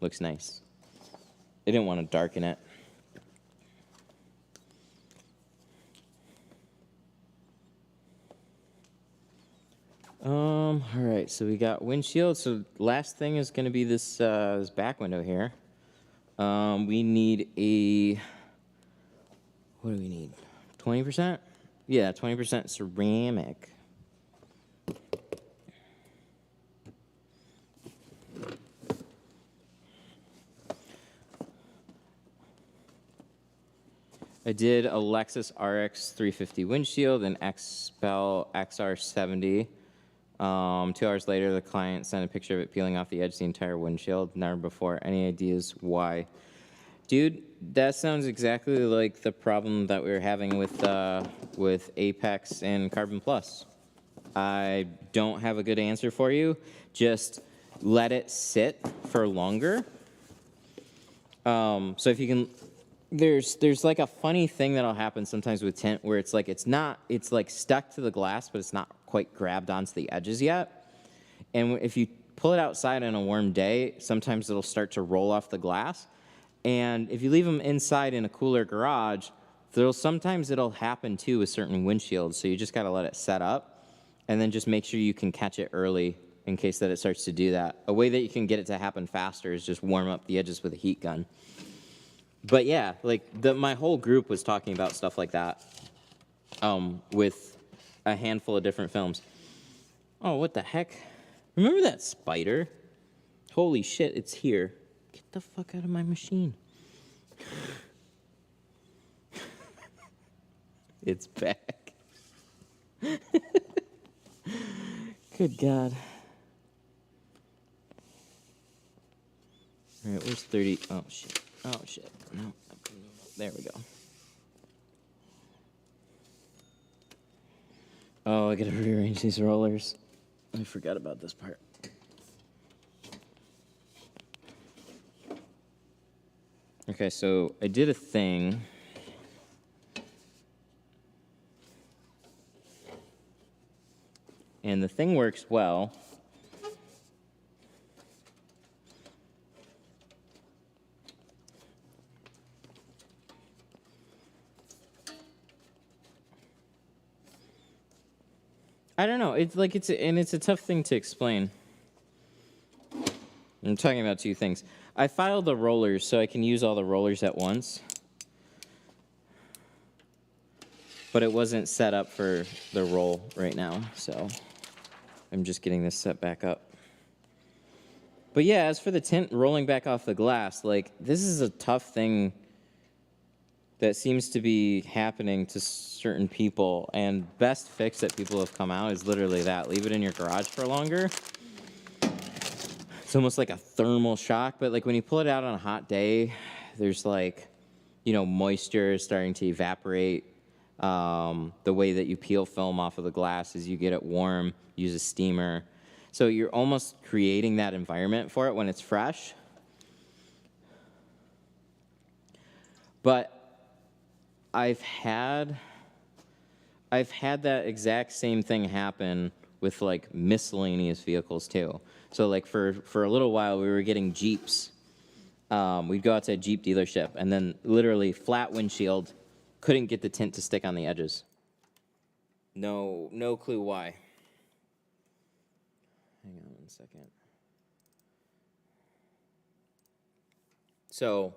looks nice. I didn't want to darken it. All right, so we got windshield. So last thing is going to be this back window here. We need what do we need? 20%? Yeah, 20% ceramic. I did a Lexus RX 350 windshield and XPEL XR70. 2 hours later, the client sent a picture of it peeling off the edge of the entire windshield. Never before. Any ideas why? Dude, that sounds exactly like the problem that we were having with Apex and Carbon Plus. I don't have a good answer for you. Just let it sit for longer. So if you can, there's like a funny thing that'll happen sometimes with tint where it's like stuck to the glass, but it's not quite grabbed onto the edges yet. And if you pull it outside on a warm day, sometimes it'll start to roll off the glass. And if you leave them inside in a cooler garage, sometimes it'll happen too with certain windshields. So you just got to let it set up, and then just make sure you can catch it early in case that it starts to do that. A way that you can get it to happen faster is just warm up the edges with a heat gun. But yeah, like my whole group was talking about stuff like that with a handful of different films. Oh, what the heck? Remember that spider? Holy shit, it's here. Get the fuck out of my machine. It's back. Good God. All right, where's 30? Oh, shit. Oh, shit. No. There we go. Oh, I gotta rearrange these rollers. I forgot about this part. Okay, so I did a thing. And the thing works well. I don't know. It's like it's a tough thing to explain. I'm talking about 2 things. I filed the rollers so I can use all the rollers at once. But it wasn't set up for the roll right now, so I'm just getting this set back up. But yeah, as for the tint rolling back off the glass, like this is a tough thing that seems to be happening to certain people, and best fix that people have come out is literally that. Leave it in your garage for longer. It's almost like a thermal shock, but like when you pull it out on a hot day, there's like, moisture starting to evaporate. The way that you peel film off of the glass is you get it warm, use a steamer. So you're almost creating that environment for it when it's fresh. But I've had that exact same thing happen with like miscellaneous vehicles too. So like for a little while we were getting Jeeps. We'd go out to a Jeep dealership and then literally flat windshield, couldn't get the tint to stick on the edges. No clue why. Hang on 1 second. So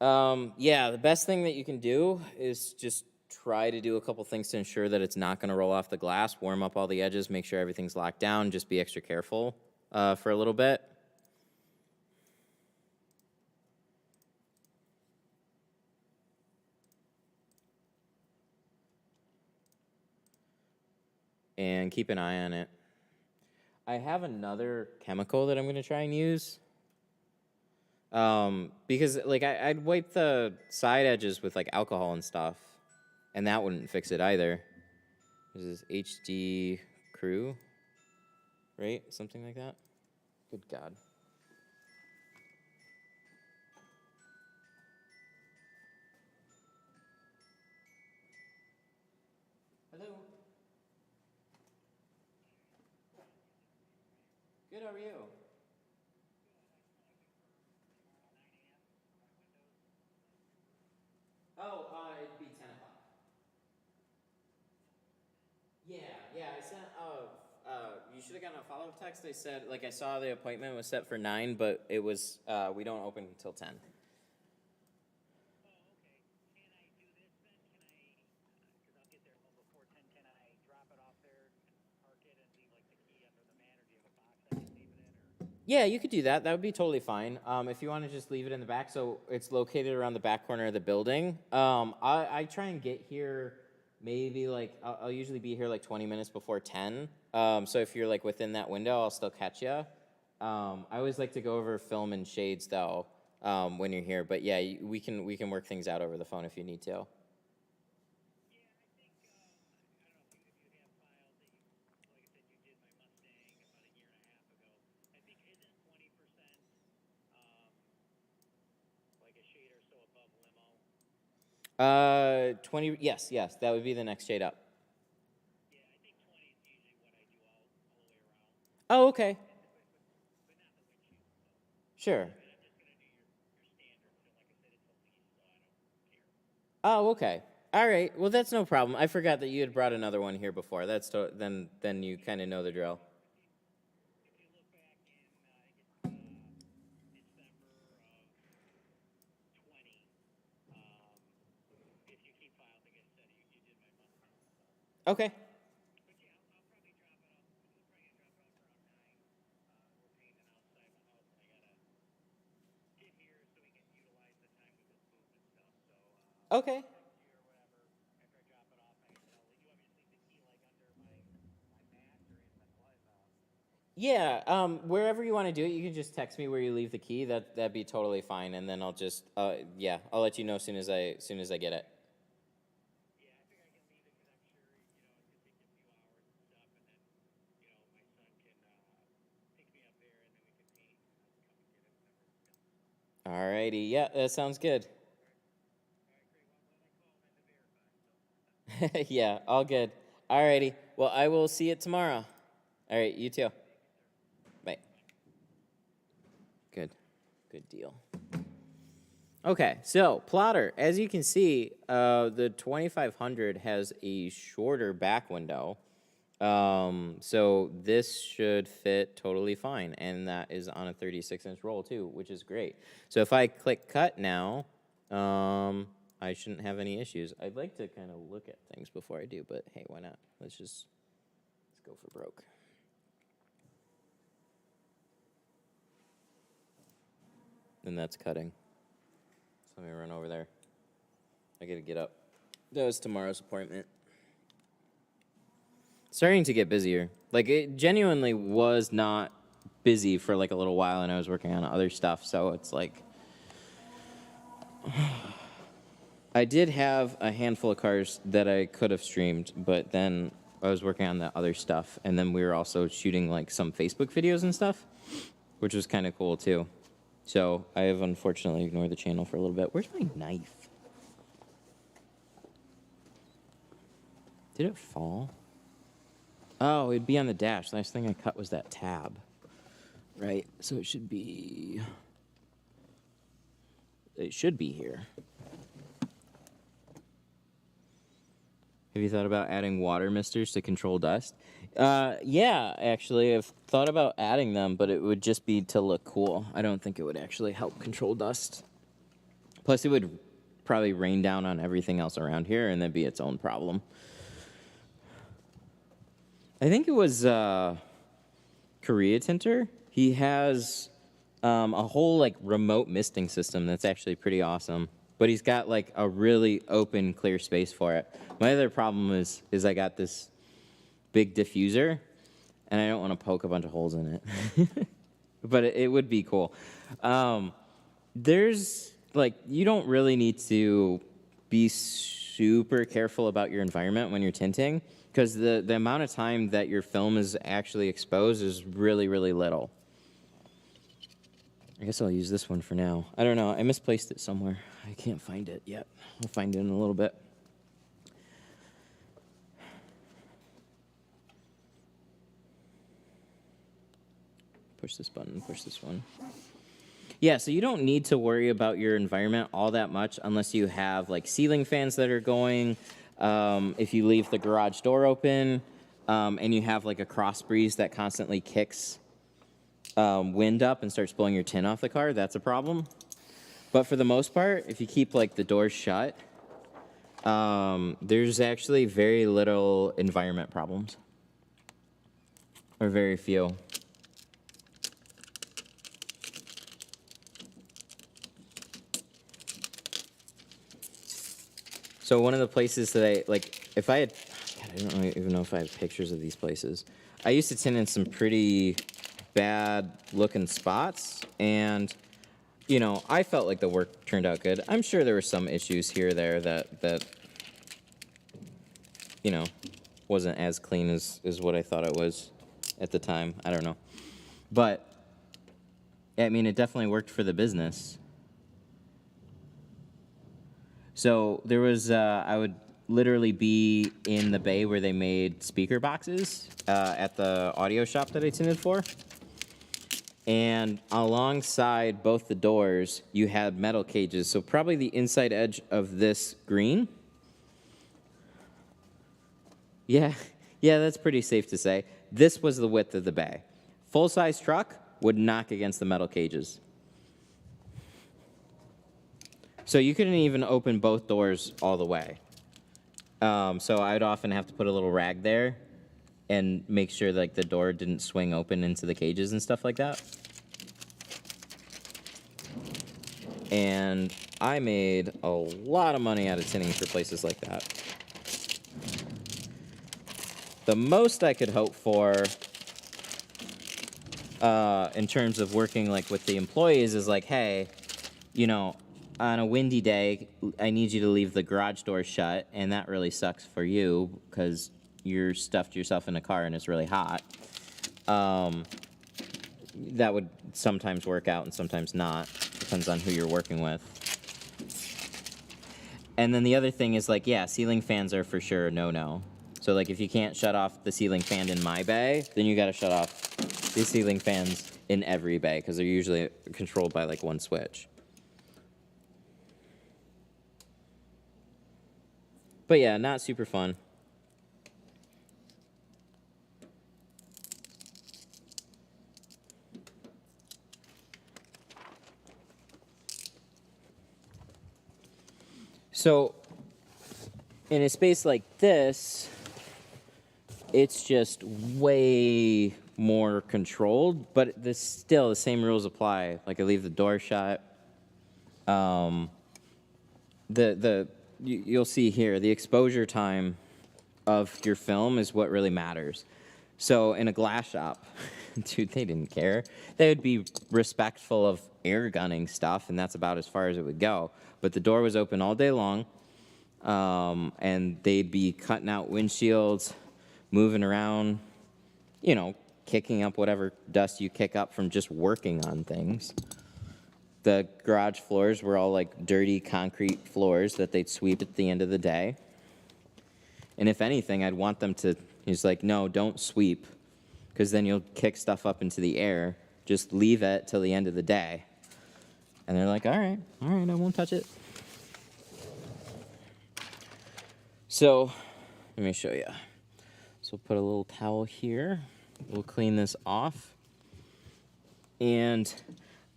Yeah, the best thing that you can do is just try to do a couple things to ensure that it's not going to roll off the glass. Warm up all the edges, make sure everything's locked down. Just be extra careful for a little bit. And keep an eye on it. I have another chemical that I'm going to try and use. Because like I'd wipe the side edges with like alcohol and stuff, and that wouldn't fix it either. This is HD Crew, right? Something like that. Good God. Hello. Good, how are you? Oh, it'd be 10 o'clock. Yeah, I sent, you should have gotten a follow-up text. They said, like, I saw the appointment was set for 9, but it was, we don't open until 10. Yeah, you could do that. That would be totally fine. If you want to just leave it in the back, so it's located around the back corner of the building. I try and get here maybe like, I'll usually be here like 20 minutes before 10. So if you're like within that window, I'll still catch you. I always like to go over film and shades though when you're here. But yeah, we can work things out over the phone if you need to. Uh, 20, yes, that would be the next shade up. Oh, okay. Sure. Oh, okay. All right. Well, that's no problem. I forgot that you had brought another one here before. Then you kind of know the drill. Okay. Okay. Yeah, wherever you want to do it, you can just text me where you leave the key. That'd be totally fine, and then I'll just yeah, I'll let you know as soon as I get it. Alrighty, yeah, that sounds good. Yeah, all good. Alrighty, well, I will see you tomorrow. All right, you too. Bye. Good deal. Okay, so plotter, as you can see, the 2500 has a shorter back window. So this should fit totally fine, and that is on a 36-inch roll too, which is great. So if I click cut now, I shouldn't have any issues. I'd like to kind of look at things before I do, but hey, why not? Let's go for broke. And that's cutting. So let me run over there. I gotta get up. That was tomorrow's appointment. Starting to get busier. Like, it genuinely was not busy for like a little while, and I was working on other stuff, so it's like I did have a handful of cars that I could have streamed, but then I was working on the other stuff, and then we were also shooting like some Facebook videos and stuff, which was kind of cool too. So I have unfortunately ignored the channel for a little bit. Where's my knife? Did it fall? Oh, it'd be on the dash. The last thing I cut was that tab. Right, so it should be here. Have you thought about adding water misters to control dust? Yeah, actually, I've thought about adding them, but it would just be to look cool. I don't think it would actually help control dust. Plus, it would probably rain down on everything else around here, and that'd be its own problem. I think it was Korea Tinter. He has a whole like remote misting system that's actually pretty awesome. But he's got like a really open, clear space for it. My other problem is I got this big diffuser, and I don't want to poke a bunch of holes in it. But it would be cool. There's like, you don't really need to be super careful about your environment when you're tinting, because the amount of time that your film is actually exposed is really, really little. I guess I'll use this one for now. I don't know. I misplaced it somewhere. I can't find it yet. I'll find it in a little bit. Push this button, push this one. Yeah, so you don't need to worry about your environment all that much unless you have like ceiling fans that are going. If you leave the garage door open and you have like a cross breeze that constantly kicks wind up and starts blowing your tint off the car, that's a problem. But for the most part, if you keep like the doors shut, there's actually very little environment problems, or very few. So one of the places that I, like, if I had, God, I don't even know if I have pictures of these places. I used to tint in some pretty bad looking spots, and, you know, I felt like the work turned out good. I'm sure there were some issues here or there that you know, wasn't as clean as what I thought it was at the time. I don't know. But, I mean, it definitely worked for the business. So there was, I would literally be in the bay where they made speaker boxes at the audio shop that I tinted for. And alongside both the doors, you had metal cages. So probably the inside edge of this green. Yeah, that's pretty safe to say. This was the width of the bay. Full-size truck would knock against the metal cages. So you couldn't even open both doors all the way. So I'd often have to put a little rag there and make sure like the door didn't swing open into the cages and stuff like that. And I made a lot of money out of tinting for places like that. The most I could hope for in terms of working like with the employees is like, hey, you know, on a windy day, I need you to leave the garage door shut, and that really sucks for you because you're stuffed yourself in a car and it's really hot. That would sometimes work out and sometimes not. Depends on who you're working with. And then the other thing is like, yeah, ceiling fans are for sure a no-no. So like if you can't shut off the ceiling fan in my bay, then you got to shut off the ceiling fans in every bay because they're usually controlled by like one switch. But yeah, not super fun. So in a space like this, it's just way more controlled, but still the same rules apply. Like I leave the door shut. You'll see here, the exposure time of your film is what really matters. So in a glass shop, dude, they didn't care. They would be respectful of air gunning stuff, and that's about as far as it would go. But the door was open all day long, and they'd be cutting out windshields, moving around, you know, kicking up whatever dust you kick up from just working on things. The garage floors were all like dirty concrete floors that they'd sweep at the end of the day. And if anything, I'd want them to, he's like, no, don't sweep, because then you'll kick stuff up into the air. Just leave it till the end of the day. And they're like, all right, I won't touch it. So, let me show you. So we'll put a little towel here. We'll clean this off. And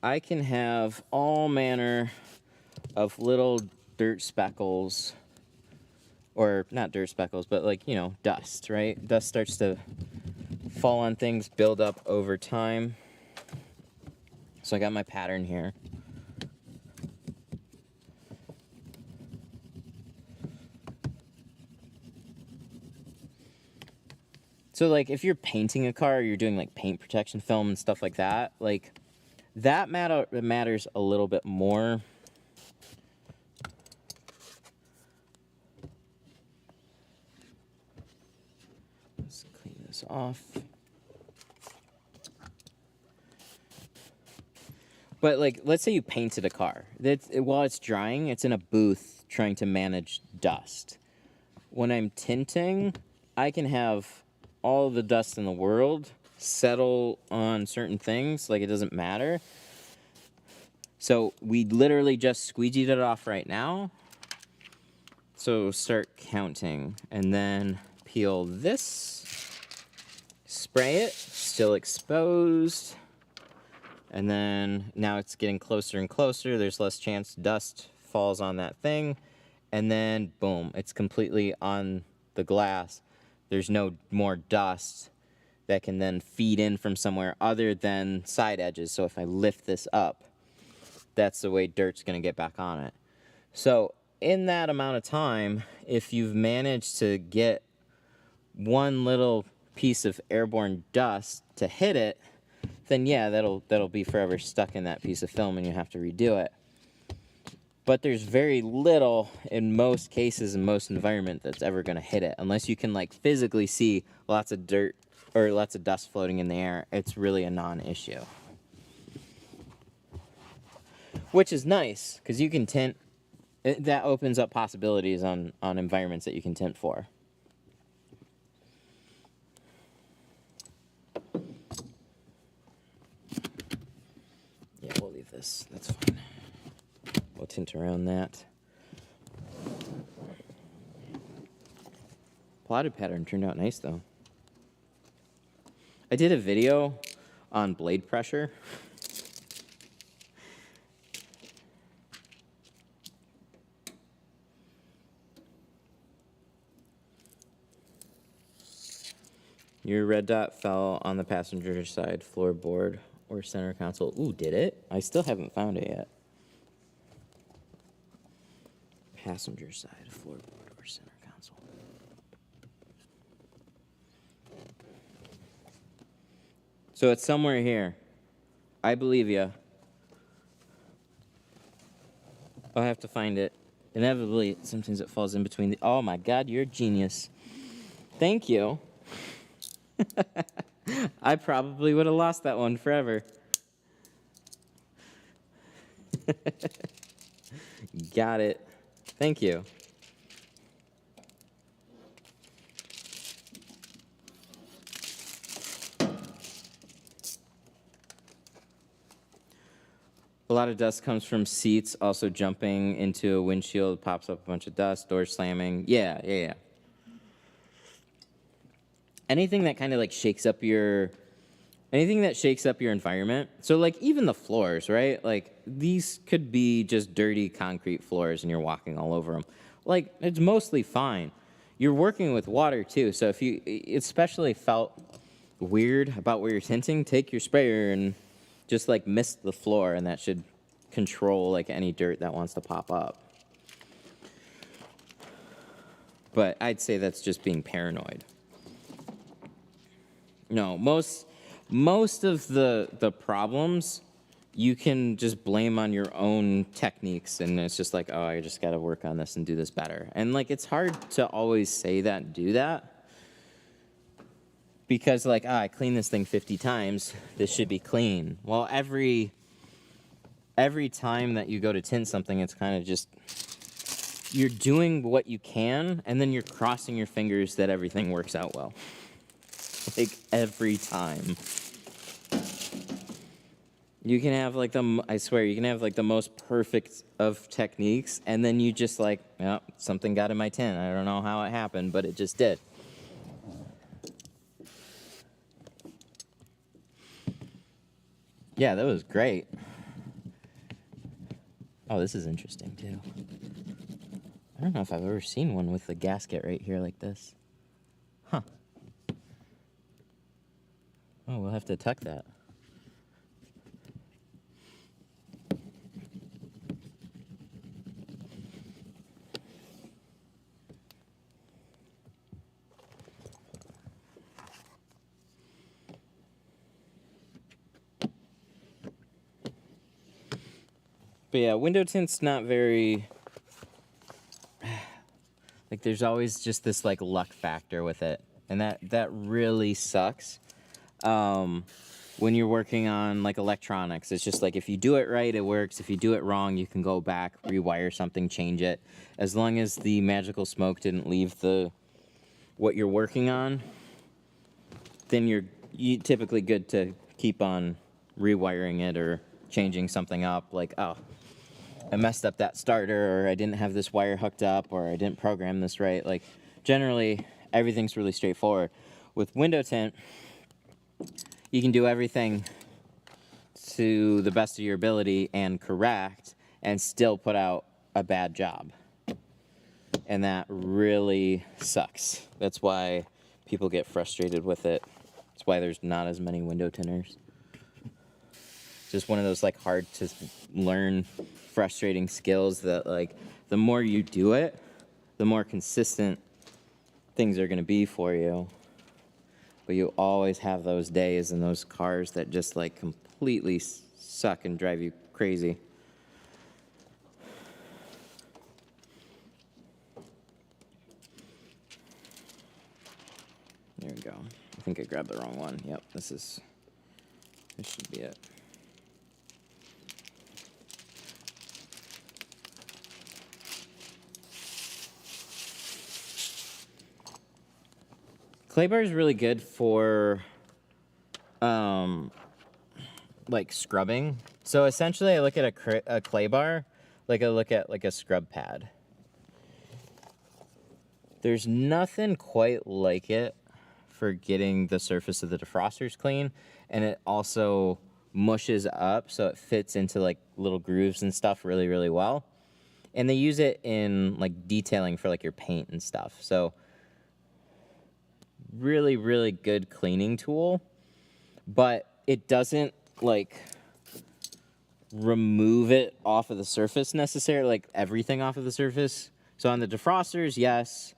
I can have all manner of little dirt speckles, or not dirt speckles, but like, you know, dust, right? Dust starts to fall on things, build up over time. So I got my pattern here. So like if you're painting a car, or you're doing like paint protection film and stuff like that, like that matters a little bit more. Let's clean this off. But like, let's say you painted a car. While it's drying, it's in a booth trying to manage dust. When I'm tinting, I can have all the dust in the world settle on certain things, like it doesn't matter. So we literally just squeegeed it off right now. So start counting, and then peel this, spray it, still exposed, and then now it's getting closer and closer. There's less chance dust falls on that thing, and then boom, it's completely on the glass. There's no more dust that can then feed in from somewhere other than side edges. So if I lift this up, that's the way dirt's gonna get back on it. So in that amount of time, if you've managed to get one little piece of airborne dust to hit it, then yeah, that'll be forever stuck in that piece of film and you have to redo it. But there's very little, in most cases, in most environment, that's ever going to hit it. Unless you can, like, physically see lots of dirt or lots of dust floating in the air, it's really a non-issue. Which is nice, because you can tint. That opens up possibilities on environments that you can tint for. Yeah, we'll leave this. That's fine. We'll tint around that. Plotted pattern turned out nice, though. I did a video on blade pressure. Your red dot fell on the passenger side floorboard or center console. Ooh, did it? I still haven't found it yet. Passenger side floorboard or center console. So it's somewhere here. I believe you. I'll have to find it. Inevitably, sometimes it falls in between the... Oh my God, you're a genius. Thank you. I probably would have lost that one forever. Got it. Thank you. A lot of dust comes from seats, also jumping into a windshield, pops up a bunch of dust, doors slamming. Yeah. Anything that kind of like shakes up your environment. So like even the floors, right? Like these could be just dirty concrete floors and you're walking all over them. Like it's mostly fine. You're working with water too. So if you especially felt weird about where you're tinting, take your sprayer and just like mist the floor, and that should control like any dirt that wants to pop up. But I'd say that's just being paranoid. No, most of the problems you can just blame on your own techniques, and it's just like, oh, I just got to work on this and do this better. And like it's hard to always say that and do that, because like, I cleaned this thing 50 times, this should be clean. Well, every time that you go to tint something, it's kind of just, you're doing what you can, and then you're crossing your fingers that everything works out well. Like every time. You can have like I swear, you can have like the most perfect of techniques, and then you just like, oh, something got in my tint. I don't know how it happened, but it just did. Yeah, that was great. Oh, this is interesting too. I don't know if I've ever seen one with the gasket right here like this. Huh. Oh, we'll have to tuck that. But yeah, window tint's not very, like there's always just this like luck factor with it. And that really sucks. When you're working on like electronics, it's just like if you do it right, it works. If you do it wrong, you can go back, rewire something, change it. As long as the magical smoke didn't leave what you're working on, then you're typically good to keep on rewiring it or changing something up. Like, oh, I messed up that starter, or I didn't have this wire hooked up, or I didn't program this right. Like, generally, everything's really straightforward. With window tint, you can do everything to the best of your ability and correct and still put out a bad job. And that really sucks. That's why people get frustrated with it. That's why there's not as many window tinters. Just one of those like hard to learn, frustrating skills that like the more you do it, the more consistent things are going to be for you. But you always have those days and those cars that just like completely suck and drive you crazy. There we go. I think I grabbed the wrong one. Yep, this should be it. Clay bar is really good for like scrubbing. So essentially I look at a clay bar like I look at like a scrub pad. There's nothing quite like it for getting the surface of the defrosters clean, and it also mushes up so it fits into like little grooves and stuff really, really well. And they use it in like detailing for like your paint and stuff. So really, really good cleaning tool, but it doesn't like remove it off of the surface necessarily, like everything off of the surface. So on the defrosters, yes.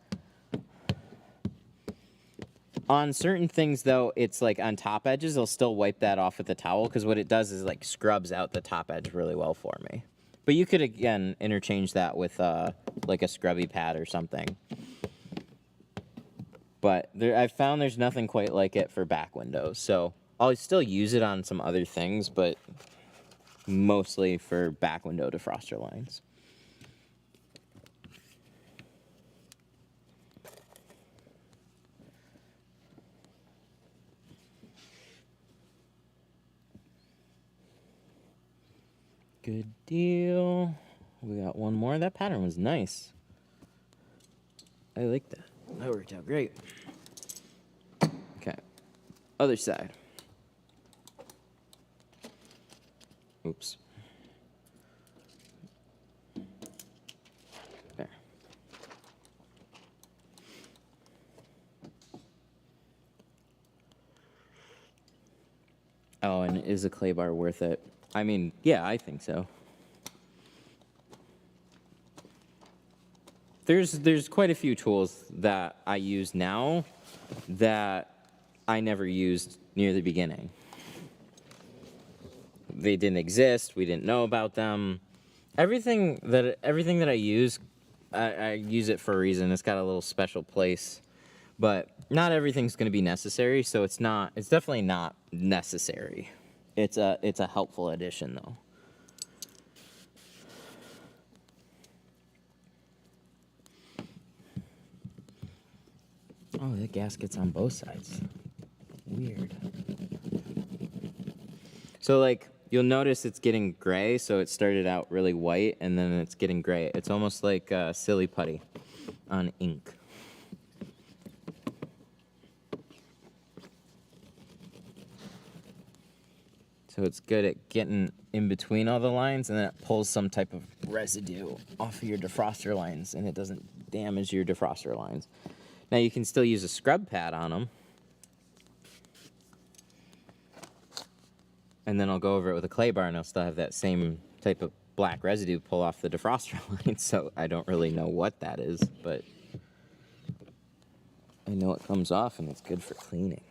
On certain things though, it's like on top edges, I'll still wipe that off with a towel because what it does is like scrubs out the top edge really well for me. But you could again interchange that with like a scrubby pad or something. But I've found there's nothing quite like it for back windows. So I'll still use it on some other things, but mostly for back window defroster lines. Good deal. We got one more. That pattern was nice. I like that. That worked out great. Okay. Other side. Oops. There. Oh, and is a clay bar worth it? I mean, yeah, I think so. There's quite a few tools that I use now that I never used near the beginning. They didn't exist. We didn't know about them. Everything that I use it for a reason. It's got a little special place. But not everything's going to be necessary, so it's definitely not necessary. It's a helpful addition though. Oh, the gasket's on both sides. Weird. So like you'll notice it's getting gray, so it started out really white and then it's getting gray. It's almost like silly putty on ink. So it's good at getting in between all the lines, and then it pulls some type of residue off of your defroster lines, and it doesn't damage your defroster lines. Now you can still use a scrub pad on them. And then I'll go over it with a clay bar, and I'll still have that same type of black residue pull off the defroster line. So I don't really know what that is, but I know it comes off, and it's good for cleaning.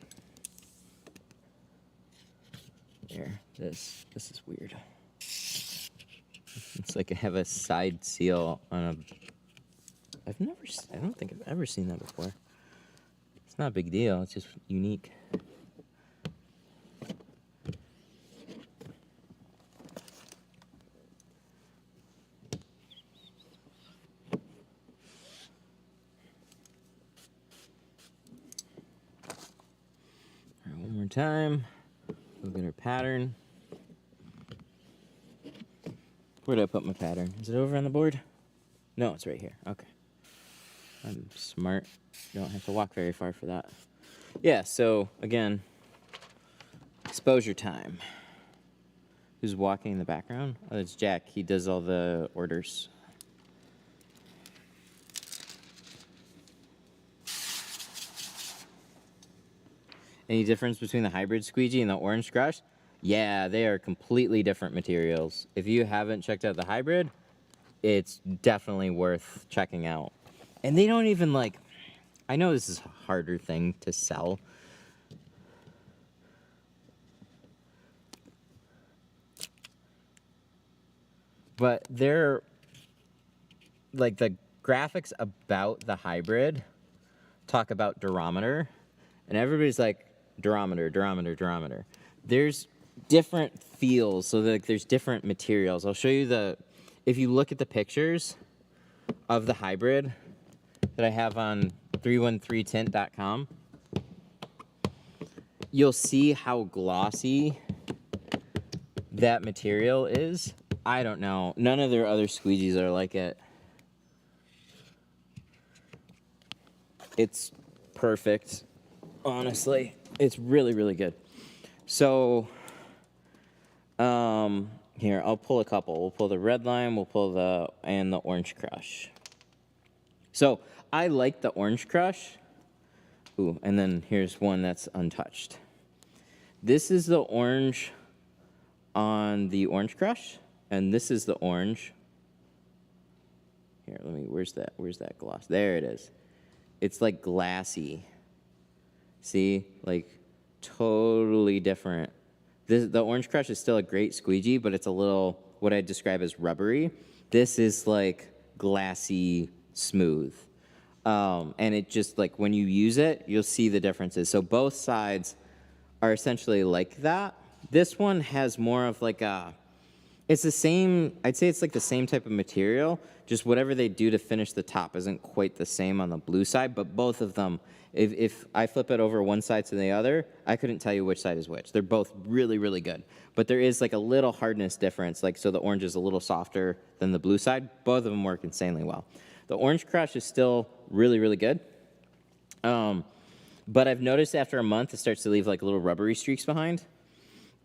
Here, this is weird. It's like I have a side seal on a. I don't think I've ever seen that before. It's not a big deal. It's just unique. All right, one more time. Look at our pattern. Where did I put my pattern? Is it over on the board? No, it's right here. Okay. I'm smart. Don't have to walk very far for that. Yeah, so again, exposure time. Who's walking in the background? Oh, it's Jack. He does all the orders. Any difference between the hybrid squeegee and the orange crush? Yeah, they are completely different materials. If you haven't checked out the hybrid, it's definitely worth checking out. And they don't even like, I know this is a harder thing to sell. But they're, like the graphics about the hybrid talk about durometer. And everybody's like, durometer, durometer, durometer. There's different feels, so like there's different materials. I'll show you if you look at the pictures of the hybrid that I have on 313tint.com, you'll see how glossy that material is. I don't know. None of their other squeegees are like it. It's perfect. Honestly, it's really, really good. So, here, I'll pull a couple. We'll pull the red lime, we'll pull the orange crush. So, I like the orange crush. Ooh, and then here's one that's untouched. This is the orange on the orange crush, and this is the orange. Here, where's that gloss? There it is. It's like glassy. See, like totally different. The Orange Crush is still a great squeegee, but it's a little, what I describe as rubbery. This is like glassy smooth. And it just like, when you use it, you'll see the differences. So both sides are essentially like that. This one has more of like it's the same, I'd say it's like the same type of material, just whatever they do to finish the top isn't quite the same on the blue side, but both of them, if I flip it over one side to the other, I couldn't tell you which side is which. They're both really, really good. But there is like a little hardness difference, like so the orange is a little softer than the blue side. Both of them work insanely well. The Orange Crush is still really, really good. But I've noticed after a month, it starts to leave like little rubbery streaks behind.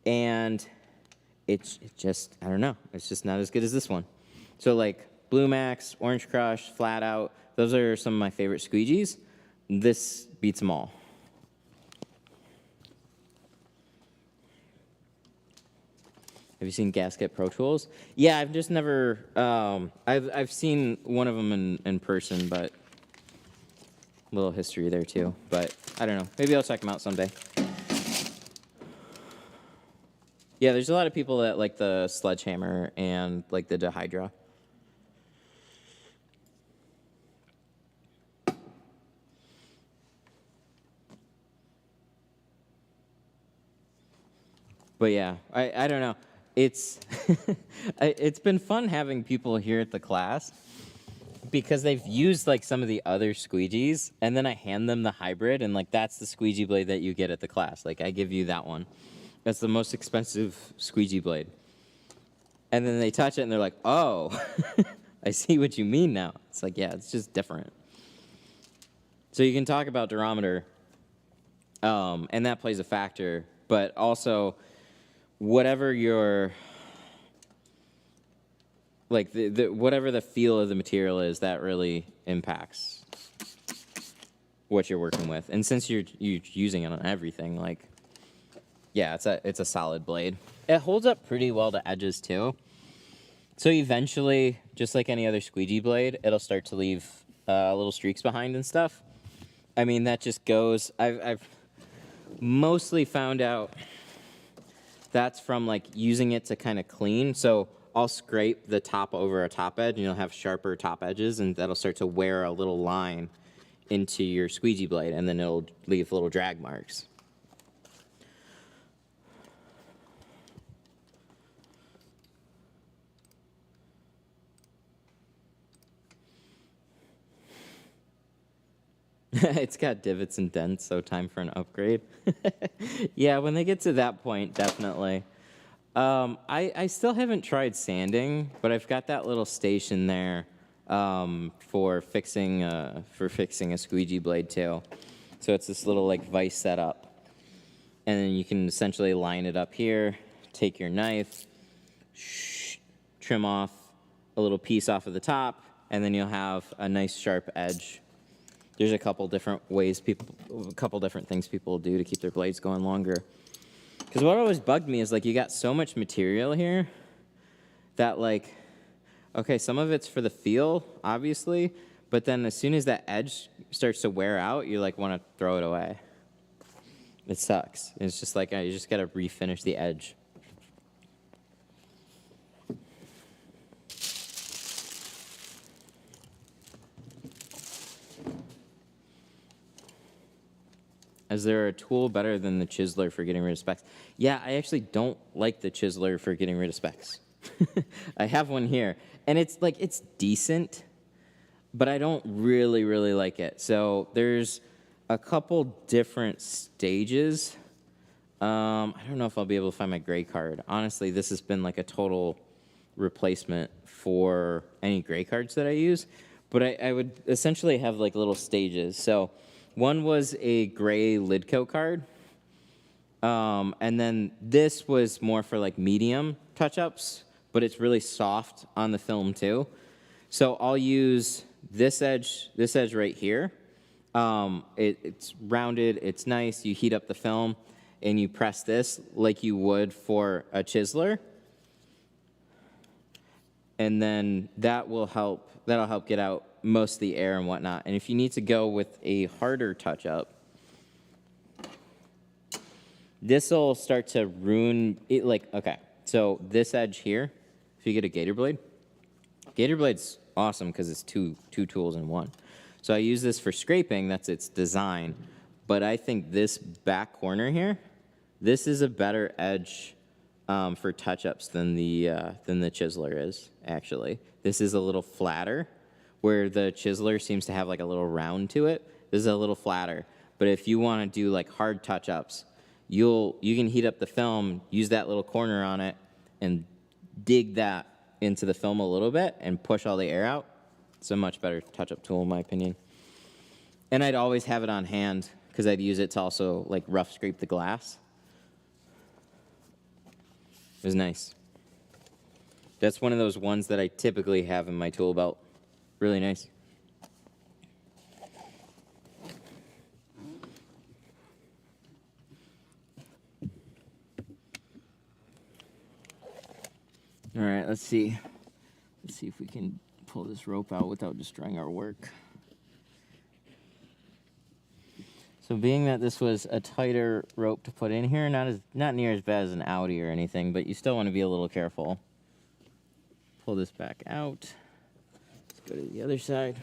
And it's just, I don't know, it's just not as good as this one. So like Blue Max, Orange Crush, Flat Out, those are some of my favorite squeegees. This beats them all. Have you seen Gasket Pro Tools? Yeah, I've just never, I've seen one of them in person, but a little history there too. But I don't know, maybe I'll check them out someday. Yeah, there's a lot of people that like the Sledgehammer and like the Dehydra. But yeah, I don't know. It's it's been fun having people here at the class because they've used like some of the other squeegees, and then I hand them the hybrid, and like that's the squeegee blade that you get at the class. Like I give you that one. That's the most expensive squeegee blade. And then they touch it and they're like, oh, I see what you mean now. It's like, yeah, it's just different. So you can talk about durometer, and that plays a factor, but also whatever your, like, whatever the feel of the material is, that really impacts what you're working with. And since you're using it on everything, like, yeah, it's a solid blade. It holds up pretty well to edges too. So eventually, just like any other squeegee blade, it'll start to leave little streaks behind and stuff. I mean, that just goes, I've mostly found out that's from like using it to kind of clean. So I'll scrape the top over a top edge and you'll have sharper top edges, and that'll start to wear a little line into your squeegee blade, and then it'll leave little drag marks. It's got divots and dents, so time for an upgrade. Yeah, when they get to that point, definitely. I still haven't tried sanding, but I've got that little station there for fixing a squeegee blade too. So it's this little like vise setup, and then you can essentially line it up here. Take your knife, trim off a little piece off of the top, and then you'll have a nice sharp edge. There's a couple different ways a couple different things people do to keep their blades going longer. Because what always bugged me is like you got so much material here that like, okay, some of it's for the feel, obviously, but then as soon as that edge starts to wear out, you like want to throw it away. It sucks. It's just like you just got to refinish the edge. Is there a tool better than the chiseler for getting rid of specks? Yeah, I actually don't like the chiseler for getting rid of specks. I have one here, and it's decent, but I don't really like it. So there's a couple different stages. I don't know if I'll be able to find my gray card. Honestly, this has been like a total replacement for any gray cards that I use, but I would essentially have like little stages. So one was a gray lid coat card, and then this was more for like medium touch-ups, but it's really soft on the film too. So I'll use this edge right here. It's rounded, it's nice. You heat up the film, and you press this like you would for a chiseler, and then that'll help get out most of the air and whatnot. And if you need to go with a harder touch-up, this will start to ruin it. Like, okay, so this edge here, if you get a gator blade's awesome because it's two tools in one. So I use this for scraping, that's its design, but I think this back corner here, this is a better edge for touch-ups than the chiseler is, actually. This is a little flatter, where the chiseler seems to have like a little round to it. This is a little flatter. But if you want to do like hard touch-ups, you can heat up the film, use that little corner on it, and dig that into the film a little bit and push all the air out. It's a much better touch-up tool in my opinion. And I'd always have it on hand because I'd use it to also like rough scrape the glass. It was nice. That's one of those ones that I typically have in my tool belt. Really nice. All right, let's see. Let's see if we can pull this rope out without destroying our work. So being that this was a tighter rope to put in here, not near as bad as an Audi or anything, but you still want to be a little careful. Pull this back out. Go to the other side.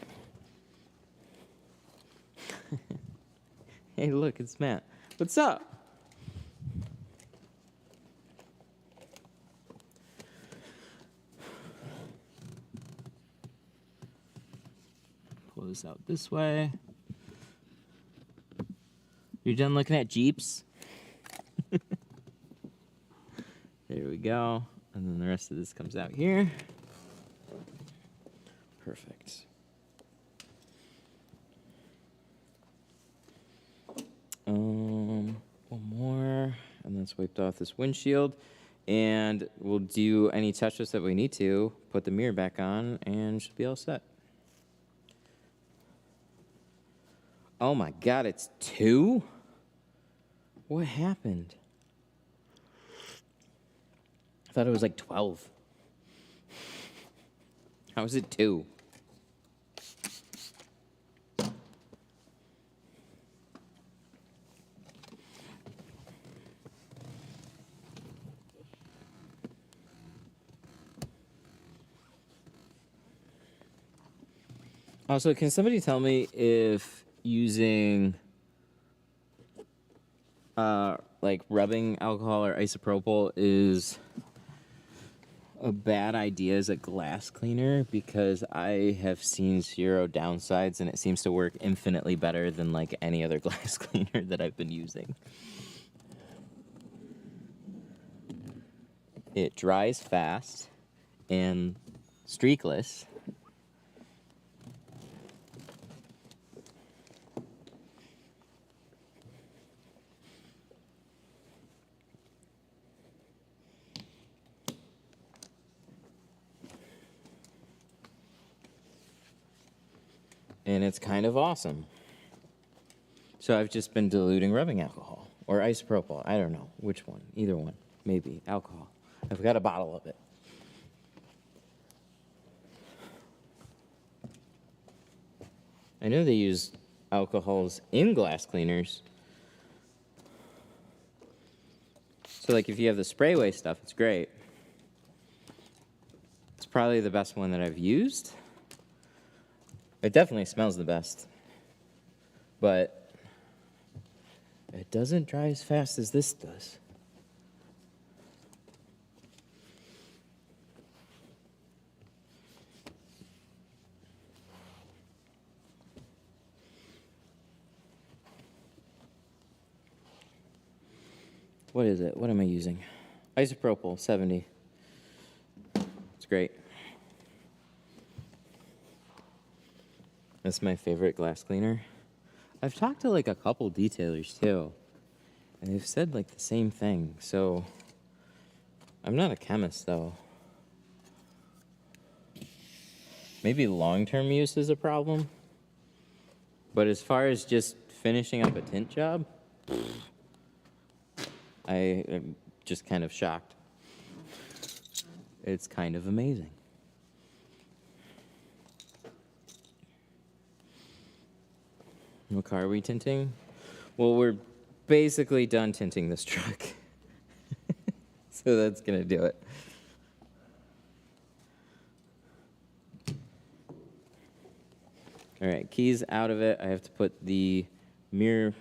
Hey, look, it's Matt. What's up? Pull this out this way. You're done looking at Jeeps? There we go. And then the rest of this comes out here. Perfect. One more, and then it's wiped off this windshield. And we'll do any touch-ups that we need to, put the mirror back on, and she'll be all set. Oh my God, it's 2? What happened? I thought it was like 12. How is it 2? Also, can somebody tell me if using like rubbing alcohol or isopropyl is a bad idea as a glass cleaner? Because I have seen 0 downsides and it seems to work infinitely better than like any other glass cleaner that I've been using. It dries fast and streakless. And it's kind of awesome. So I've just been diluting rubbing alcohol or isopropyl. I don't know which one. Either one. Maybe alcohol. I've got a bottle of it. I know they use alcohols in glass cleaners. So like if you have the sprayway stuff, it's great. It's probably the best one that I've used. It definitely smells the best, but it doesn't dry as fast as this does. What is it? What am I using? Isopropyl 70. It's great. That's my favorite glass cleaner. I've talked to like a couple detailers too, and they've said like the same thing. So I'm not a chemist though. Maybe long-term use is a problem, but as far as just finishing up a tint job, I am just kind of shocked. It's kind of amazing. What car are we tinting? Well, we're basically done tinting this truck. So that's gonna do it. All right, keys out of it. I have to put the mirror.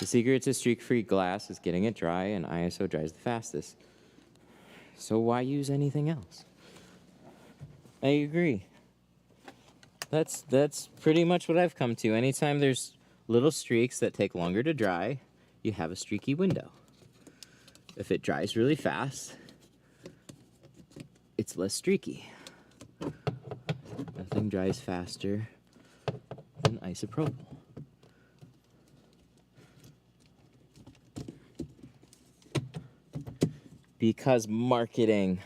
The secret to streak-free glass is getting it dry, and ISO dries the fastest. So why use anything else? I agree. That's pretty much what I've come to. Anytime there's little streaks that take longer to dry, you have a streaky window. If it dries really fast, it's less streaky. Nothing dries faster than isopropyl. Because marketing.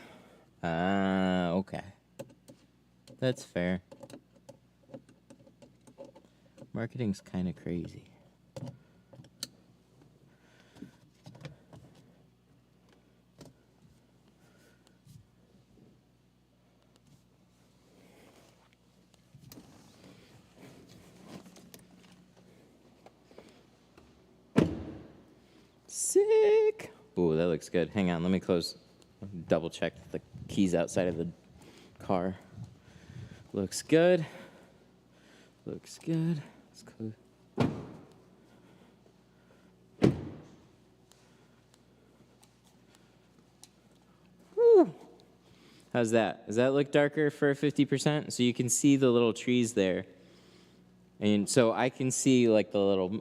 Okay. That's fair. Marketing's kind of crazy. Sick. Ooh, that looks good. Hang on, let me double check the keys outside of the car. Looks good. Looks good. Let's close. Woo. How's that? Does that look darker for 50%? So you can see the little trees there. And so I can see like the little,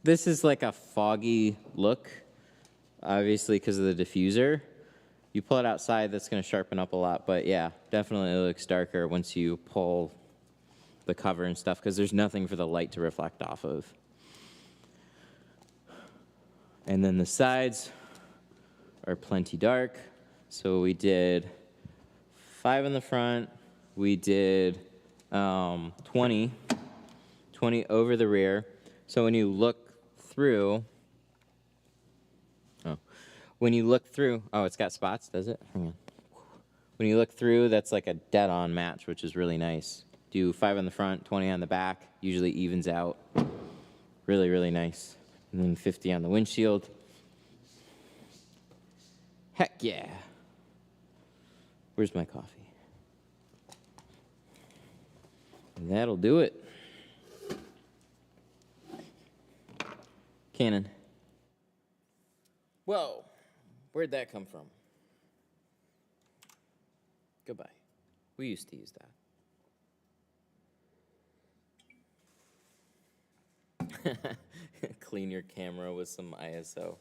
this is like a foggy look, obviously because of the diffuser. You pull it outside, that's going to sharpen up a lot. But yeah, definitely it looks darker once you pull the cover and stuff because there's nothing for the light to reflect off of. And then the sides are plenty dark. So we did 5 in the front. We did 20 over the rear. So when you look through, oh, it's got spots, does it? Hang on. When you look through, that's like a dead-on match, which is really nice. Do 5 on the front, 20 on the back, usually evens out. Really, really nice. And then 50 on the windshield. Heck yeah. Where's my coffee? And that'll do it. Canon. Whoa. Where'd that come from? Goodbye. We used to use that. Clean your camera with some ISO.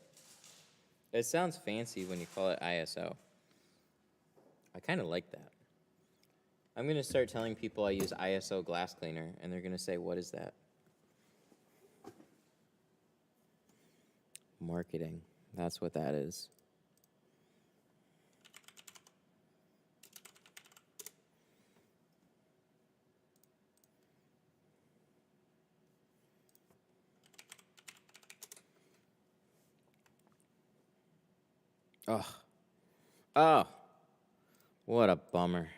It sounds fancy when you call it ISO. I kind of like that. I'm going to start telling people I use ISO glass cleaner, and they're going to say, what is that? Marketing. That's what that is. Oh. Oh. What a bummer.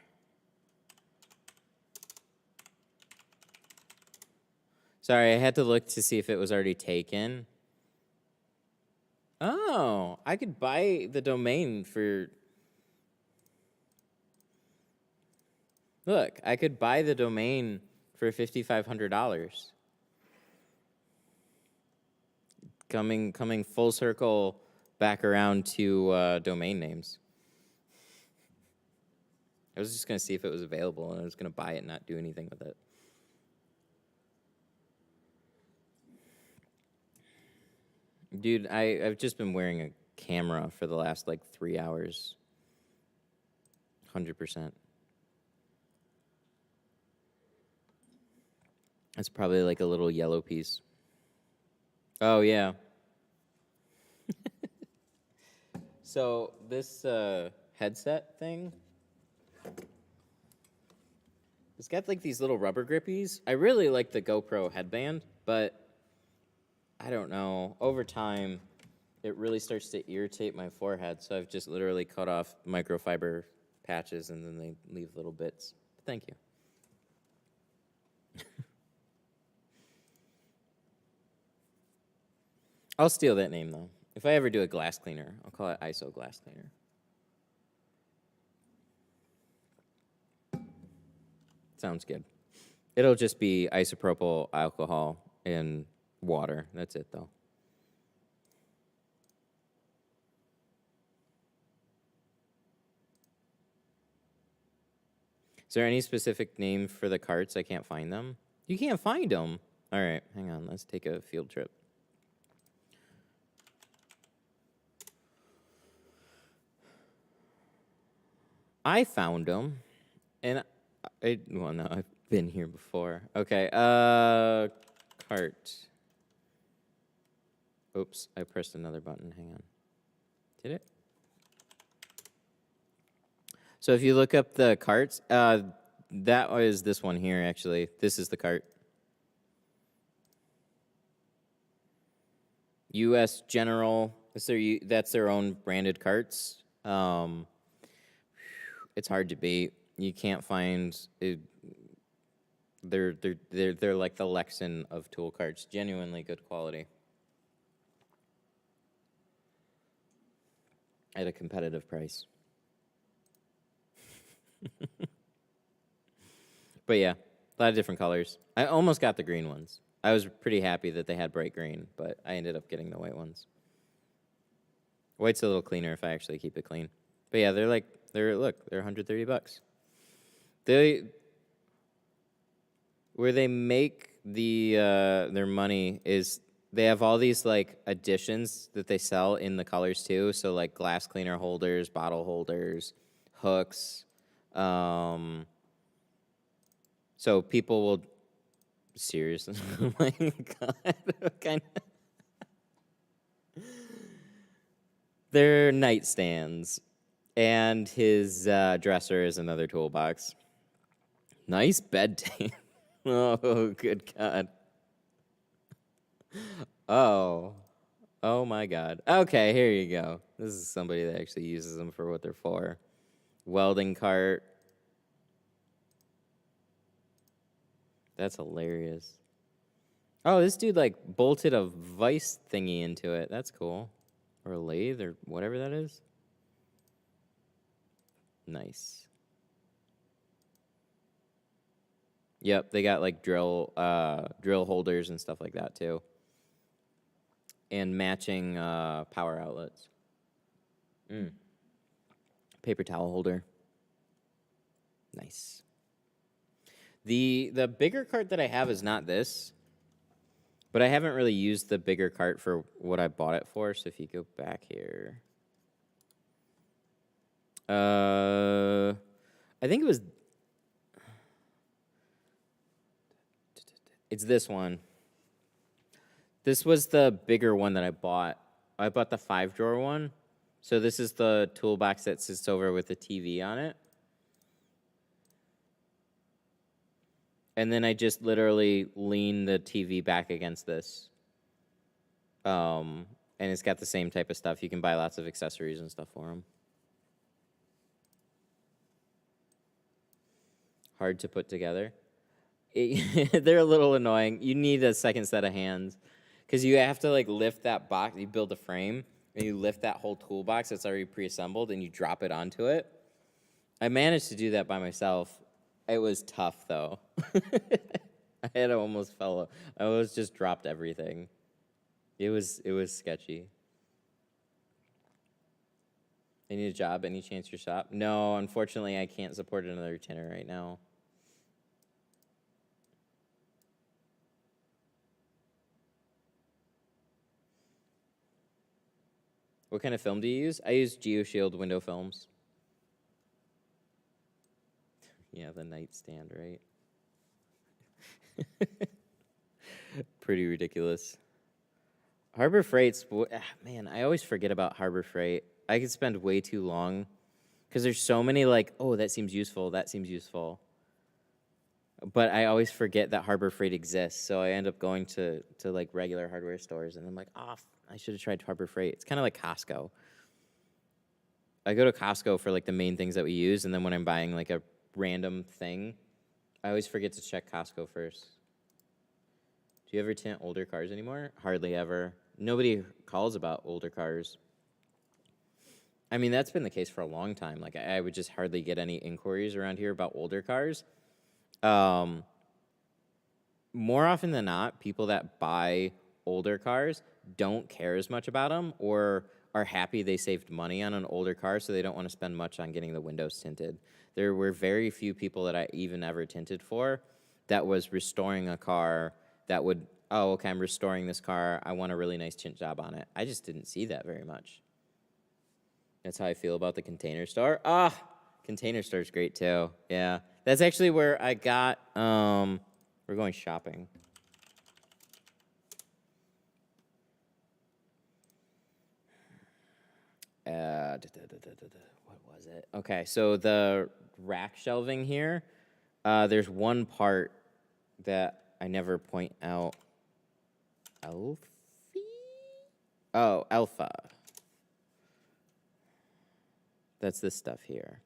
Sorry, I had to look to see if it was already taken. Oh, I could buy the domain for... Look, I could buy the domain for $5,500. Coming full circle back around to domain names. I was just going to see if it was available, and I was going to buy it and not do anything with it. Dude, I've just been wearing a camera for the last, 3 hours. 100%. That's probably a little yellow piece. Oh, yeah. So this headset thing, it's got these little rubber grippies. I really like the GoPro headband, but I don't know. Over time, it really starts to irritate my forehead, so I've just literally cut off microfiber patches, and then they leave little bits. Thank you. I'll steal that name, though. If I ever do a glass cleaner, I'll call it ISO glass cleaner. Sounds good. It'll just be isopropyl alcohol and water. That's it, though. Is there any specific name for the carts? I can't find them. You can't find them? All right, hang on. Let's take a field trip. I found them, and well, no, I've been here before. Okay, cart. Oops, I pressed another button. Hang on. Did it? So if you look up the carts, that was this one here, actually. This is the cart. U.S. General. That's their own branded carts. It's hard to beat. You can't find it. They're like the Lexan of tool carts. Genuinely good quality. At a competitive price. But yeah, a lot of different colors. I almost got the green ones. I was pretty happy that they had bright green, but I ended up getting the white ones. White's a little cleaner if I actually keep it clean. But yeah, they're $130. Where they make their money is they have all these additions that they sell in the colors too. So glass cleaner holders, bottle holders, hooks. So people will seriously. Oh my God, kind of. They're nightstands. And his dresser is another toolbox. Nice bed table. Oh, good God. Oh. Oh, my God. Okay, here you go. This is somebody that actually uses them for what they're for. Welding cart. That's hilarious. Oh, this dude, like, bolted a vice thingy into it. That's cool. Or a lathe or whatever that is. Nice. Yep, they got, like, drill holders and stuff like that, too. And matching power outlets. Paper towel holder. Nice. The bigger cart that I have is not this, but I haven't really used the bigger cart for what I bought it for. So if you go back here, I think it's this one. This was the bigger one that I bought. I bought the 5-drawer one. So this is the toolbox that sits over with the TV on it. And then I just literally lean the TV back against this. And it's got the same type of stuff. You can buy lots of accessories and stuff for them. Hard to put together. They're a little annoying. You need a second set of hands. Because you have to like lift that box. You build a frame. And you lift that whole toolbox that's already pre-assembled. And you drop it onto it. I managed to do that by myself. It was tough, though. I had almost fell. I almost just dropped everything. It was sketchy. They need a job. Any chance your shop? No, unfortunately, I can't support another tinter right now. What kind of film do you use? I use GeoShield window films. Yeah, the nightstand, right? Pretty ridiculous. Harbor Freight's, man, I always forget about Harbor Freight. I could spend way too long because there's so many like, oh, that seems useful, that seems useful. But I always forget that Harbor Freight exists, so I end up going to like regular hardware stores, and I'm like, oh, I should have tried Harbor Freight. It's kind of like Costco. I go to Costco for like the main things that we use, and then when I'm buying like a random thing, I always forget to check Costco first. Do you ever tint older cars anymore? Hardly ever. Nobody calls about older cars. I mean, that's been the case for a long time. Like, I would just hardly get any inquiries around here about older cars. More often than not, people that buy older cars don't care as much about them or are happy they saved money on an older car, so they don't want to spend much on getting the windows tinted. There were very few people that I even ever tinted for that was restoring a car that would, oh, okay, I'm restoring this car. I want a really nice tint job on it. I just didn't see that very much. That's how I feel about the Container Store. Container Store's great too. Yeah. That's actually where I got, we're going shopping. What was it? Okay, so the rack shelving here, there's one part that I never point out. Alfie? Oh, Alpha. That's this stuff here.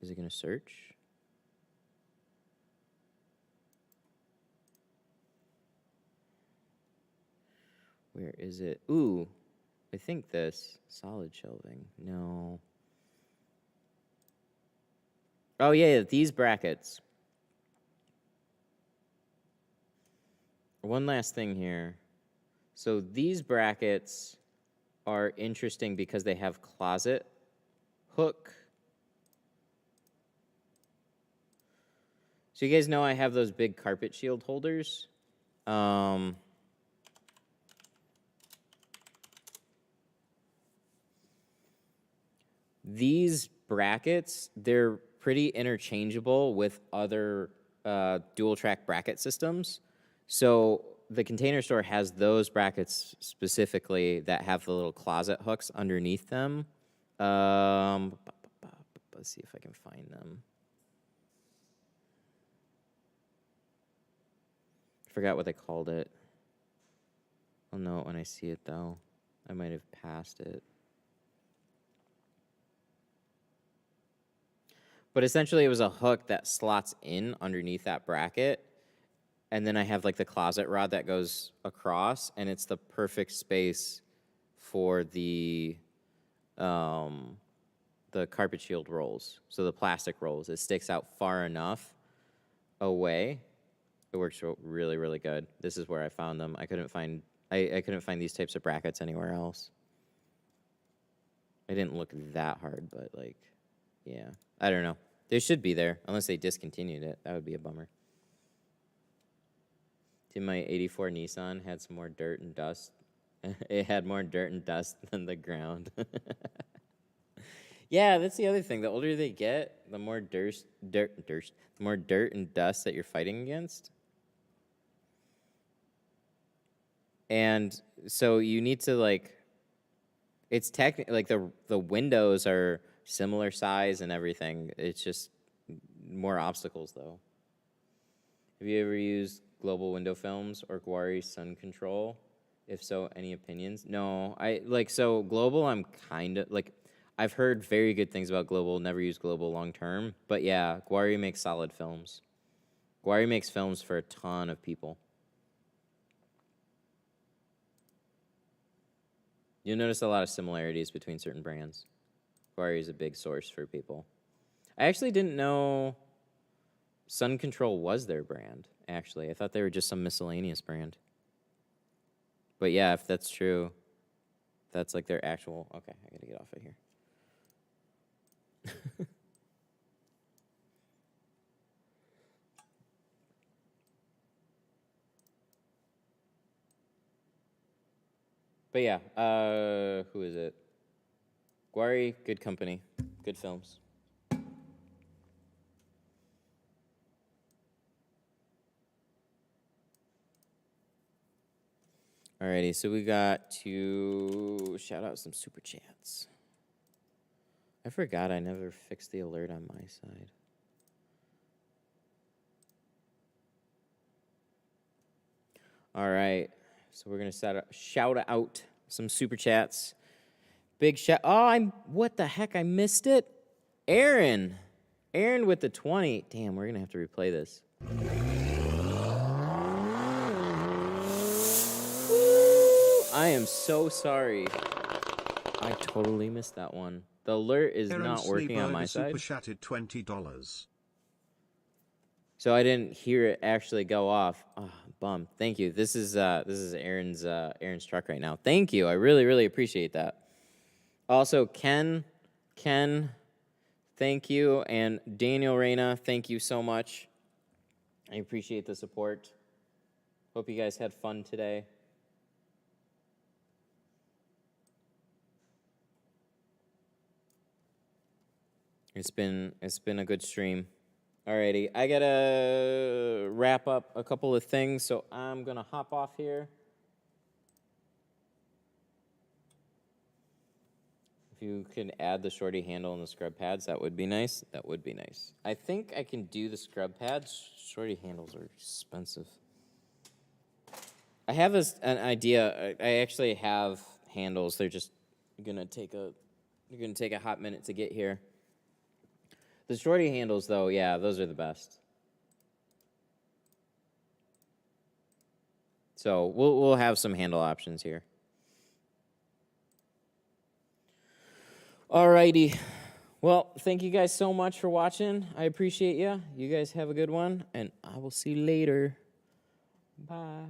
Is it going to search? Where is it? Ooh, I think this. Solid shelving. No. Oh, yeah, these brackets. One last thing here. So these brackets are interesting because they have closet hook. So you guys know I have those big carpet shield holders. These brackets, they're pretty interchangeable with other dual track bracket systems. So the Container Store has those brackets specifically that have the little closet hooks underneath them. Let's see if I can find them. I forgot what they called it. I'll know it when I see it, though. I might have passed it. But essentially, it was a hook that slots in underneath that bracket. And then I have like the closet rod that goes across, and it's the perfect space for the carpet shield rolls. So the plastic rolls. It sticks out far enough away. It works really, really good. This is where I found them. I couldn't find these types of brackets anywhere else. I didn't look that hard, but like, yeah. I don't know. They should be there, unless they discontinued it. That would be a bummer. Did my 84 Nissan had some more dirt and dust? It had more dirt and dust than the ground. Yeah, that's the other thing. The older they get, the more dirt and dust that you're fighting against. And so you need to like, it's technically like the windows are similar size and everything. It's just more obstacles though. Have you ever used Global Window Films or Guari Sun Control? If so, any opinions? No, so Global, I'm kind of like, I've heard very good things about Global, never used Global long term, but yeah, Guari makes solid films. Guari makes films for a ton of people. You'll notice a lot of similarities between certain brands. Guari is a big source for people. I actually didn't know Sun Control was their brand, actually. I thought they were just some miscellaneous brand. But yeah, if that's true, that's like their actual... Okay, I gotta get off of here. But yeah, who is it? Guari, good company, good films. Alrighty, so we got to shout out some super chats. I forgot I never fixed the alert on my side. All right, so we're gonna shout out some super chats. Big shout! Oh, what the heck? I missed it. Aaron with the 20. Damn, we're gonna have to replay this. I am so sorry. I totally missed that one. The alert is not working on my side. Super chatted $20. So I didn't hear it actually go off. Oh, bum. Thank you. This is Aaron's truck right now. Thank you. I really, really appreciate that. Also, Ken, thank you, and Daniel Reyna, thank you so much. I appreciate the support. Hope you guys had fun today. It's been a good stream. Alrighty, I gotta wrap up a couple of things, so I'm gonna hop off here. If you can add the shorty handle and the scrub pads, that would be nice. That would be nice. I think I can do the scrub pads. Shorty handles are expensive. I have an idea. I actually have handles. They're just gonna take a hot minute to get here. The shorty handles, though, yeah, those are the best. So we'll have some handle options here. Alrighty. Well, thank you guys so much for watching. I appreciate you. You guys have a good one, and I will see you later. Bye.